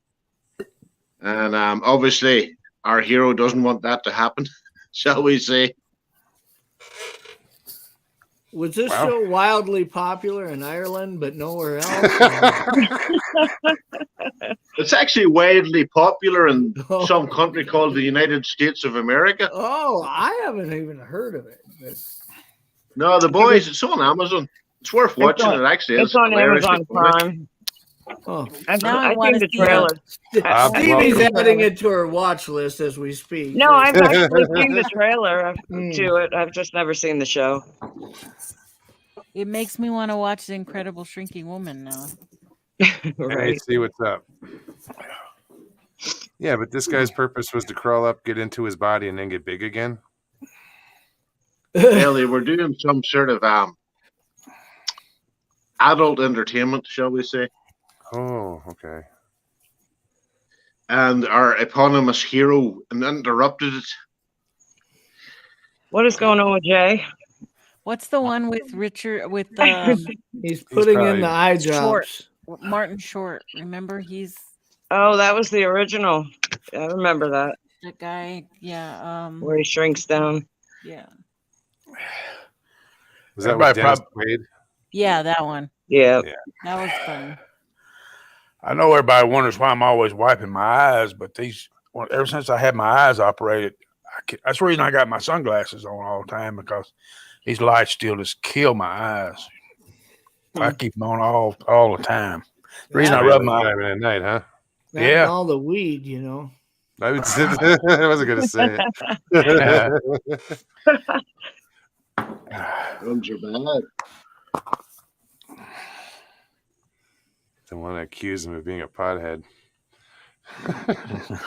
E: And obviously, our hero doesn't want that to happen, shall we say?
F: Was this
A: Wow.
F: show wildly popular in Ireland but nowhere else?
E: It's actually widely popular in some country called the United States of America.
F: Oh, I haven't even heard of it. But
E: No, the boys, it's on Amazon. It's worth watching. It actually is.
B: It's on
E: hilariously
B: Amazon
E: funny.
B: Prime.
F: oh,
D: Now I
B: I've
D: wanna
B: seen the
D: see it.
B: trailer.
F: Stevie's
B: welcome.
F: adding it to her watch list as we speak.
B: No, I've actually seen the trailer
F: Hmm.
B: to it. I've just never seen the show.
D: it makes me want to watch The Incredible Shrinking Woman now.
A: Hey,
B: Right.
A: see what's up. Yeah, but this guy's purpose was to crawl up, get into his body, and then get big again.
E: Well, they were doing some sort of adult entertainment, shall we say.
A: Oh, okay.
E: And our eponymous hero interrupted it.
B: What is going on with Jay?
D: What's the one with Richard with
F: He's putting in
A: probably
F: the eye
D: Short.
F: drops.
D: Martin Short? Remember, he's
B: Oh, that was the original. I remember that,
D: the guy. Yeah.
B: where he shrinks down.
D: Yeah.
A: Was that with
C: Everybody
A: Dennis
C: prob-
A: Quaid?
D: Yeah, that one.
B: Yeah.
D: That was fun.
C: I know everybody wonders why I'm always wiping my eyes, but ever since I had my eyes operated, that's the reason I got my sunglasses on all the time, because these lights still just kill my eyes. I keep them on all the time. The reason I rub my
A: Driving at night, huh?
F: That
C: Yeah.
F: and all the weed, you know.
A: I wasn't going to say it.
E: Drugs are bad.
A: Don't want to accuse him of being a pothead.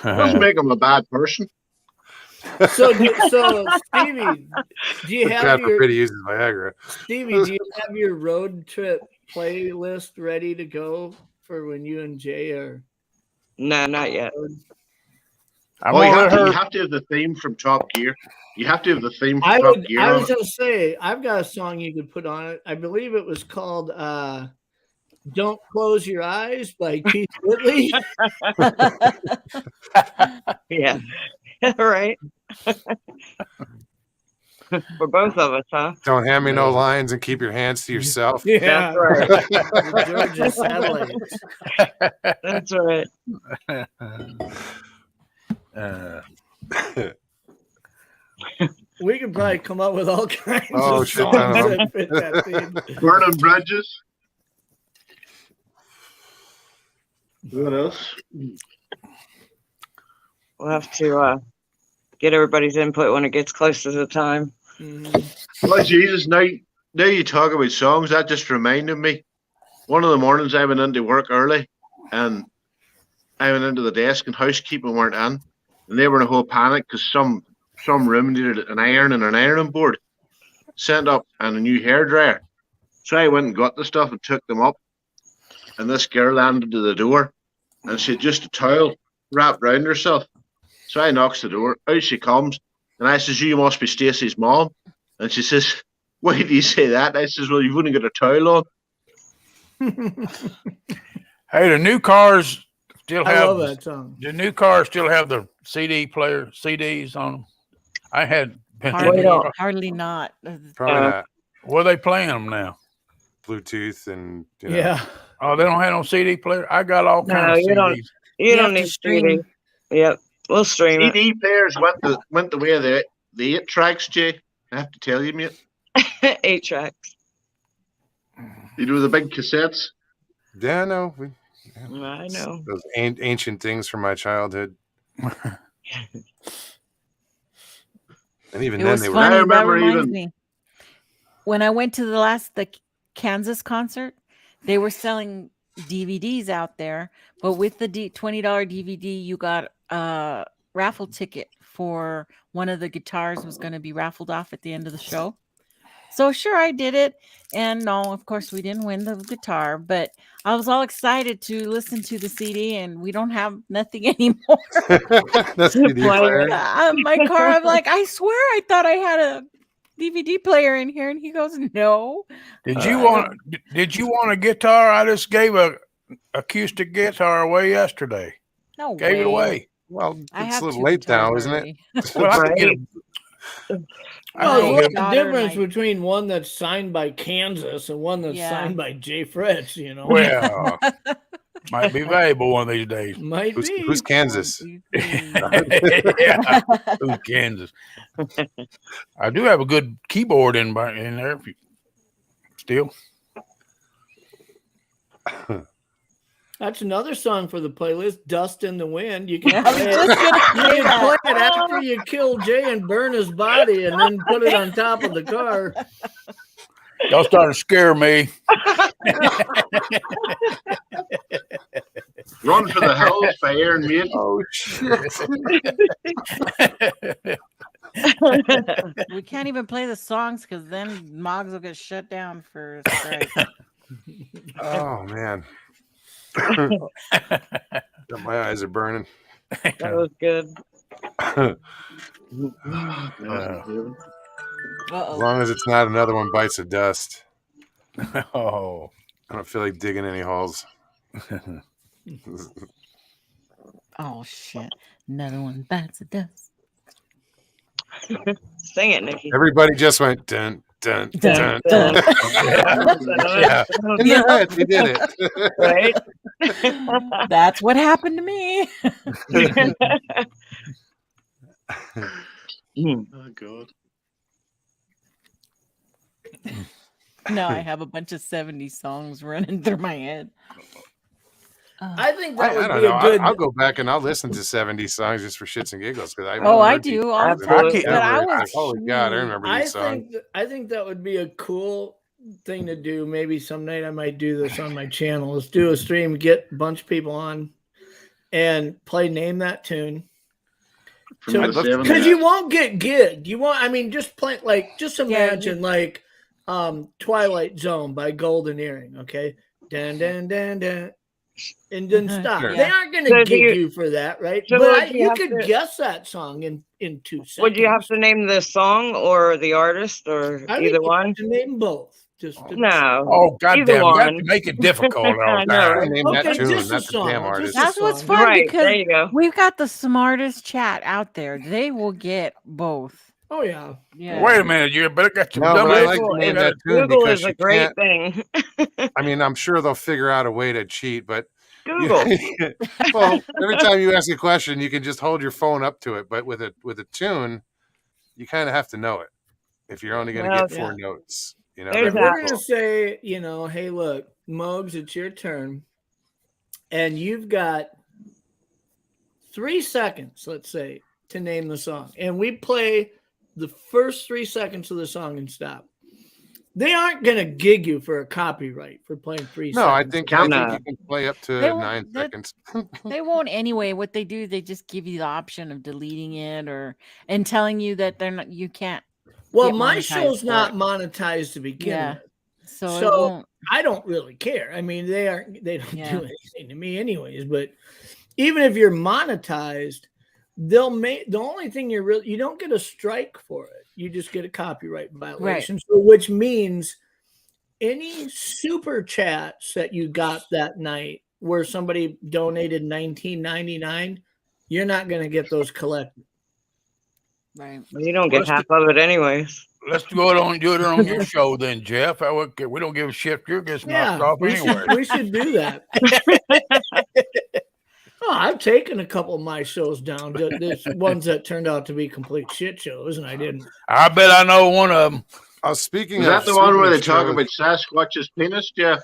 E: Doesn't make him a bad person.
F: So Stevie, do you have
A: Bad for
F: your
A: pretty uses Viagra.
F: Stevie? Do you have your road trip playlist ready to go for when you and Jay are?
B: No, not yet.
C: I'm
E: Oh, you
C: gonna let her.
E: have to have the theme from Top Gear. You have to have the theme from
F: I
E: Top
F: was
E: Gear. on it.
F: going to say I've got a song you could put on it. I believe it was called "Don't Close Your Eyes" by Keith Whitley.
B: Yeah. Right. For both of us, huh?
A: Don't hand me no lines and keep your hands to yourself.
F: Yeah,
B: That's right.
F: the Georgia Satellites.
B: That's right.
F: We could probably come up with all kinds
A: Oh,
F: of
A: shit
F: songs
A: ton of 'em.
F: that fit that theme.
E: Burning Bridges. What else?
B: We'll have to get everybody's input when it gets close to the time.
F: Mhm.
E: Oh, Jesus, now you talk about songs, that just reminded me. One of the mornings I went into work early, and I went into the desk and housekeeping weren't in, and they were in a whole panic because some room needed an iron and an ironing board sent up and a new hairdryer. So I went and got the stuff and took them up, and this girl landed to the door, and she had just a towel wrapped round herself. So I knocks the door, out she comes, and I says, "You must be Stacey's mom." And she says, "Why do you say that?" I says, "Well, you've only got a towel on."
C: Hey, the new cars still
F: I
C: have
F: love that song.
C: the new cars still have the CD player CDs on them. I had
D: hardly,
B: on.
D: hardly not.
A: Probably not
C: where they playing them now.
A: Bluetooth and you know.
F: Yeah.
C: Oh, they don't have no CD player. I got all
B: No,
C: kinds of
B: you don't.
C: CDs.
B: You
D: have
B: don't
D: to
B: need
D: stream.
B: streaming. Yep. We'll stream it.
E: CD players went the way of the 8 tracks, Jay. I have to tell you, mate.
B: 8 tracks.
E: You know the big cassettes.
A: Yeah, no.
B: I know.
A: Those ancient things from my childhood. And even
D: It
A: then
D: was
A: they were.
D: funny.
E: I
D: That
E: remember
D: reminds
E: even-
D: me. When I went to the Kansas concert, they were selling DVDs out there, but with the $20 DVD, you got a raffle ticket for one of the guitars was going to be raffled off at the end of the show. So sure, I did it. And no, of course, we didn't win the guitar, but I was all excited to listen to the CD, and we don't have nothing anymore.
A: That's CD player.
D: My car, I'm like, I swear I thought I had a DVD player in here. And he goes, no.
C: Did you want a guitar? I just gave a acoustic guitar away yesterday.
D: No
C: Gave
D: way.
C: it away.
A: Well,
D: I
A: it's
D: have
A: a little
D: two
A: late now,
D: guitars
A: isn't it?
D: already.
C: Well, I could get
F: Well,
D: I
F: what's
D: have
F: the
D: a daughter,
F: difference
D: my-
F: between one that's signed by Kansas and one that's
D: Yeah.
F: signed by Jay Fritz, you know?
C: well, might be valuable one of these days.
F: Might be.
A: Who's Kansas?
C: Yeah, who's Kansas? I do have a good keyboard in there. If you, still,
F: That's another song for the playlist, Dust in the Wind. You can
D: I was
F: play
D: just gonna
F: it,
D: say
F: you can play
D: that.
F: it after you kill Jay and burn his body and then put it on top of the car.
C: y'all starting to scare me.
E: Run for the Hills by Iron Maiden.
A: Oh shit!
D: We can't even play the songs because then Moggs will get shut down for a strike.
A: Oh man, my eyes are burning.
B: That was good.
A: As
D: Uh-oh.
A: long as it's not another one bites the dust.
C: Oh.
A: I don't feel like digging any holes.
D: Oh shit! Another one bites the dust.
B: Sing it, Nikki.
A: Everybody just went dun dun
D: Dun,
A: dun.
D: dun.
A: Yeah. In their head, they did it.
B: Right?
D: That's what happened to me.
E: Oh God.
D: No, I have a bunch of 70s songs running through my head.
F: I think
A: I
F: that would
A: don't
F: be
A: know.
F: a good.
A: I'll go back and I'll listen to 70s songs just for shits and giggles because I
D: I do all the
B: time.
A: But
D: But I was
A: holy God, I remember
F: I
A: these songs.
F: think that would be a cool thing to do. Maybe some night I might do this on my channel. Let's do a stream, get a bunch of people on, and play Name That Tune.
E: From the
A: I'd love to-
E: 70s.
F: Because you won't get gigged. You won't. I mean, just play just
D: Yeah,
F: imagine Twilight Zone by Golden Earring. Okay, dan dan dan dan, and then stop.
A: Sure.
F: They aren't going
B: So
F: to
B: do
F: gig
B: you-
F: you for that, right?
B: so
F: But
B: would you
F: you
B: have
F: could
B: to-
F: guess that song in 2 seconds.
B: Would you have to name the song or the artist or
F: I think
B: either
F: you
B: one?
F: have to name both.
B: No.
C: Oh, goddamn.
B: Either
C: You got to
B: one.
C: make it difficult all
B: I
C: the
B: know,
C: time.
B: right?
A: Name
F: Okay,
A: that tune,
F: just a
A: not the
F: song.
A: damn
F: Just
A: artist.
F: a
D: That's what's
F: song.
D: fun
B: Right,
D: because
B: there you go.
D: we've got the smartest chat out there. They will get both.
F: Oh yeah.
D: Yeah.
C: Wait a minute. You better got your
A: No,
C: dumb
A: but I
C: ass-
A: like to
B: Google
A: name
B: is-
A: that tune
B: Google
A: because
B: is a
A: you
B: great
A: can't.
B: thing.
A: I mean, I'm sure they'll figure out a way to cheat, but
B: Google.
A: well, every time you ask a question, you can just hold your phone up to it. But with a tune, you kind of have to know it if you're only going to
B: Well,
A: get 4
F: yeah.
A: notes. You know,
B: There's
F: If
A: they're
F: we're
B: that.
F: gonna
A: difficult.
F: say, hey, look, Mogs, it's your turn, and you've got 3 seconds, let's say, to name the song, and we play the first 3 seconds of the song and stop. They aren't gonna gig you for a copyright for playing 3
A: No, I
F: seconds.
A: think
B: No.
A: you can play up to
D: They won't-
A: 9
D: that-
A: seconds.
D: They won't anyway. What they do, they just give you the option of deleting it and telling you that they're not. You can't.
F: Well,
D: get
F: my
D: monetized
F: show's
D: for
F: not
D: it.
F: monetized to begin
D: Yeah.
F: with.
D: So, it
F: So-
D: won't.
F: I don't really care. I mean, they don't
D: Yeah.
F: do anything to me anyways, but even if you're monetized, they'll make the only thing you don't get a strike for it. You just get a copyright violation. So which means any super chats that you got that night where somebody donated $19.99, you're not going to get those collected.
D: Right.
B: You don't get
C: Let's
B: half of it anyways.
C: Let's go on and do it on your show then, Jeff. We don't give a shit if you're getting knocked off
F: we
C: anyway.
F: should, we should do that. Oh, I've taken a couple of my shows down. There's ones that turned out to be complete shit shows, and I didn't.
C: I bet I know one of them.
A: Oh, speaking
E: Is
A: of
E: that the one where they
A: speaking
E: talk
A: of
E: about Sasquatch's penis, Jeff?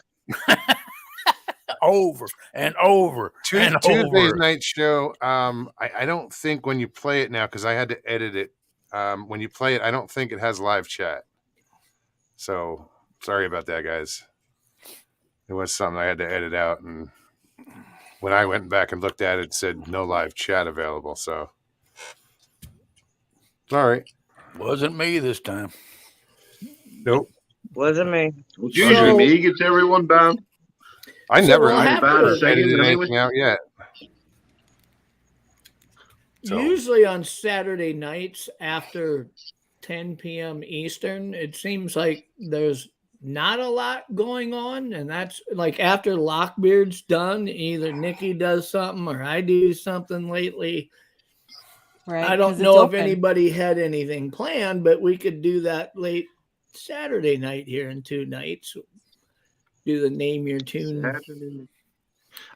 C: Over and over and
A: Tuesday's
C: over.
A: night show? I don't think when you play it now because I had to edit it. When you play it, I don't think it has live chat. So sorry about that, guys. It was something I had to edit out, and when I went back and looked at it, it said no live chat available. So all right.
C: Wasn't me this time.
A: Nope.
B: Wasn't me.
E: Well, usually me gets everyone down.
A: I
F: So
A: never
F: we'll have to-
A: edited anything out yet. So-
F: Usually on Saturday nights after 10 p.m. Eastern, it seems like there's not a lot going on. And that's like after Lockbeard's done, either Nikki does something or I do something lately.
D: Right.
F: I don't
D: 'cause it's
F: know if
D: open.
F: anybody had anything planned, but we could do that late Saturday night here in 2 nights. Do the Name Your Tune.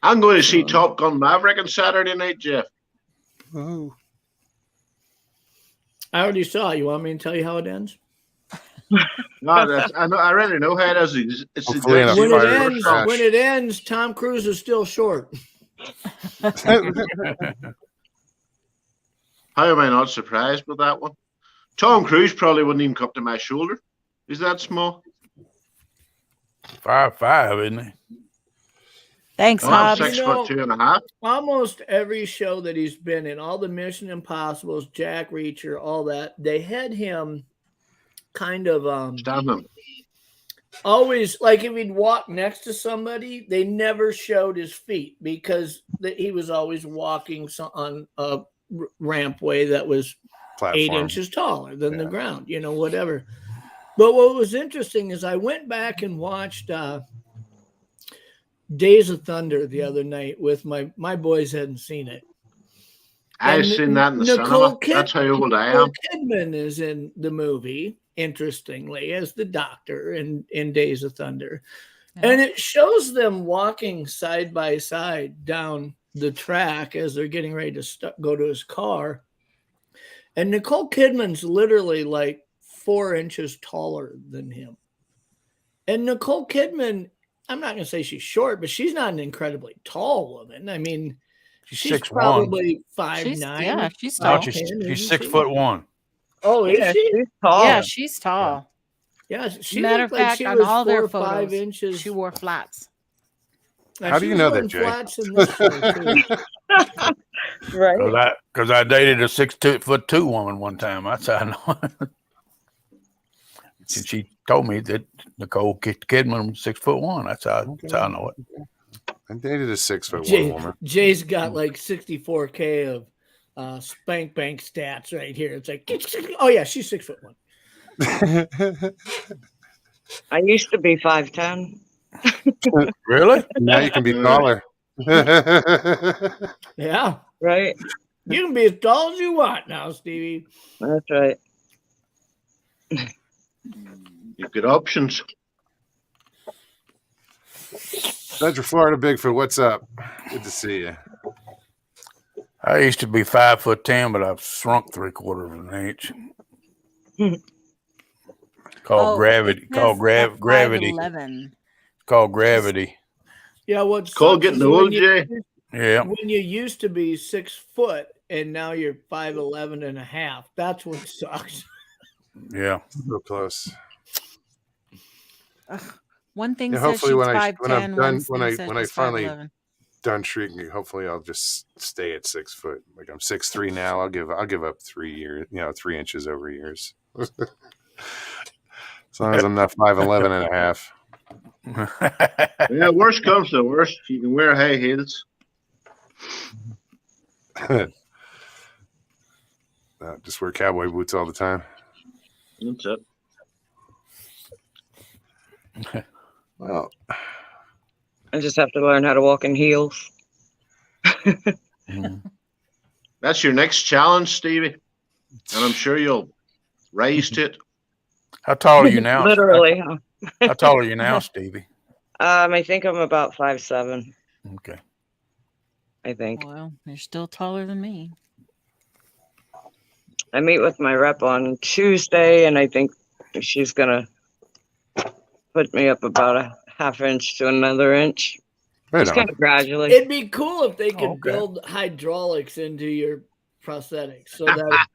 E: I'm going to see Top Gun Maverick on Saturday night, Jeff.
A: Ooh.
F: I already saw it. You want me to tell you how it ends?
E: No, I know. I already know how it is. It's
A: Hopefully in a
F: When
A: fire
F: it
A: crash.
F: ends, Tom Cruise is still short.
E: How am I not surprised with that one? Tom Cruise probably wouldn't even come to my shoulder. Is that small?
C: 5'5", isn't he?
D: Thanks,
E: Oh, I'm
D: Hobbs.
E: 6'2.5".
F: Almost every show that he's been in, all the Mission Impossibles, Jack Reacher, all that, they had him kind of
E: Stand him.
F: always, like if he'd walk next to somebody, they never showed his feet because he was always walking on a rampway that was
A: Platform.
F: 8 inches taller than the ground, whatever. But what was interesting is I went back and watched Days of Thunder the other night with my boys hadn't seen it.
E: I've
F: And
E: seen that in the
F: Nicole
E: cinema. That's how old I
F: Nicole
E: am.
F: Kidman is in the movie, interestingly, as the doctor in Days of Thunder.
D: Yeah.
F: And it shows them walking side by side down the track as they're getting ready to go to his car. And Nicole Kidman's literally like 4 inches taller than him. And Nicole Kidman, I'm not going to say she's short, but she's not an incredibly tall woman. I mean, she's
C: 6'1".
F: probably 5'9".
D: Yeah, she's
C: No,
D: tall.
C: she's 6'1".
F: Oh, is
B: Yeah,
F: she?
B: she's tall.
D: Yeah, she's tall.
F: Yeah, she
D: Matter
F: looked
D: of
F: like
D: fact,
F: she
D: on
F: was
D: all
F: 4
D: their
F: or 5
D: photos,
F: inches.
D: she wore flats.
F: Now,
A: How
F: she
A: do you
F: was
A: know that,
F: wearing
A: Jay?
F: flats in this show, too.
B: Right.
C: Because I dated a 6'2" woman one time. That's how I know. She told me that Nicole Kidman was 6'1". That's how I know it.
A: I dated a 6'1"
F: Jay,
A: woman.
F: Jay's got like 64K of spank bank stats right here. It's like, oh yeah, she's 6'1".
B: I used to be 5'10".
C: Really?
A: Now you can be taller.
F: Yeah,
B: Right.
F: you can be as tall as you want now, Stevie.
B: That's right.
E: You've got options.
A: Central Florida Bigfoot, what's up? Good to see you.
C: I used to be 5'10", but I've shrunk 3/4 of an inch. Called gravity. Gravity.
D: 5'11".
C: Called gravity.
F: Yeah, what's
E: Cole getting old, Jay.
C: Yeah.
F: when you used to be 6 foot and now you're 5'11 and a half, that's what sucks.
C: Yeah.
A: Real close.
D: One thing
A: Yeah,
D: says
A: hopefully
D: she's
A: when I'm
D: 5'10",
A: done,
D: one thing says
A: when I
D: she's
A: finally
D: 5'11".
A: done shrinking, hopefully I'll just stay at 6 foot. Like I'm 6'3" now. I'll give up 3 years, 3 inches over years. As long as I'm not 5'11" and a half.
E: Yeah, worst comes to worst. You can wear high heels.
A: Just wear cowboy boots all the time.
E: That's it.
A: Well,
B: I just have to learn how to walk in heels.
C: Mhm.
E: That's your next challenge, Stevie. And I'm sure you'll rise to it.
C: How tall are you now?
B: Literally. Huh?
C: How tall are you now, Stevie?
B: I think I'm about 5'7".
C: Okay.
B: I think.
D: Well, you're still taller than me.
B: I meet with my rep on Tuesday, and I think she's gonna put me up about a half inch to another inch.
A: right
B: Just
A: on.
B: kind of gradually.
F: It'd be cool if they could
C: Okay.
F: build hydraulics into your prosthetics so that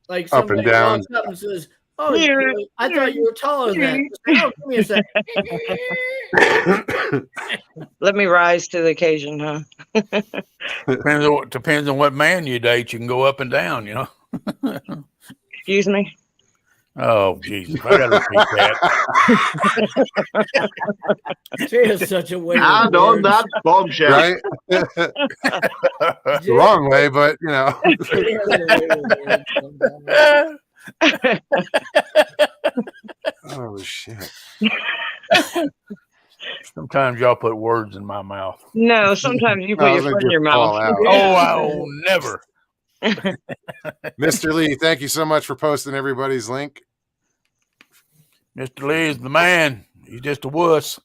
F: like
A: Up and
F: somebody
A: down.
F: walks up and says, "Oh, I thought you were taller than that." Oh, give me a second.
B: Let me rise to the occasion, huh?
C: Depends on what man you date. You can go up and down,
B: Excuse me.
C: Oh, Jesus. I got to repeat that.
F: She has such a way.
E: And on that bombshell.
A: Right? The wrong way, but Oh shit.
C: Sometimes y'all put words in my mouth.
B: No, sometimes you put
A: No,
B: your
A: they
B: foot in
A: just
B: your
A: fall
B: mouth.
A: out.
C: Oh, I will never.
A: Mr. Lee, thank you so much for posting everybody's link.
C: Mr. Lee is the man. He's just a wuss.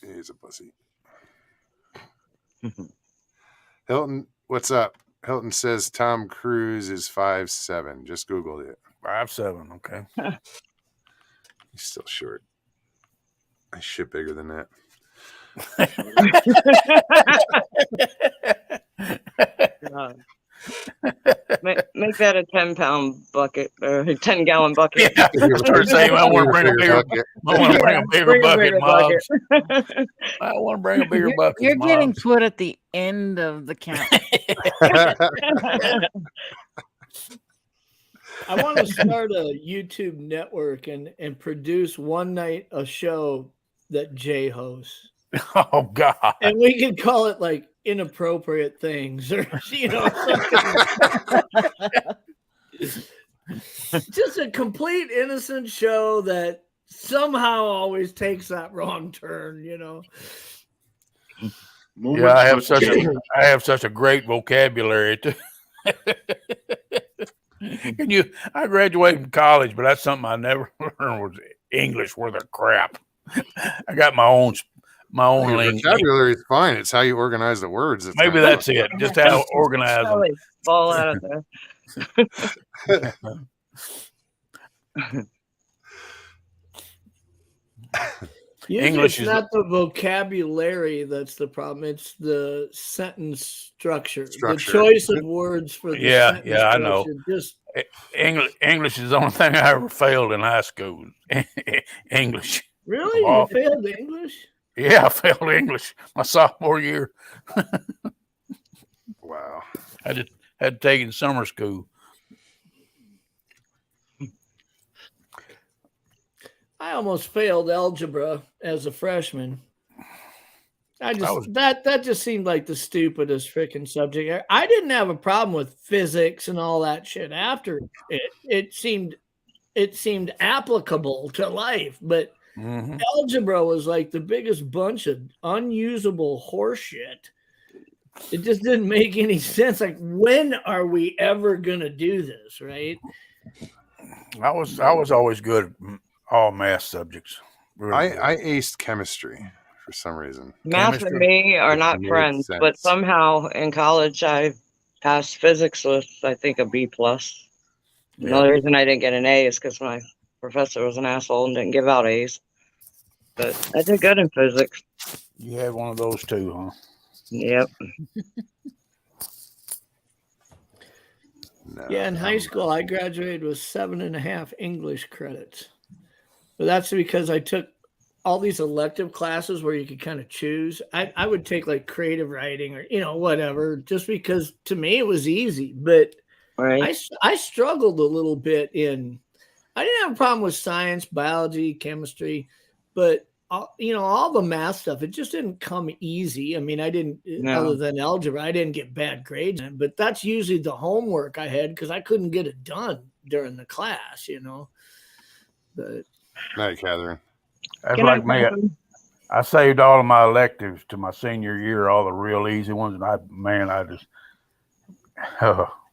A: He's a pussy. Hilton, what's up? Hilton says Tom Cruise is 5'7". Just Googled it.
C: 5'7", okay.
A: He's still short. I shit bigger than that.
B: God. Make that a 10-pound bucket or a 10-gallon bucket.
C: Yeah, I was gonna say, I want to bring a bigger bucket, Mobs. I want to bring a bigger bucket.
D: You're getting
C: Mobs.
D: put at the end of the count.
F: I want to start a YouTube network and produce one night a show that Jay hosts,
C: Oh God.
F: and we can call it like inappropriate things or something. Just a complete innocent show that somehow always takes that wrong turn.
C: Yeah, I have
E: Moments with
C: I have such a great vocabulary. I graduated from college, but that's something I never learned was English worth of crap. I got my own
A: Your
C: language.
A: vocabulary is fine. It's how you organize the words.
C: Maybe that's it. Just how to organize them.
B: Always fall out of there.
F: Usually
C: English
F: it's
C: is-
F: not the vocabulary that's the problem. It's the sentence structure. The choice of words for the sentence
C: I know.
F: structure. Just
C: English is the only thing I ever failed in high school. English.
F: really, you
C: Oh.
F: failed English?
C: Yeah, I failed English my sophomore year.
A: Wow.
C: I just had taken summer school.
F: I almost failed algebra as a freshman. That just seemed like the stupidest freaking subject. I didn't have a problem with physics and all that shit after it. It seemed applicable to life, but
C: Mhm.
F: algebra was like the biggest bunch of unusable horseshit. It just didn't make any sense. Like, when are we ever gonna do this, right?
C: I was always good at all math subjects. Really good.
A: I aced chemistry for some reason.
B: Math and
C: Chemistry.
B: me are
A: Which
B: not
A: made
B: friends, but
A: sense.
B: somehow in college I passed physics with, I think, a B plus.
C: Yeah.
B: Another reason I didn't get an A is because my professor was an asshole and didn't give out A's. But I did good in physics.
C: You had one of those too, huh?
B: Yep.
A: No,
F: Yeah, in high school, I graduated with 7.5 English credits. But that's because I took all these elective classes where you could kind of choose. I would take like creative writing or, whatever, just because to me it was easy. But
B: Right.
F: I struggled a little bit I didn't have a problem with science, biology, chemistry, but all the math stuff, it just didn't come easy. I mean, I didn't,
B: No.
F: other than algebra, I didn't get bad grades in it, but that's usually the homework I had because I couldn't get it done during the class, But
A: Night, Catherine.
C: That's
B: Can I
C: like me.
B: come?
C: I saved all of my electives to my senior year, all the real easy ones. And I just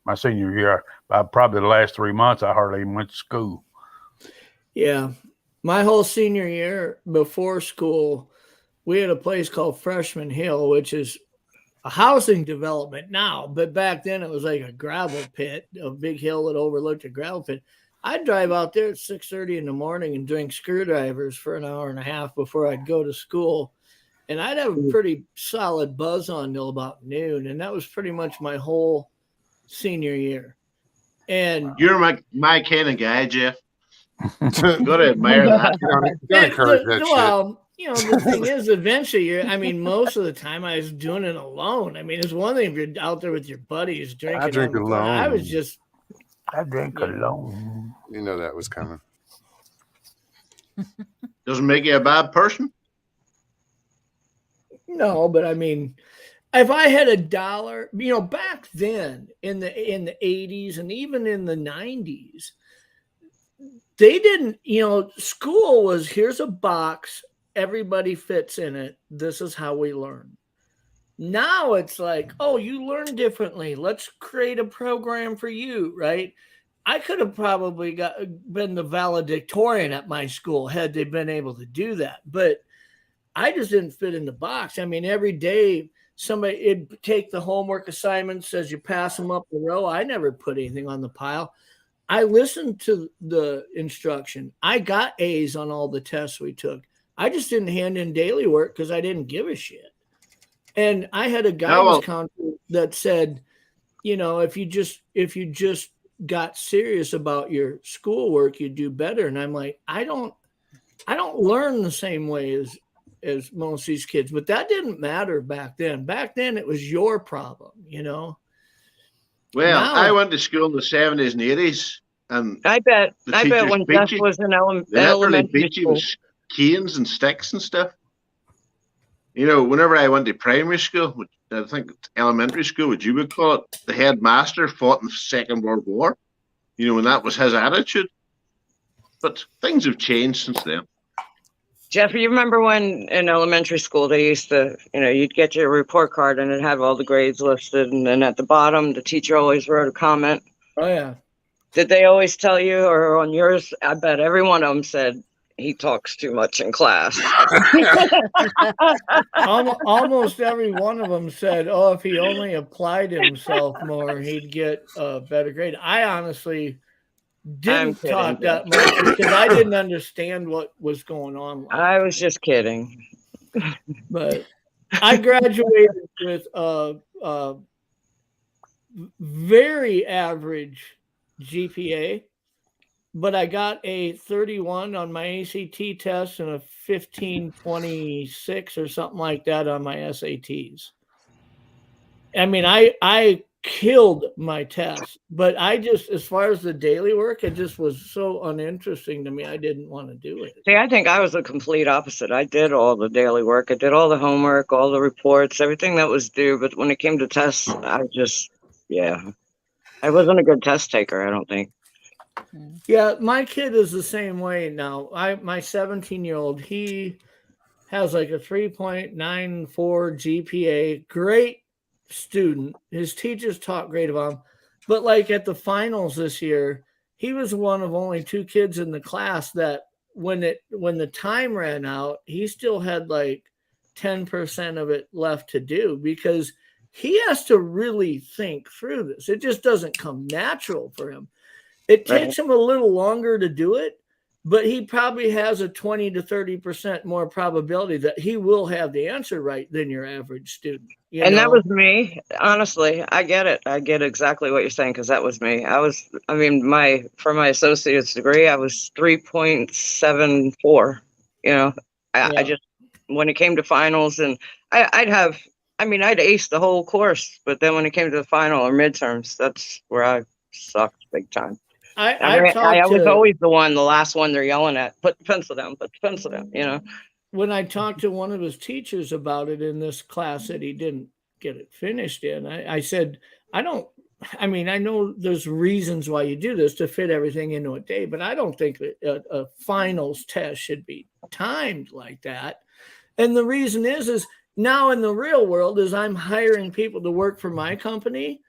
C: my senior year, probably the last 3 months, I hardly even went to school.
F: yeah, my whole senior year before school, we had a place called Freshman Hill, which is a housing development now, but back then it was like a gravel pit, a big hill that overlooked a gravel pit. I'd drive out there at 6:30 in the morning and drink screwdrivers for an hour and a half before I'd go to school. And I'd have a pretty solid buzz on till about noon. And that was pretty much my whole senior year. And
E: You're my kind of guy, Jeff. I'm gonna admire that.
A: Don't encourage that shit.
F: well, the thing is, eventually, most of the time I was doing it alone. I mean, it's one thing if you're out there with your buddies drinking.
A: I drink
F: on the corner. I
A: alone.
F: was just,
C: I drink alone.
A: You know that was coming.
E: Doesn't make you a bad person.
F: no, but I mean, if I had $1, back then in the 80s and even in the 90s, they didn't, school was, here's a box, everybody fits in it. This is how we learn. Now it's like, oh, you learn differently. Let's create a program for you, right? I could have probably been the valedictorian at my school had they been able to do that. But I just didn't fit in the box. I mean, every day it'd take the homework assignments as you pass them up the row. I never put anything on the pile. I listened to the instruction. I got A's on all the tests we took. I just didn't hand in daily work because I didn't give a shit. And I had a guidance counselor that said, if you just got serious about your schoolwork, you'd do better. And I'm like, I don't learn the same way as most of these kids, but that didn't matter back then. Back then it was your problem,
E: Well,
F: Now-
E: I went to school in the 70s and 80s, and
B: I bet
E: the
B: I bet
E: teachers
B: when
E: beat
B: Jeff
E: you.
B: was in
E: They literally
B: elementary
E: beat you
B: school.
E: with canes and sticks and stuff. You know, whenever I went to primary school, which I think it's elementary school, what you would call it, the headmaster fought in the Second World War. You know, and that was his attitude. But things have changed since then.
B: Jeff, you remember when in elementary school they used to, you'd get your report card and it had all the grades listed, and then at the bottom the teacher always wrote a comment.
F: Oh yeah.
B: Did they always tell you, or on yours? I bet every one of them said he talks too much in class.
F: Almost every one of them said, "Oh, if he only applied himself more, he'd get a better grade." I honestly didn't
B: kidding,
F: talk
B: Jeff.
F: that much because I didn't understand what was going on.
B: I was just kidding.
F: But I graduated with a very average GPA, but I got a 31 on my ACT test and a 1526 or something like that on my SATs. I mean, I killed my test, but I just, as far as the daily work, it just was so uninteresting to me. I didn't want to do it.
B: See, I think I was the complete opposite. I did all the daily work. I did all the homework, all the reports, everything that was due. But when it came to tests, I wasn't a good test taker, I don't think.
F: Yeah, my kid is the same way now. My 17-year-old, he has like a 3.94 GPA, great student. His teachers taught great about him. But like at the finals this year, he was one of only 2 kids in the class that when the time ran out, he still had like 10% of it left to do, because he has to really think through this. It just doesn't come natural for him. It takes him a little longer to do it, but he probably has a 20 to 30% more probability that he will have the answer right than your average student.
B: That was me. Honestly, I get it. I get exactly what you're saying, because that was me. For my associate's degree, I was 3.74. I just, when it came to finals, and I'd ace the whole course, but then when it came to the final or midterms, that's where I sucked big time. I was always the last one they're yelling at. Put the pencil down,
F: When I talked to one of his teachers about it in this class that he didn't get it finished in, I said, I know there's reasons why you do this to fit everything into a day, but I don't think that a finals test should be timed like that. And the reason is now in the real world, as I'm hiring people to work for my company,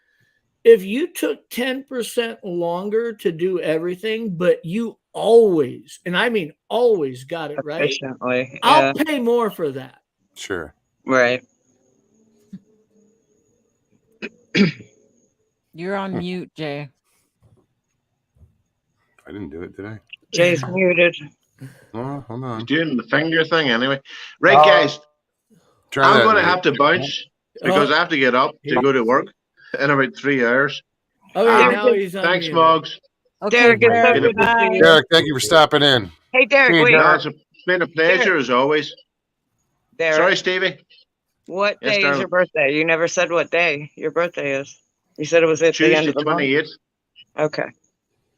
F: if you took 10% longer to do everything, but you always, and I mean always, got it right,
B: efficiently,
F: I'll pay more for that.
A: Sure.
B: Right.
D: You're on mute, Jay.
A: I didn't do it, did I?
B: Jay's muted.
A: Oh, hold on.
E: Doing the finger thing anyway. Right, guys. I'm going to have to bounce because I have to get up to go to work in about 3 hours.
F: Okay, now he's on
E: Thanks,
F: mute.
E: Moggs.
D: Okay,
B: Derek, it's so
D: Derek,
B: good to see you.
A: Derek, thank you for stopping in.
B: Hey, Derek, wait.
E: No, it's been a pleasure as always.
B: Derek,
E: Sorry, Stevie.
B: what
E: Yes,
B: day is
E: darling.
B: your birthday? You never said what day your birthday is. You said it was at the end
E: Tuesday,
B: of the month.
E: 28th.
B: Okay.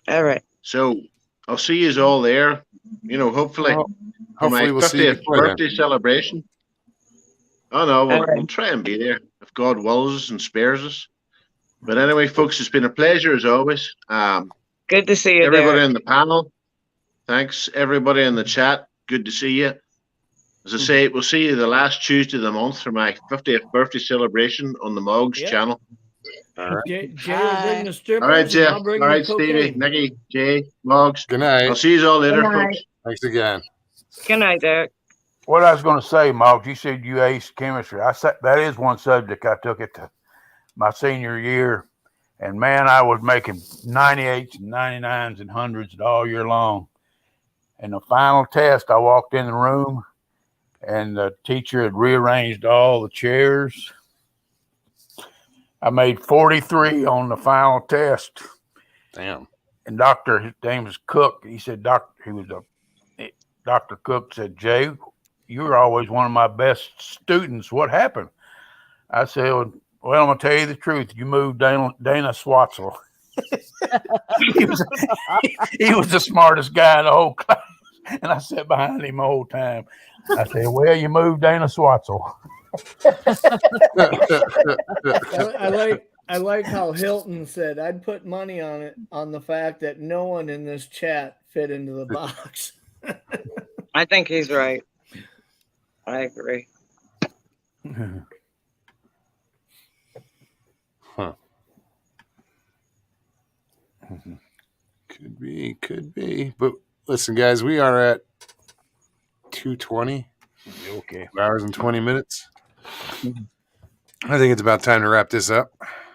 B: All right.
E: So I'll see you all there. Hopefully,
A: Well,
E: for my
A: hopefully we'll see you
E: 50th
A: before then.
E: birthday celebration. Oh no,
B: All right.
E: we'll try and be there if God wills us and spares us. But anyway, folks, it's been a pleasure as always.
B: Good to see you,
E: Everybody
B: Derek.
E: in the panel, thanks. Everybody in the chat, good to see you. As I say, we'll see you the last Tuesday of the month for my 50th birthday celebration on the Moggs
F: Yeah.
E: channel.
F: Jay will bring the strippers.
E: All right,
F: and
E: Jeff.
F: I'll bring
E: All
F: the
E: right, Stevie,
F: cocaine.
E: Nicky, Jay, Moggs.
A: Good night.
E: I'll see you all later,
B: Good night.
E: folks.
A: Thanks again.
B: Good night, Derek.
C: What I was going to say, Moggs, you said you aced chemistry. That is one subject I took it to my senior year, and man, I was making 98s and 99s and 100s all year long. And the final test, I walked in the room, and the teacher had rearranged all the chairs. I made 43 on the final test.
A: Damn.
C: And his name was Cook. He said, Dr. Cook said, Jay, you were always one of my best students. What happened? I said, well, I'm going to tell you the truth. You moved Dana Swatzel. he was the smartest guy in the whole class. And I sat behind him the whole time. I said, well, you moved Dana Swatzel.
F: I like how Hilton said, I'd put money on it, on the fact that no one in this chat fit into the box.
B: I think he's right. I agree.
A: Huh. Could be. But listen, guys, we are at 2:20.
C: Okay.
A: 2 hours and 20 minutes. I think it's about time to wrap this up.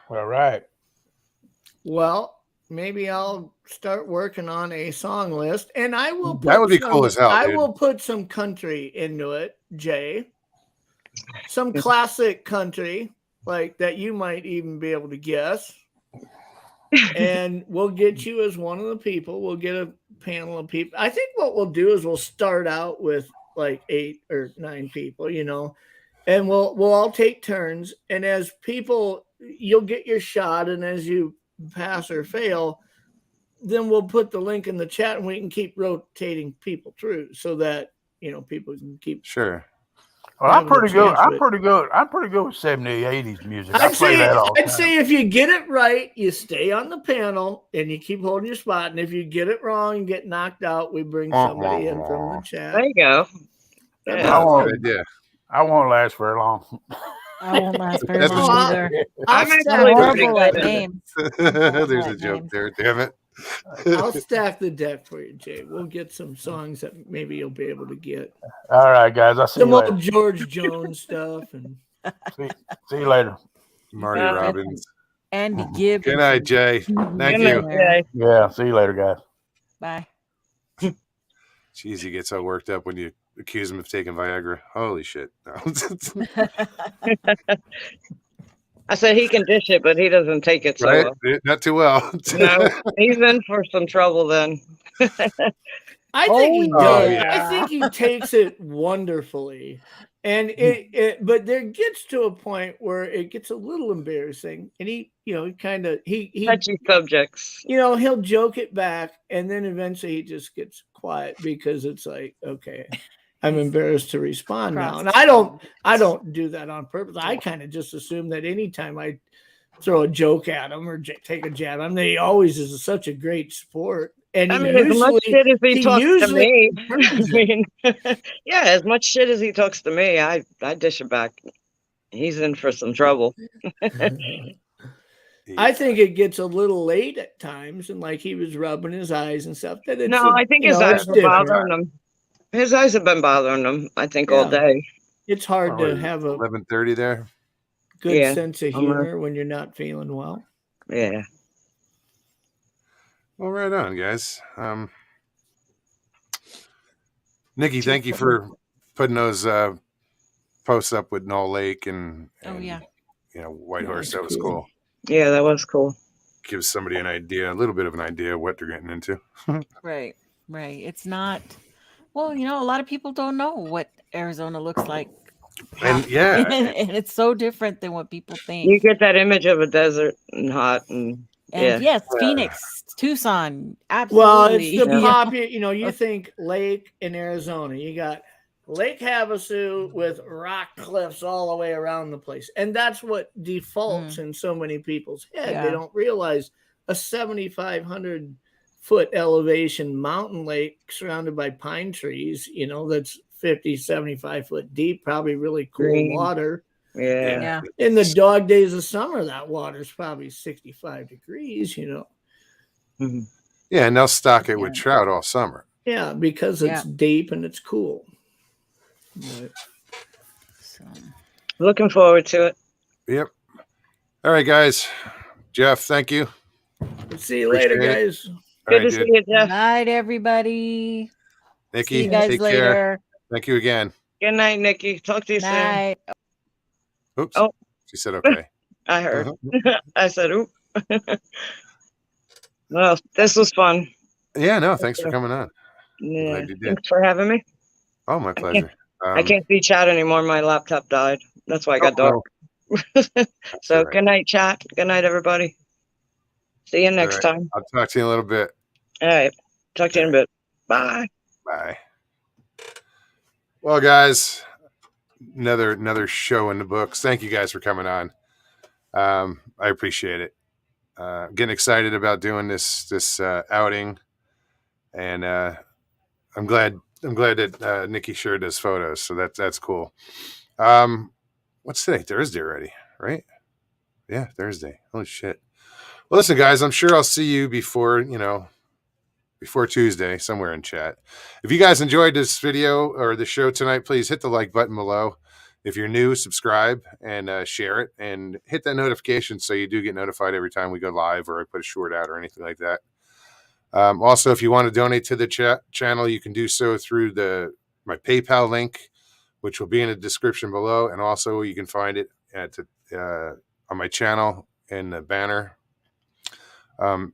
C: All right.
F: Well, maybe I'll start working on a song list, and I will put
A: That would be cool as hell,
F: I
A: dude.
F: will put some country into it, Jay. Some classic country, like that you might even be able to guess. And we'll get you as one of the people. We'll get a panel of people. I think what we'll do is we'll start out with like 8 or 9 people, you know, and we'll all take turns. And as people, you'll get your shot, and as you pass or fail, then we'll put the link in the chat, and we can keep rotating people through so that, you know, people can keep.
A: Sure.
C: Well, I'm
F: having a
C: pretty good.
F: chance
C: I'm
F: with-
C: pretty good. I'm pretty good with 70s, 80s music. I
F: I'd
C: play
F: say,
C: that all the
F: I'd
C: time.
F: say if you get it right, you stay on the panel and you keep holding your spot. And if you get it wrong and get knocked out, we bring somebody in from the chat.
B: There you go.
C: I
B: Yeah.
A: That's a
C: won't,
A: good idea.
C: I won't last very long.
D: I won't last very
A: That's
D: long
F: what-
D: either.
B: I'm
F: I'll
D: I'm
B: actually pretty
D: horrible at
B: good at it.
D: names.
A: There's a
D: Right,
A: joke
D: names.
A: there. Damn it.
F: I'll stack the deck for you, Jay. We'll get some songs that maybe you'll be able to get.
C: All right, guys. I'll see you
F: Some
C: later.
F: old George Jones stuff. And
C: See you later.
A: Marty
B: Yeah.
A: Robbins.
D: Andy Gibb.
A: Good night, Jay. Thank
B: Good
A: you.
B: night, Jay.
C: Yeah. See you later, guys.
D: Bye.
A: Jeez, he gets so worked up when you accuse him of taking Viagra. Holy shit.
B: I said he can dish it, but he doesn't take it so
A: Right?
B: well.
A: Not too well.
B: No, he's in for some trouble then.
F: I think he
A: Oh,
F: does.
A: yeah.
F: I think he takes it wonderfully. And but there gets to a point where it gets a little embarrassing. And he, you know, he
B: Touchy subjects.
F: you know, he'll joke it back, and then eventually he just gets quiet because it's like, okay, I'm embarrassed to respond now. And I don't do that on purpose. I kind of just assume that anytime I throw a joke at him or take a jab at him, that he always is such a great sport. And
B: I
F: he
B: mean, as much shit as he talks to
F: usually
B: me, I
F: earns it.
B: mean, yeah, as much shit as he talks to me, I dish it back. He's in for some trouble.
F: I think it gets a little late at times, and like he was rubbing his eyes and stuff. That it's
B: No, I think
F: you
B: his
F: know,
B: eyes
F: it's
B: are
F: different.
B: bothering him. His eyes have been bothering him, I think, all
F: Yeah.
B: day.
F: It's hard to have a
A: 11:30 there.
F: good
B: Yeah.
F: sense of humor when you're not feeling well.
B: Yeah.
A: Well, right on, guys. Nikki, thank you for putting those posts up with Knoll Lake and
D: Oh, yeah.
A: you know, Whitehorse.
F: Yeah,
A: That was
F: cool.
A: cool.
B: Yeah, that was cool.
A: Gives somebody an idea, a little bit of an idea of what they're getting into.
D: Right. Right. It's not, well, you know, a lot of people don't know what Arizona looks like.
A: And yeah,
D: And it's so different than what people
B: You
D: think.
B: get that image of a desert and hot, and
D: And
B: yeah.
D: yes, Phoenix, Tucson,
F: Well,
D: absolutely.
F: it's the
B: Yeah.
F: popular, you know, you think lake in Arizona, you got Lake Havasu with rock cliffs all the way around the place. And that's what defaults in so many people's head.
D: Yeah.
F: They don't realize a 7,500 foot elevation mountain lake surrounded by pine trees, you know, that's 50, 75 foot deep, probably really cool
B: Green.
F: water.
B: yeah.
D: Yeah.
F: In the dog days of summer, that water's probably 65 degrees, you know.
B: Mhm.
A: yeah, and they'll stock it with trout all summer.
F: Yeah, because it's deep and it's cool. But
D: So,
B: Looking forward to it.
A: Yep. All right, guys. Jeff, thank you.
F: see you later,
A: Appreciate it.
F: guys.
A: All
B: Good
A: right,
B: to
A: dude.
B: see you, Jeff.
D: night, everybody. See
A: Nikki,
D: you guys
A: take
D: later.
A: care. Thank you again.
B: Good night, Nikki. Talk to you soon.
D: Night.
A: Oops.
B: Oh.
A: She said okay.
B: I heard. I said, oop. Well, this was fun.
A: Yeah, no, thanks for coming on.
B: Yeah.
A: Glad you did.
B: Thanks for having me.
A: Oh, my pleasure.
B: I can't see chat anymore. My laptop died. That's why I got dark. So
A: all right.
B: good night, chat. Good night, everybody. See you
A: All
B: next
A: right.
B: time.
A: I'll talk to you in a little bit.
B: All right. Talk to you in a bit. Bye.
A: Bye. Well, guys, another show in the books. Thank you guys for coming on. I appreciate it. Getting excited about doing this outing, and I'm glad that Nikki shared those photos. So that's cool. What's today? Thursday already, right? Yeah, Thursday. Holy shit. Well, listen, guys, I'm sure I'll see you before Tuesday somewhere in chat. If you guys enjoyed this video or the show tonight, please hit the like button below. If you're new, subscribe and share it, and hit that notification so you do get notified every time we go live or I put a short out or anything like that. Also, if you want to donate to the channel, you can do so through my PayPal link, which will be in the description below, and also you can find it on my channel in the banner.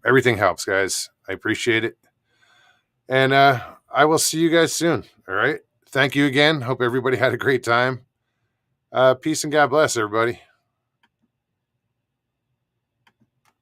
A: Everything helps, guys. I appreciate it. And I will see you guys soon. All right. Thank you again. Hope everybody had a great time. Peace and God bless, everybody.